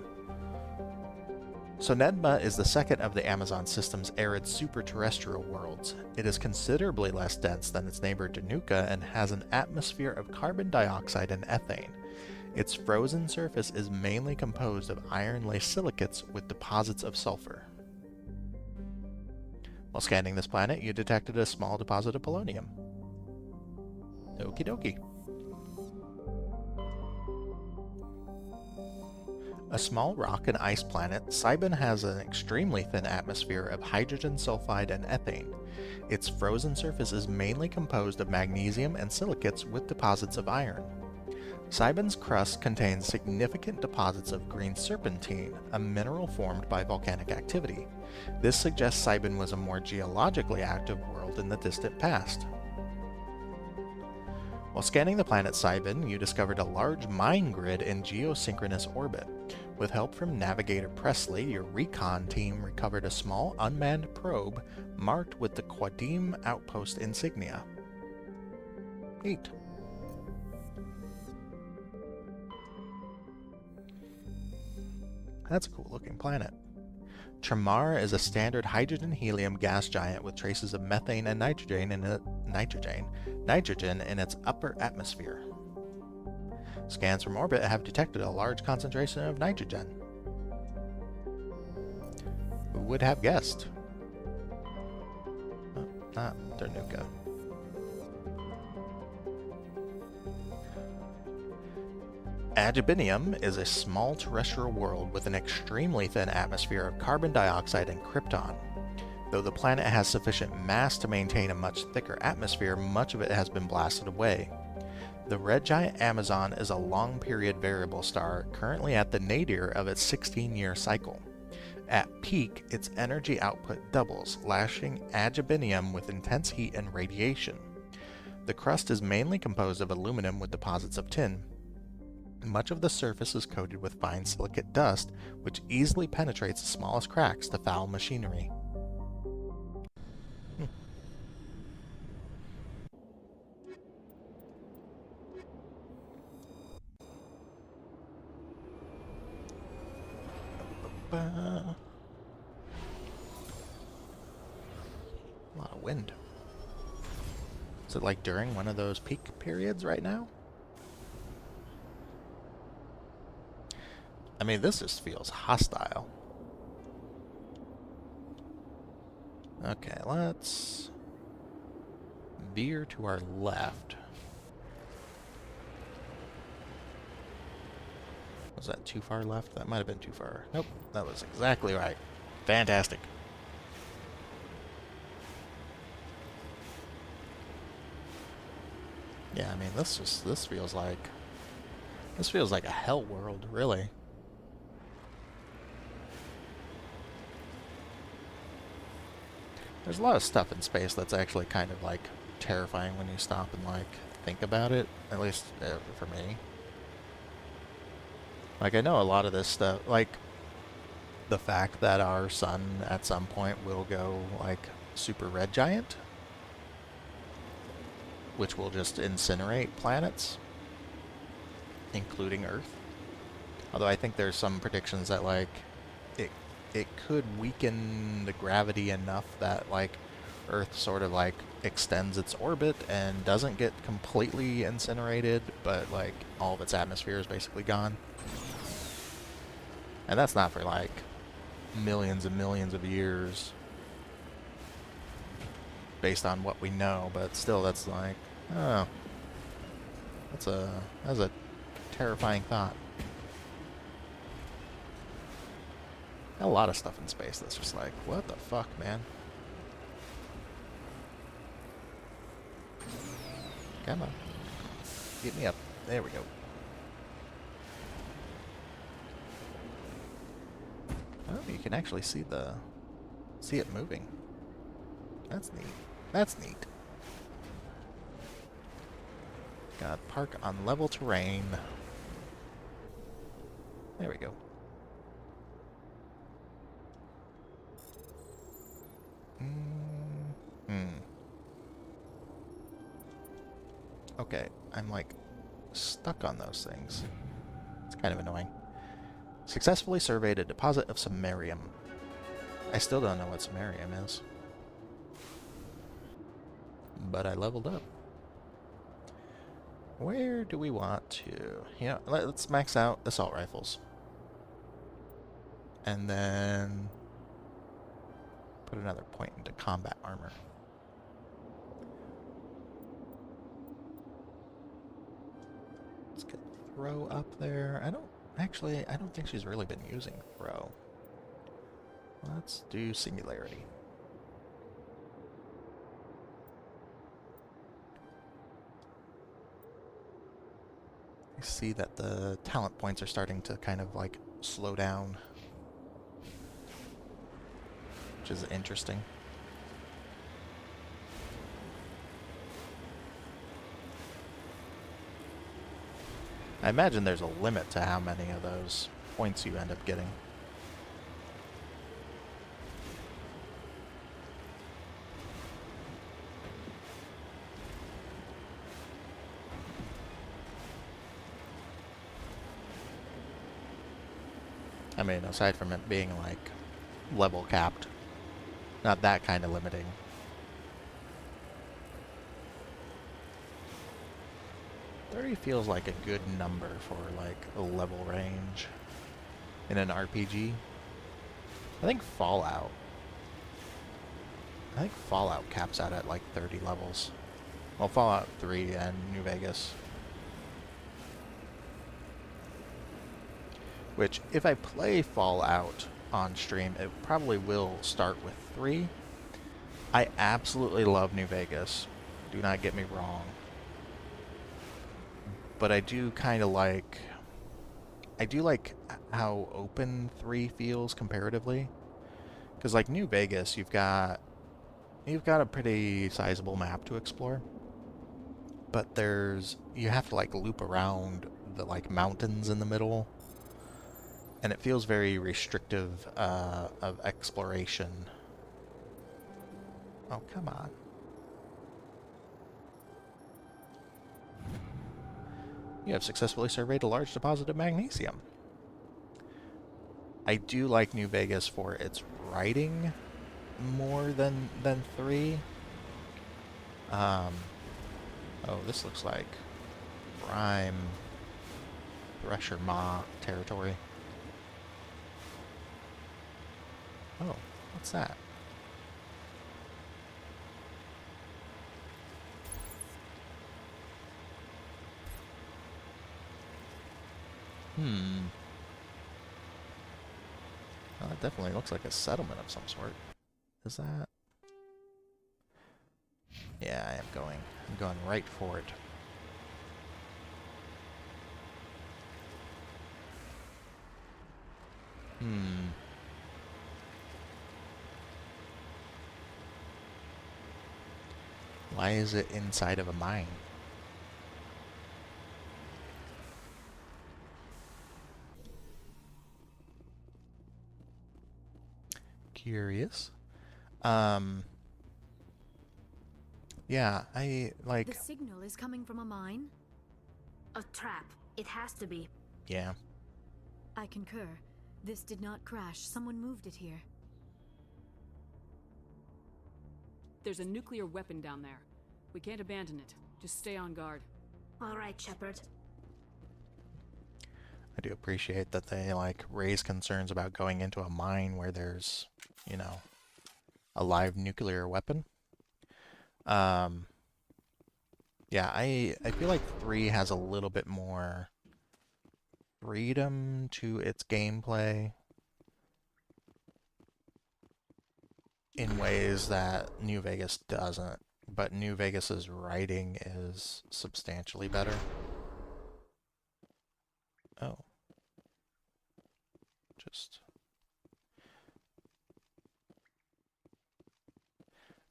So Nedma is the second of the Amazon system's arid superterrestrial worlds. It is considerably less dense than its neighbor Dernuka and has an atmosphere of carbon dioxide and ethane. Its frozen surface is mainly composed of iron-laced silicates with deposits of sulfur. While scanning this planet, you detected a small deposit of polonium. Okie dokie. A small rock and ice planet, Cybin has an extremely thin atmosphere of hydrogen sulfide and ethane. Its frozen surface is mainly composed of magnesium and silicates with deposits of iron. Cybin's crust contains significant deposits of green serpentine, a mineral formed by volcanic activity. This suggests Cybin was a more geologically active world in the distant past. While scanning the planet Cybin, you discovered a large mine grid in geosynchronous orbit. With help from Navigator Presley, your recon team recovered a small unmanned probe marked with the Quadim Outpost insignia. Neat. That's a cool looking planet. Tramar is a standard hydrogen-helium gas giant with traces of methane and nitrogen in its upper atmosphere. Scans from orbit have detected a large concentration of nitrogen. Who would have guessed? Oh, not Dernuka. Agibinium is a small terrestrial world with an extremely thin atmosphere of carbon dioxide and krypton. Though the planet has sufficient mass to maintain a much thicker atmosphere, much of it has been blasted away. The red giant Amazon is a long-period variable star, currently at the nadir of its 16-year cycle. At peak, its energy output doubles, lashing Agibinium with intense heat and radiation. The crust is mainly composed of aluminum with deposits of tin. Much of the surface is coated with fine silicate dust, which easily penetrates the smallest cracks to foul machinery. A lot of wind. Is it like during one of those peak periods right now? I mean, this just feels hostile. Okay, let's veer to our left. Was that too far left? That might have been too far. Nope, that was exactly right. Fantastic. Yeah, I mean, this feels like a hell world, really. There's a lot of stuff in space that's actually kind of like terrifying when you stop and like think about it, at least for me. Like, I know a lot of this stuff, like the fact that our sun at some point will go like super red giant, which will just incinerate planets, including Earth. Although I think there's some predictions that like it could weaken the gravity enough that like Earth sort of like extends its orbit and doesn't get completely incinerated, but like all of its atmosphere is basically gone. And that's not for like millions and millions of years based on what we know, but still that's like, oh, that's a terrifying thought. A lot of stuff in space that's just like, what the fuck, man? Come on. Get me up. There we go. Oh, you can actually see it moving. That's neat. That's neat. Gotta park on level terrain. There we go. Okay, I'm like stuck on those things. It's kind of annoying. Successfully surveyed a deposit of samarium. I still don't know what samarium is. But I leveled up. Where do we want to? You know, let's max out assault rifles. And then put another point into combat armor. Let's get throw up there. I don't think she's really been using throw. Let's do singularity. I see that the talent points are starting to kind of like slow down, which is interesting. I imagine there's a limit to how many of those points you end up getting. I mean, aside from it being like level capped, not that kind of limiting. Feels like a good number for like a level range in an RPG. I think Fallout caps out at like 30 levels. Well, Fallout 3 and New Vegas. Which, if I play Fallout on stream, it probably will start with 3. I absolutely love New Vegas. Do not get me wrong. But I do kind of like... I do like how open 3 feels comparatively. Because like New Vegas, you've got a pretty sizable map to explore. But you have to like loop around the like mountains in the middle. And it feels very restrictive of exploration. Oh, come on. You have successfully surveyed a large deposit of magnesium. I do like New Vegas for its writing more than 3. Oh, this looks like prime Thresher Maw territory. Oh, what's that? That definitely looks like a settlement of some sort. Is that? Yeah, I am going. I'm going right for it. Why is it inside of a mine? Curious. Yeah, The signal is coming from a mine? A trap. It has to be. Yeah. I concur. This did not crash. Someone moved it here. There's a nuclear weapon down there. We can't abandon it. Just stay on guard. All right, Shepard. I do appreciate that they, like, raise concerns about going into a mine where there's, you know, a live nuclear weapon. Yeah, I feel like 3 has a little bit more freedom to its gameplay in ways that New Vegas doesn't, but New Vegas's writing is substantially better. Oh. Just...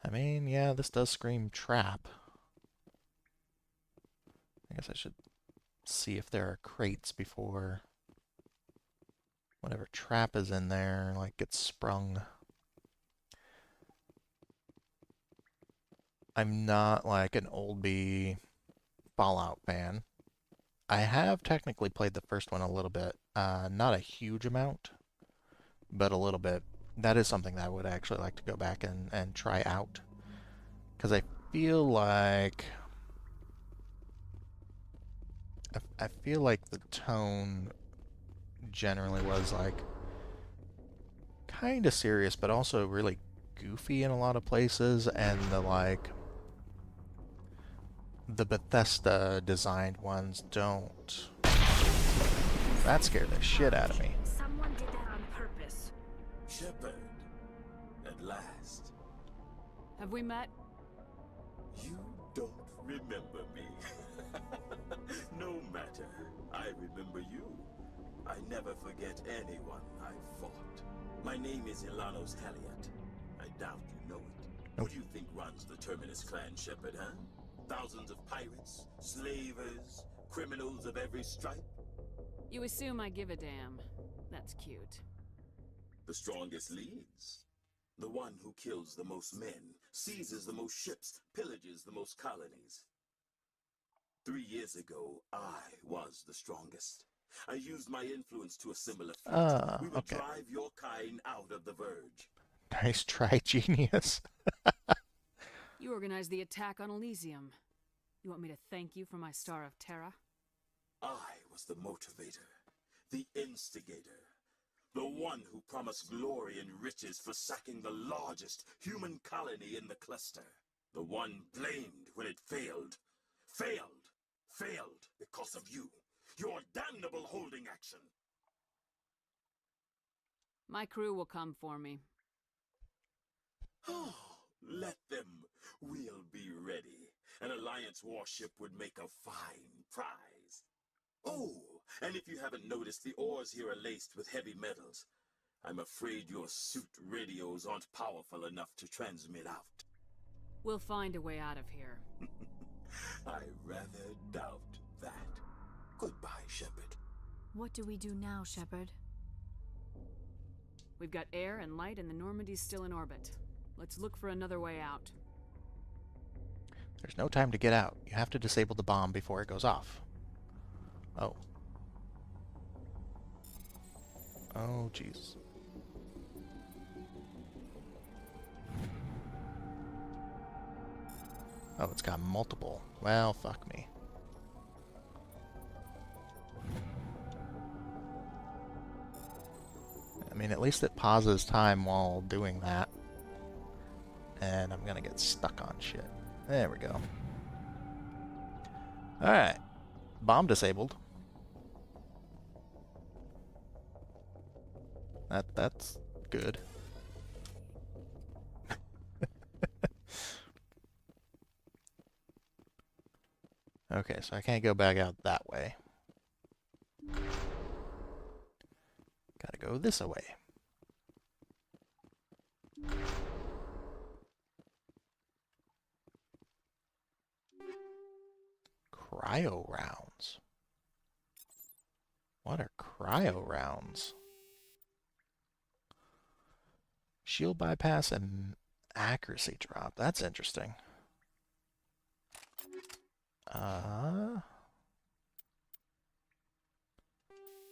I mean, yeah, this does scream trap. I guess I should see if there are crates before whatever trap is in there, like, gets sprung. I'm not, like, an oldie Fallout fan. I have technically played the first one a little bit. Not a huge amount, but a little bit. That is something that I would actually like to go back and try out. Because I feel like... I feel like the tone generally was, like, kind of serious, but also really goofy in a lot of places, and the, like... the Bethesda designed ones don't. That scared the shit out of me. Someone did that on purpose. Shepard, at last. Have we met? You don't remember me. No matter. I remember you. I never forget anyone I've fought. My name is Ilanos Caliat. I doubt you know it. Who do you think runs the Terminus clan, Shepard, huh? Thousands of pirates, slavers, criminals of every stripe? You assume I give a damn. That's cute. The strongest leads. The one who kills the most men, seizes the most ships, pillages the most colonies. 3 years ago, I was the strongest. I used my influence to assemble a fleet. We would drive your kind out of the Verge. Nice try, genius. You organized the attack on Elysium. You want me to thank you for my Star of Terra? I was the motivator, the instigator, the one who promised glory and riches for sacking the largest human colony in the cluster. The one blamed when it failed. Failed because of you. Your damnable holding action. My crew will come for me. Oh, let them. We'll be ready. An Alliance warship would make a fine prize. Oh, and if you haven't noticed, the ores here are laced with heavy metals. I'm afraid your suit radios aren't powerful enough to transmit out. We'll find a way out of here. I rather doubt that. Goodbye, Shepard. What do we do now, Shepard? We've got air and light, and the Normandy's still in orbit. Let's look for another way out. There's no time to get out. You have to disable the bomb before it goes off. Oh. Oh, jeez. Oh, it's got multiple. Well, fuck me. I mean, at least it pauses time while doing that. And I'm gonna get stuck on shit. There we go. Alright. Bomb disabled. That's good. Okay, so I can't go back out that way. Gotta go this way. Cryo rounds. What are cryo rounds? Shield bypass and accuracy drop. That's interesting.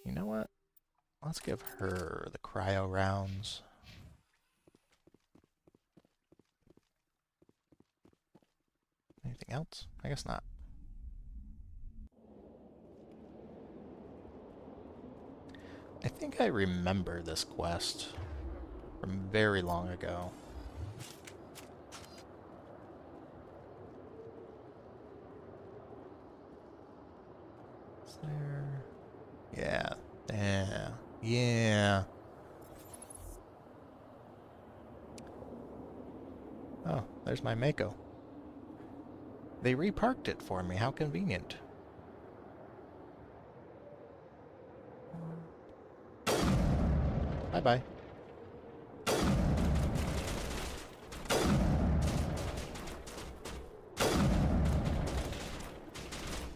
You know what? Let's give her the cryo rounds. Anything else? I guess not. I think I remember this quest from very long ago. Is there? Yeah. Yeah. Yeah. Oh, there's my Mako. They reparked it for me. How convenient. Bye-bye.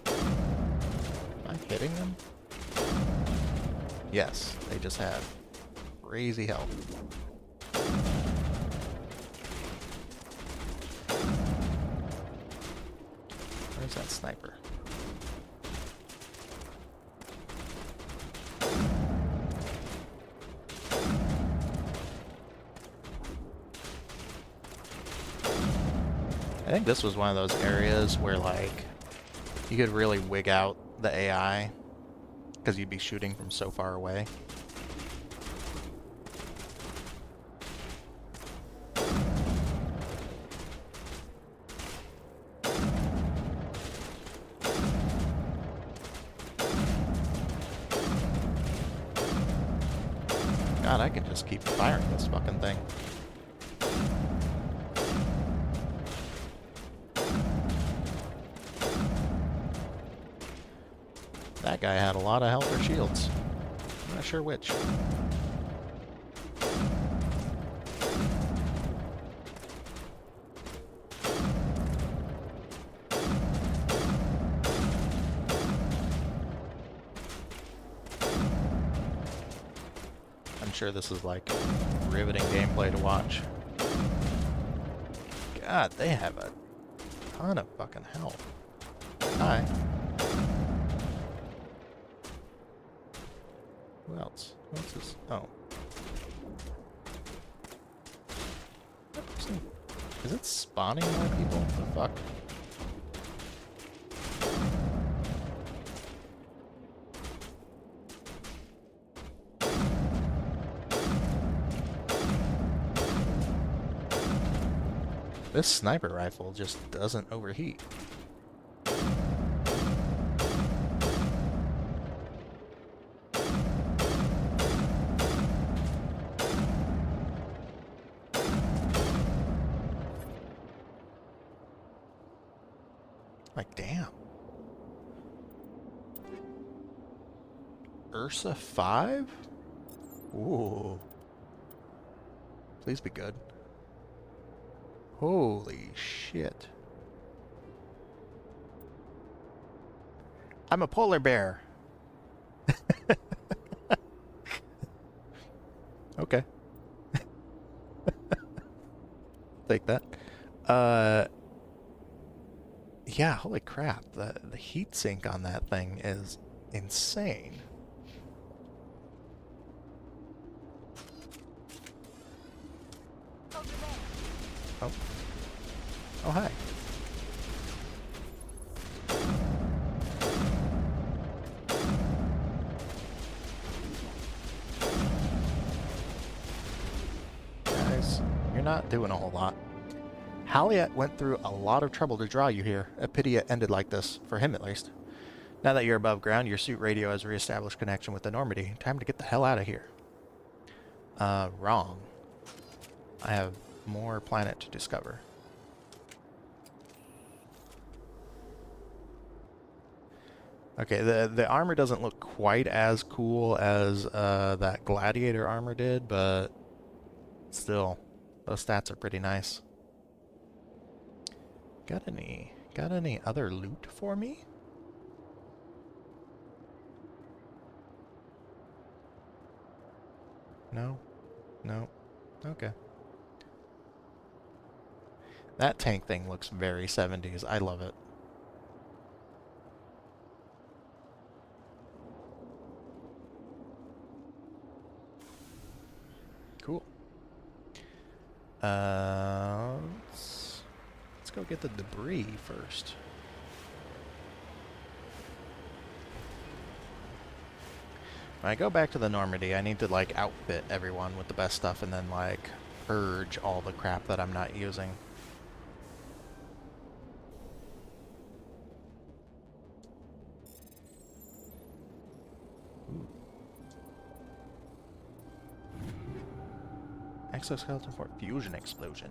Am I hitting them? Yes, they just have crazy health. Where's that sniper? I think this was one of those areas where, like, you could really wig out the AI because you'd be shooting from so far away. God, I can just keep firing this fucking thing. That guy had a lot of health or shields. I'm not sure which. I'm sure this is like riveting gameplay to watch. God, they have a ton of fucking health. Hi. Who else? Who else is... Oh. Is it spawning more people? What the fuck? This sniper rifle just doesn't overheat. Like, damn. Ursa 5? Ooh. Please be good. Holy shit. I'm a polar bear. Okay. Take that. Yeah, holy crap. The heat sink on that thing is insane. Oh. Oh, hi. Guys, you're not doing a whole lot. Halliet went through a lot of trouble to draw you here. A pity it ended like this, for him at least. Now that you're above ground, your suit radio has reestablished connection with the Normandy. Time to get the hell out of here. Wrong. I have more planet to discover. Okay, the armor doesn't look quite as cool as that gladiator armor did, but still, those stats are pretty nice. Got any other loot for me? No? No? Okay. That tank thing looks very 70s. I love it. Cool. Let's go get the debris first. When I go back to the Normandy, I need to, like, outfit everyone with the best stuff and then, like, purge all the crap that I'm not using. Ooh. Exoskeleton for fusion explosion.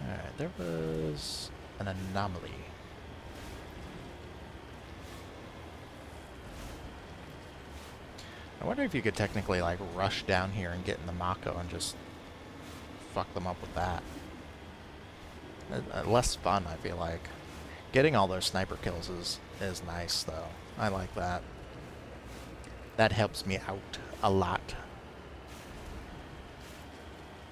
Alright, there was an anomaly. I wonder if you could technically, like, rush down here and get in the Mako and just fuck them up with that. Less fun, I feel like. Getting all those sniper kills is nice, though. I like that. That helps me out a lot.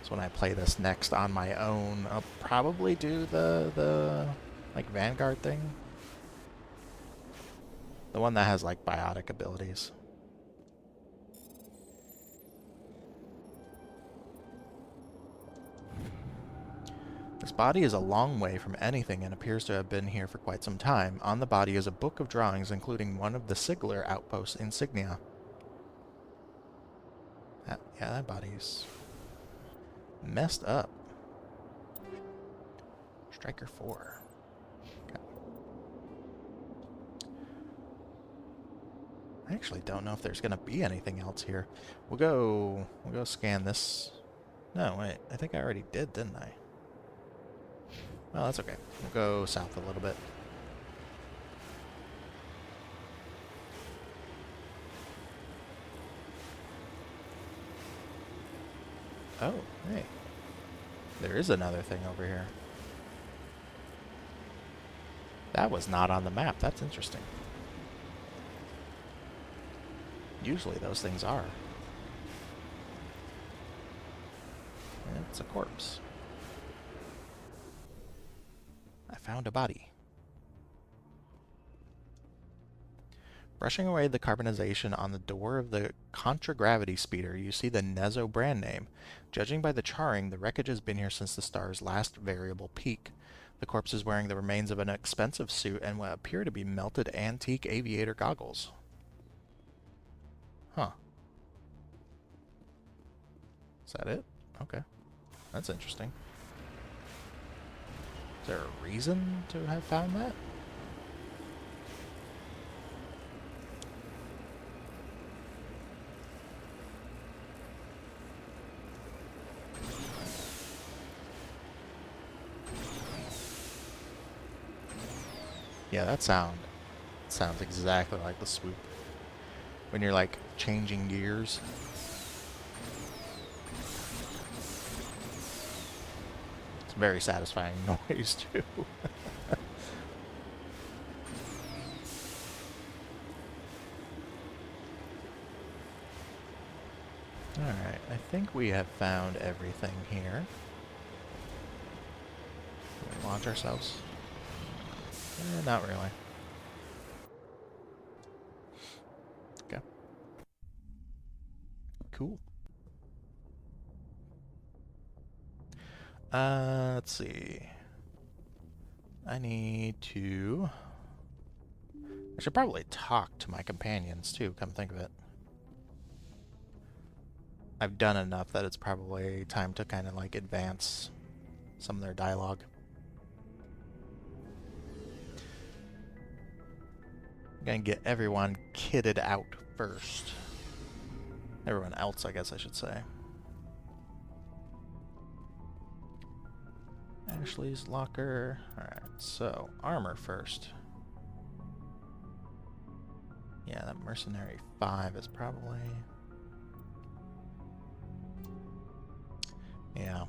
So when I play this next on my own, I'll probably do the like, Vanguard thing. The one that has, like, biotic abilities. This body is a long way from anything and appears to have been here for quite some time. On the body is a book of drawings, including one of the Sigler outpost insignia. Yeah, that body's messed up. Striker 4. Okay. I actually don't know if there's gonna be anything else here. We'll go scan this. No, wait, I think I already did, didn't I? Well, that's okay. We'll go south a little bit. Oh, hey. There is another thing over here. That was not on the map. That's interesting. Usually those things are. It's a corpse. I found a body. Brushing away the carbonization on the door of the contragravity speeder, you see the Nezo brand name. Judging by the charring, the wreckage has been here since the star's last variable peak. The corpse is wearing the remains of an expensive suit and what appear to be melted antique aviator goggles. Huh. Is that it? Okay. That's interesting. Is there a reason to have found that? Yeah, that sounds exactly like the swoop. When you're, like, changing gears. It's a very satisfying noise, too. Alright, I think we have found everything here. Can we launch ourselves? Not really. Okay. Cool. Let's see. I should probably talk to my companions too, come think of it. I've done enough that it's probably time to kind of, like, advance some of their dialogue. gonna get everyone kitted out first. Everyone else, I guess I should say. Ashley's locker. Alright, so armor first. Yeah, that mercenary 5 is probably... Yeah.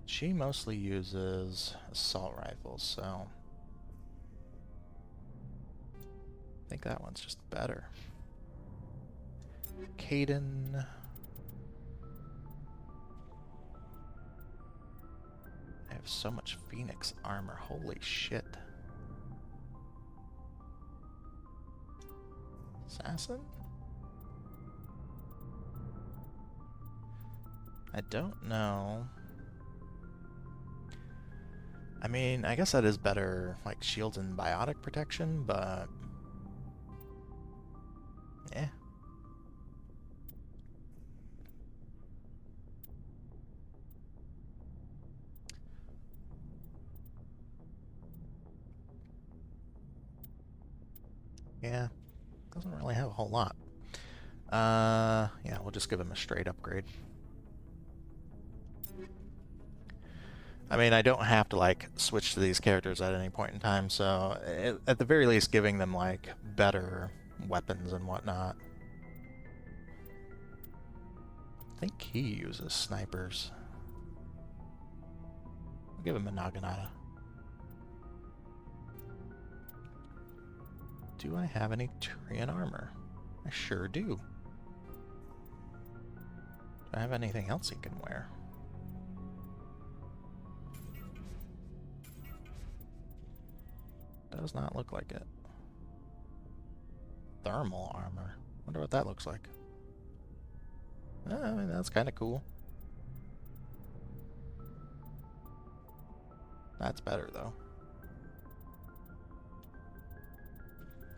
She mostly uses assault rifles, so... I think that one's just better. Caden... I have so much Phoenix armor, holy shit. Assassin? I don't know. I mean, I guess that is better, like, shields and biotic protection, but... eh. Yeah, doesn't really have a whole lot. Yeah, we'll just give him a straight upgrade. I mean, I don't have to, like, switch to these characters at any point in time, so at the very least giving them, like, better weapons and whatnot. I think he uses snipers. I'll give him a Naginata. Do I have any Turian armor? I sure do. Do I have anything else he can wear? Does not look like it. Thermal armor. Wonder what that looks like. I mean, that's kind of cool. That's better, though.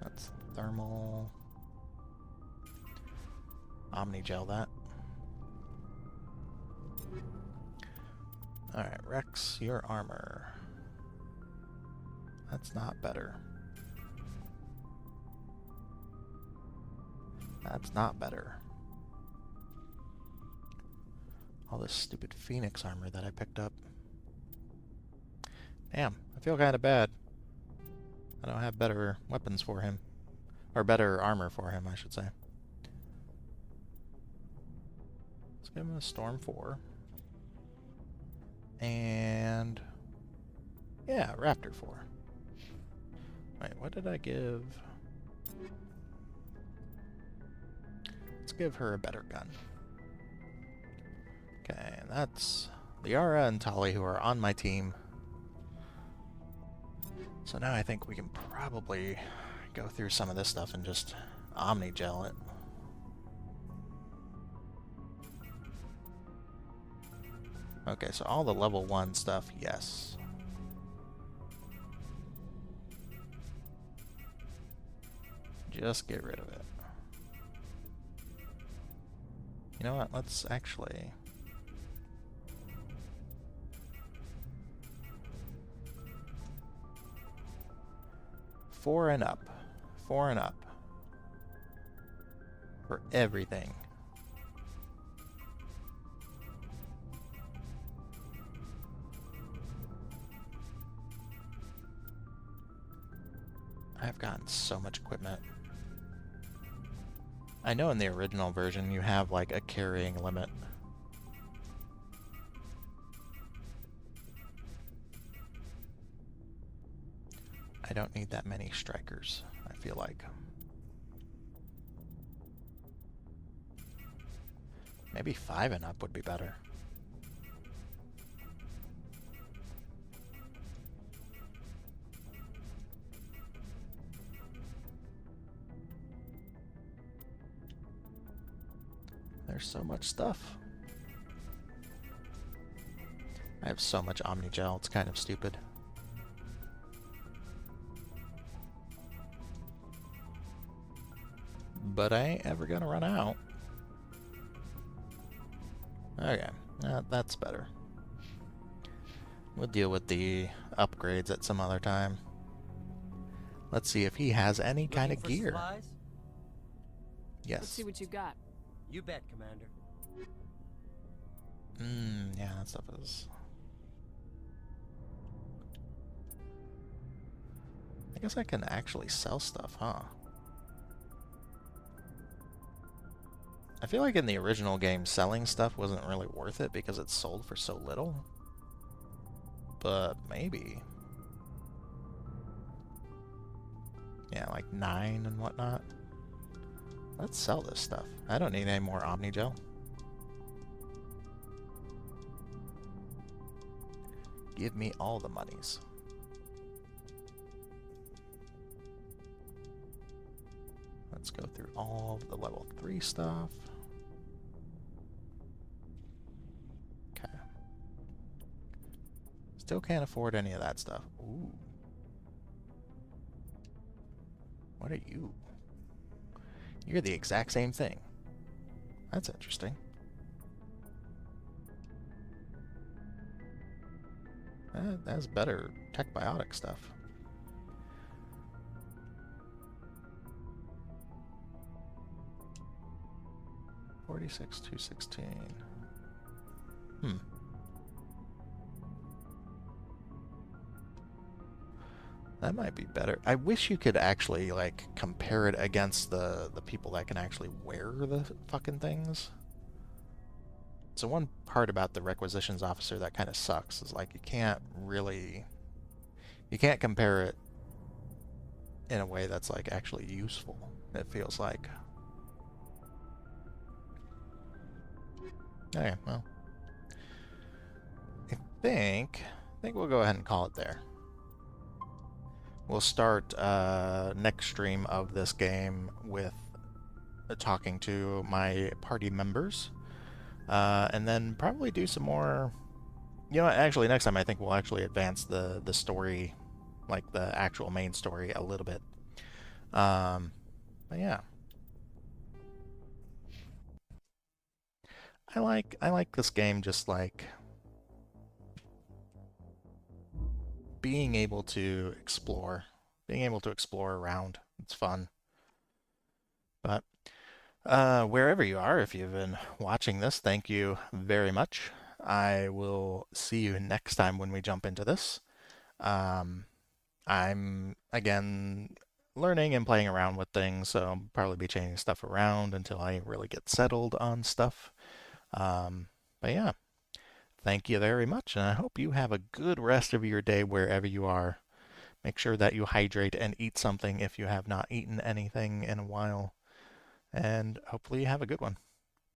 That's thermal. Omnigel that. Alright, Rex, your armor. That's not better. That's not better. All this stupid Phoenix armor that I picked up. Damn, I feel kind of bad. I don't have better weapons for him. Or better armor for him, I should say. Let's give him a Storm 4. And... yeah, Raptor 4. Wait, what did I give? Let's give her a better gun. Okay, and that's Liara and Tali who are on my team. So now I think we can probably go through some of this stuff and just Omnigel it. Okay, so all the level 1 stuff, yes. Just get rid of it. You know what, let's actually... 4 and up. 4 and up. For everything. I've gotten so much equipment. I know in the original version you have like a carrying limit. I don't need that many strikers, I feel like. Maybe 5 and up would be better. There's so much stuff. I have so much Omnigel, it's kind of stupid. But I ain't ever gonna run out. Okay, that's better. We'll deal with the upgrades at some other time. Let's see if he has any kind Looking of for gear. supplies? Yes. Let's see what you got. You bet, Commander. Yeah, that stuff is... I guess I can actually sell stuff, huh? I feel like in the original game, selling stuff wasn't really worth it because it sold for so little. But maybe. Yeah, like 9 and whatnot. Let's sell this stuff. I don't need any more Omnigel. Give me all the monies. Let's go through all of the level 3 stuff. Okay. Still can't afford any of that stuff. Ooh. What are you? You're the exact same thing. That's interesting. That's better tech biotic stuff. $46,216. That might be better. I wish you could actually, like, compare it against the people that can actually wear the fucking things. So one part about the requisitions officer that kind of sucks is, like, you can't compare it in a way that's, like, actually useful, it feels like. Okay, well. I think we'll go ahead and call it there. We'll start next stream of this game with talking to my party members, and then probably do some more. You know, actually, next time I think we'll actually advance the story, like the actual main story, a little bit. But yeah, I like this game just like being able to explore around. It's fun. But wherever you are, if you've been watching this, thank you very much. I will see you next time when we jump into this. I'm, again, learning and playing around with things, so I'll probably be changing stuff around until I really get settled on stuff. But yeah, thank you very much, and I hope you have a good rest of your day wherever you are. Make sure that you hydrate and eat something if you have not eaten anything in a while. And hopefully you have a good one.